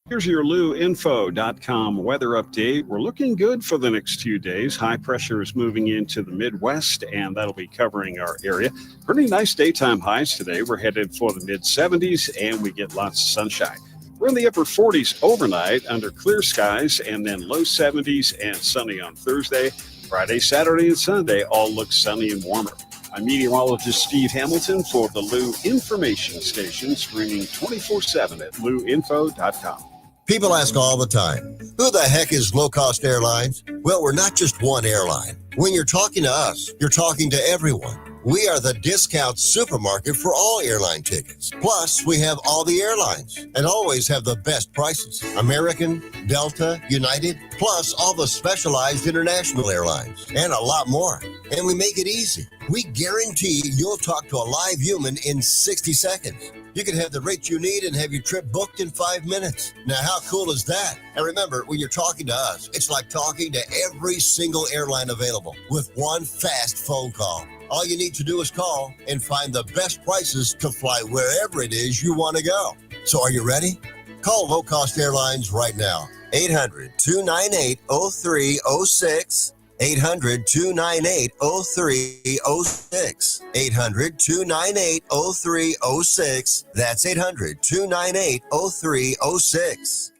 Here's your louinfo.com weather update. We're looking good for the next 2 days. High pressure is moving into the Midwest, and that'll be covering our area. Pretty nice daytime highs today. We're headed for the mid-70s, and we get lots of sunshine. We're in the upper 40s overnight under clear skies, and then low 70s and sunny on Thursday. Friday, Saturday, and Sunday all look sunny and warmer. I'm meteorologist Steve Hamilton for the Lou Information Station, streaming 24/7 at louinfo.com. People ask all the time, who the heck is Low Cost Airlines? Well, we're not just one airline. When you're talking to us, you're talking to everyone. We are the discount supermarket for all airline tickets. Plus, we have all the airlines and always have the best prices. American, Delta, United, plus all the specialized international airlines and a lot more. And we make it easy. We guarantee you'll talk to a live human in 60 seconds. You can have the rate you need and have your trip booked in 5 minutes. Now, how cool is that? And remember, when you're talking to us, it's like talking to every single airline available with one fast phone call. All you need to do is call and find the best prices to fly wherever it is you want to go. So are you ready? Call Low Cost Airlines right now. 800-298-0306. 800-298-0306. 800-298-0306. That's 800-298-0306.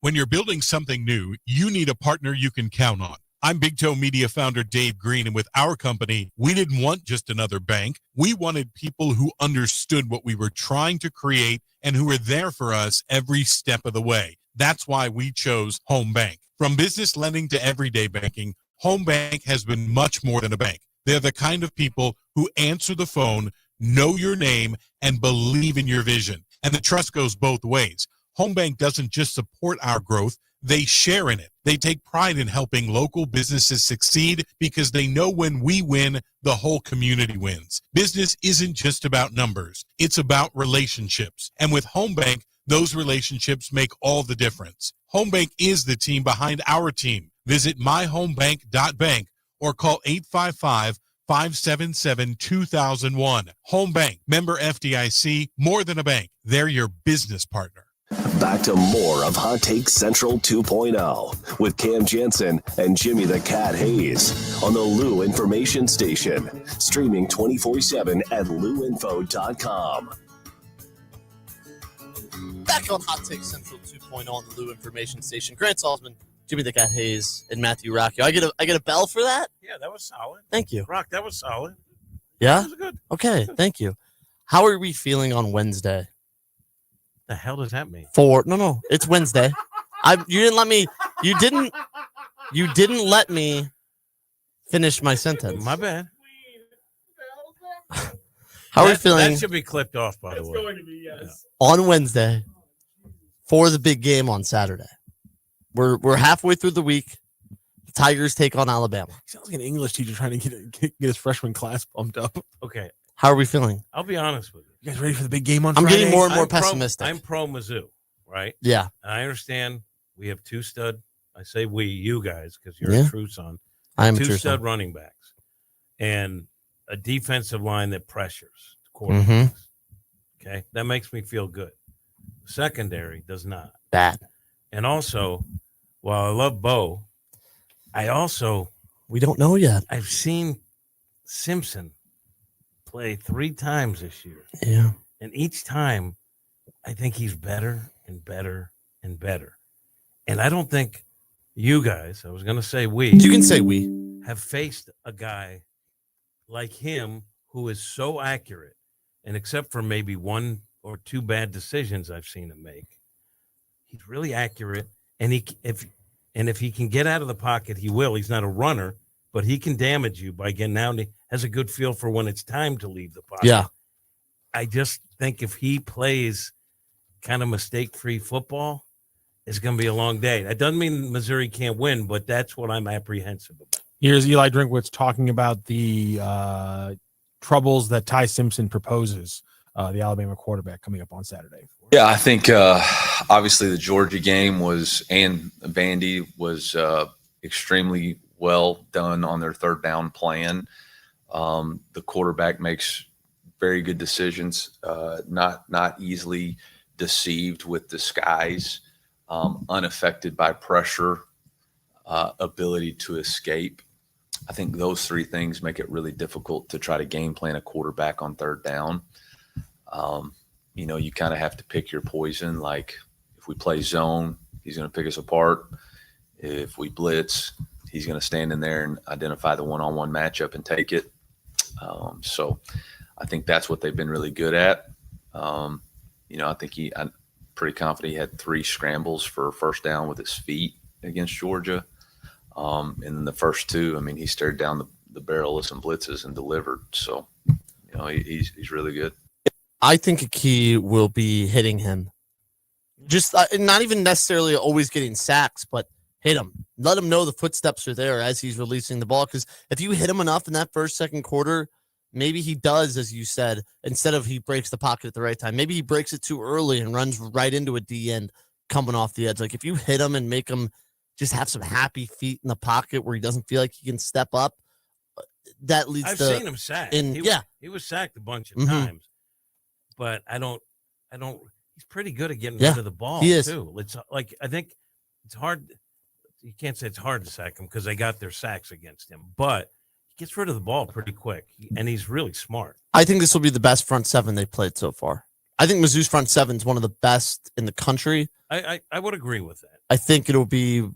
When you're building something new, you need a partner you can count on. I'm Big Toe Media founder Dave Green, and with our company, we didn't want just another bank. We wanted people who understood what we were trying to create and who were there for us every step of the way. That's why we chose Home Bank. From business lending to everyday banking, Home Bank has been much more than a bank. They're the kind of people who answer the phone, know your name, and believe in your vision. And the trust goes both ways. Home Bank doesn't just support our growth, they share in it. They take pride in helping local businesses succeed because they know when we win, the whole community wins. Business isn't just about numbers. It's about relationships. And with Home Bank, those relationships make all the difference. Home Bank is the team behind our team. Visit myhomebank.bank or call 855-577-2001. Home Bank, member FDIC, more than a bank. They're your business partner. Back to more of Hot Take Central 2.0 with Cam Jansen and Jimmy the Cat Hayes on the Lou Information Station, streaming 24/7 at louinfo.com. Back on Hot Take Central 2.0 on the Lou Information Station. Grant Salzman, Jimmy the Cat Hayes, and Matthew Rocchio. I get a bell for that? Yeah, that was solid. Thank you. Rock, that was solid. Yeah? That was good. Okay, thank you. How are we feeling on Wednesday? The hell does that mean? No, it's Wednesday. You didn't let me finish my sentence. My bad. How are we feeling? That should be clipped off, by the way. Going to be, yes. On Wednesday for the big game on Saturday. We're halfway through the week. The Tigers take on Alabama. Sounds like an English teacher trying to get his freshman class bumped up. Okay. How are we feeling? I'll be honest with you. You guys ready for the big game on I'm Friday? getting more and more pessimistic. I'm pro Mizzou, right? Yeah. And I understand we have two stud. I say we, you guys, because you're Yeah. a true son. I am a two true stud son. running backs and a defensive line that pressures quarterbacks. Mm-hmm. Okay, that makes me feel good. Secondary does not. Bad. And also, while I love Bo, we don't know yet. I've seen Simpson play 3 times this year. Yeah. And each time, I think he's better and better and better. And I don't think you guys, I was going to say we. You can say we. Have faced a guy like him who is so accurate. And except for maybe 1 or 2 bad decisions I've seen him make, he's really accurate. And if he can get out of the pocket, he will. He's not a runner, but he can damage you by getting out. And he has a good feel for when it's time to leave the pocket. Yeah. I just think if he plays kind of mistake-free football, it's going to be a long day. That doesn't mean Missouri can't win, but that's what I'm apprehensive about. Here's Eli Drinkwitz talking about the troubles that Ty Simpson proposes, the Alabama quarterback, coming up on Saturday. Yeah, I think obviously the Georgia game and Vandy was extremely well done on their third down plan. The quarterback makes very good decisions, not easily deceived with disguise, unaffected by pressure, ability to escape. I think those three things make it really difficult to try to game plan a quarterback on third down. You kind of have to pick your poison. Like if we play zone, he's going to pick us apart. If we blitz, he's going to stand in there and identify the one-on-one matchup and take it. So I think that's what they've been really good at. I think I'm pretty confident he had 3 scrambles for first down with his feet against Georgia. And then the first 2, he stared down the barrel of some blitzes and delivered. So, he's really good. I think a key will be hitting him. Just not even necessarily always getting sacks, but hit him. Let him know the footsteps are there as he's releasing the ball. Because if you hit him enough in that first, second quarter, maybe he does, as you said, instead of he breaks the pocket at the right time. Maybe he breaks it too early and runs right into a D end coming off the edge. Like if you hit him and make him just have some happy feet in the pocket where he doesn't feel like he can step up, that leads I've to... seen him sacked. He was sacked a bunch of times. But I don't. He's pretty good at getting rid of the ball too. It's like I think it's hard. You can't say it's hard to sack him because they got their sacks against him, but he gets rid of the ball pretty quick, and he's really smart. I think this will be the best front seven they played so far. I think Mizzou's front seven is one of the best in the country. I would agree with that. I think it'll be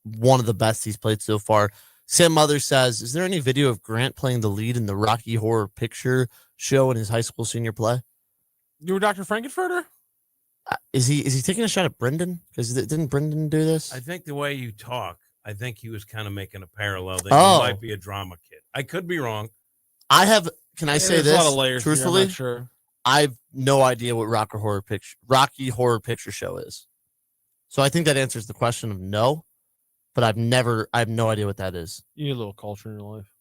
one of the best he's played so far. Sam Mother says, "Is there any video of Grant playing the lead in the Rocky Horror Picture Show in his high school senior play?" You were Dr. Frankenfurter? Is he taking a shot at Brendan? Because didn't Brendan do this? I think the way you talk, I think he was kind of making a parallel that he might be a drama kid. I could be wrong. Can I say this? A lot of layers truthfully? Here, I'm not sure. I have no idea what Rocky Horror Picture Show is. So I think that answers the question of no, but I have no idea what that is. You need a little culture in your life.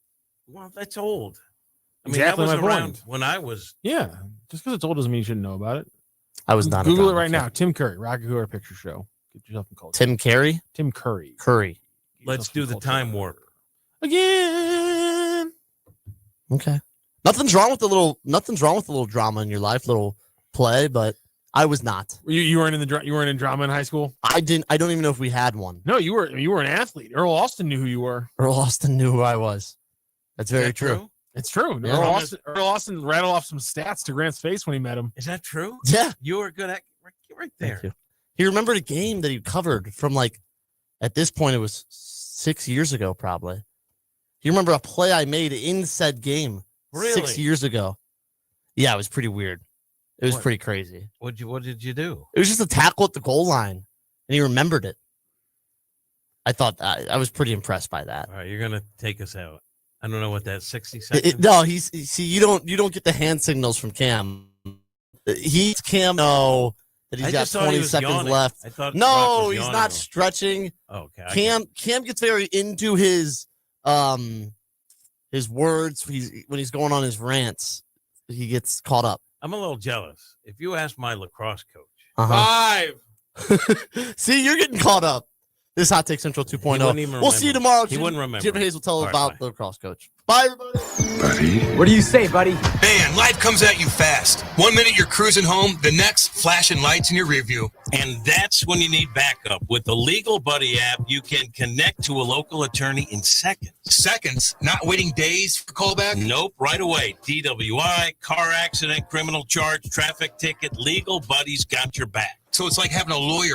Well, that's old. Exactly that was my around point. when I was. Yeah, just because it's old doesn't mean you shouldn't know about it. I was not. Google it right now. Tim Curry, Rocky Horror Picture Show. Get yourself in culture. Tim Curry. Tim Curry. Curry. Let's do the time warp again. Okay. Nothing's wrong with the little drama in your life, little play, but I was not. You weren't in drama in high school? I don't even know if we had one. No, you were an athlete. Earl Austin knew who you were. Earl Austin knew who I was. That's very true. It's true. Yeah. Earl Austin rattled off some stats to Grant's face when he met him. Is that true? Yeah. You were good at right there. Thank you. He remembered a game that he covered from at this point, it was 6 years ago, probably. He remembered a play I made in said game 6 years ago. Yeah, it was pretty weird. It was pretty crazy. What did you do? It was just a tackle at the goal line, and he remembered it. I thought I was pretty impressed by that. All right, you're gonna take us out. I don't know what that 60 seconds. You don't get the hand signals from Cam. Cam know that he's got 20 seconds left. I thought no, he's not stretching. Okay. Cam gets very into his words. When he's going on his rants, he gets caught up. I'm a little jealous. If you ask my lacrosse coach, 5. See, you're getting caught up. This Hot Take Central 2.0. We'll see you tomorrow. He wouldn't remember. Jim Hayes will tell us about the lacrosse coach. Bye, everybody. Buddy. What do you say, buddy? Man, life comes at you fast. 1 minute you're cruising home, the next flashing lights in your rear view. And that's when you need backup. With the Legal Buddy app, you can connect to a local attorney in seconds. Seconds? Not waiting days for callback? Nope, right away. DWI, car accident, criminal charge, traffic ticket, Legal Buddy's got your back. So it's like having a lawyer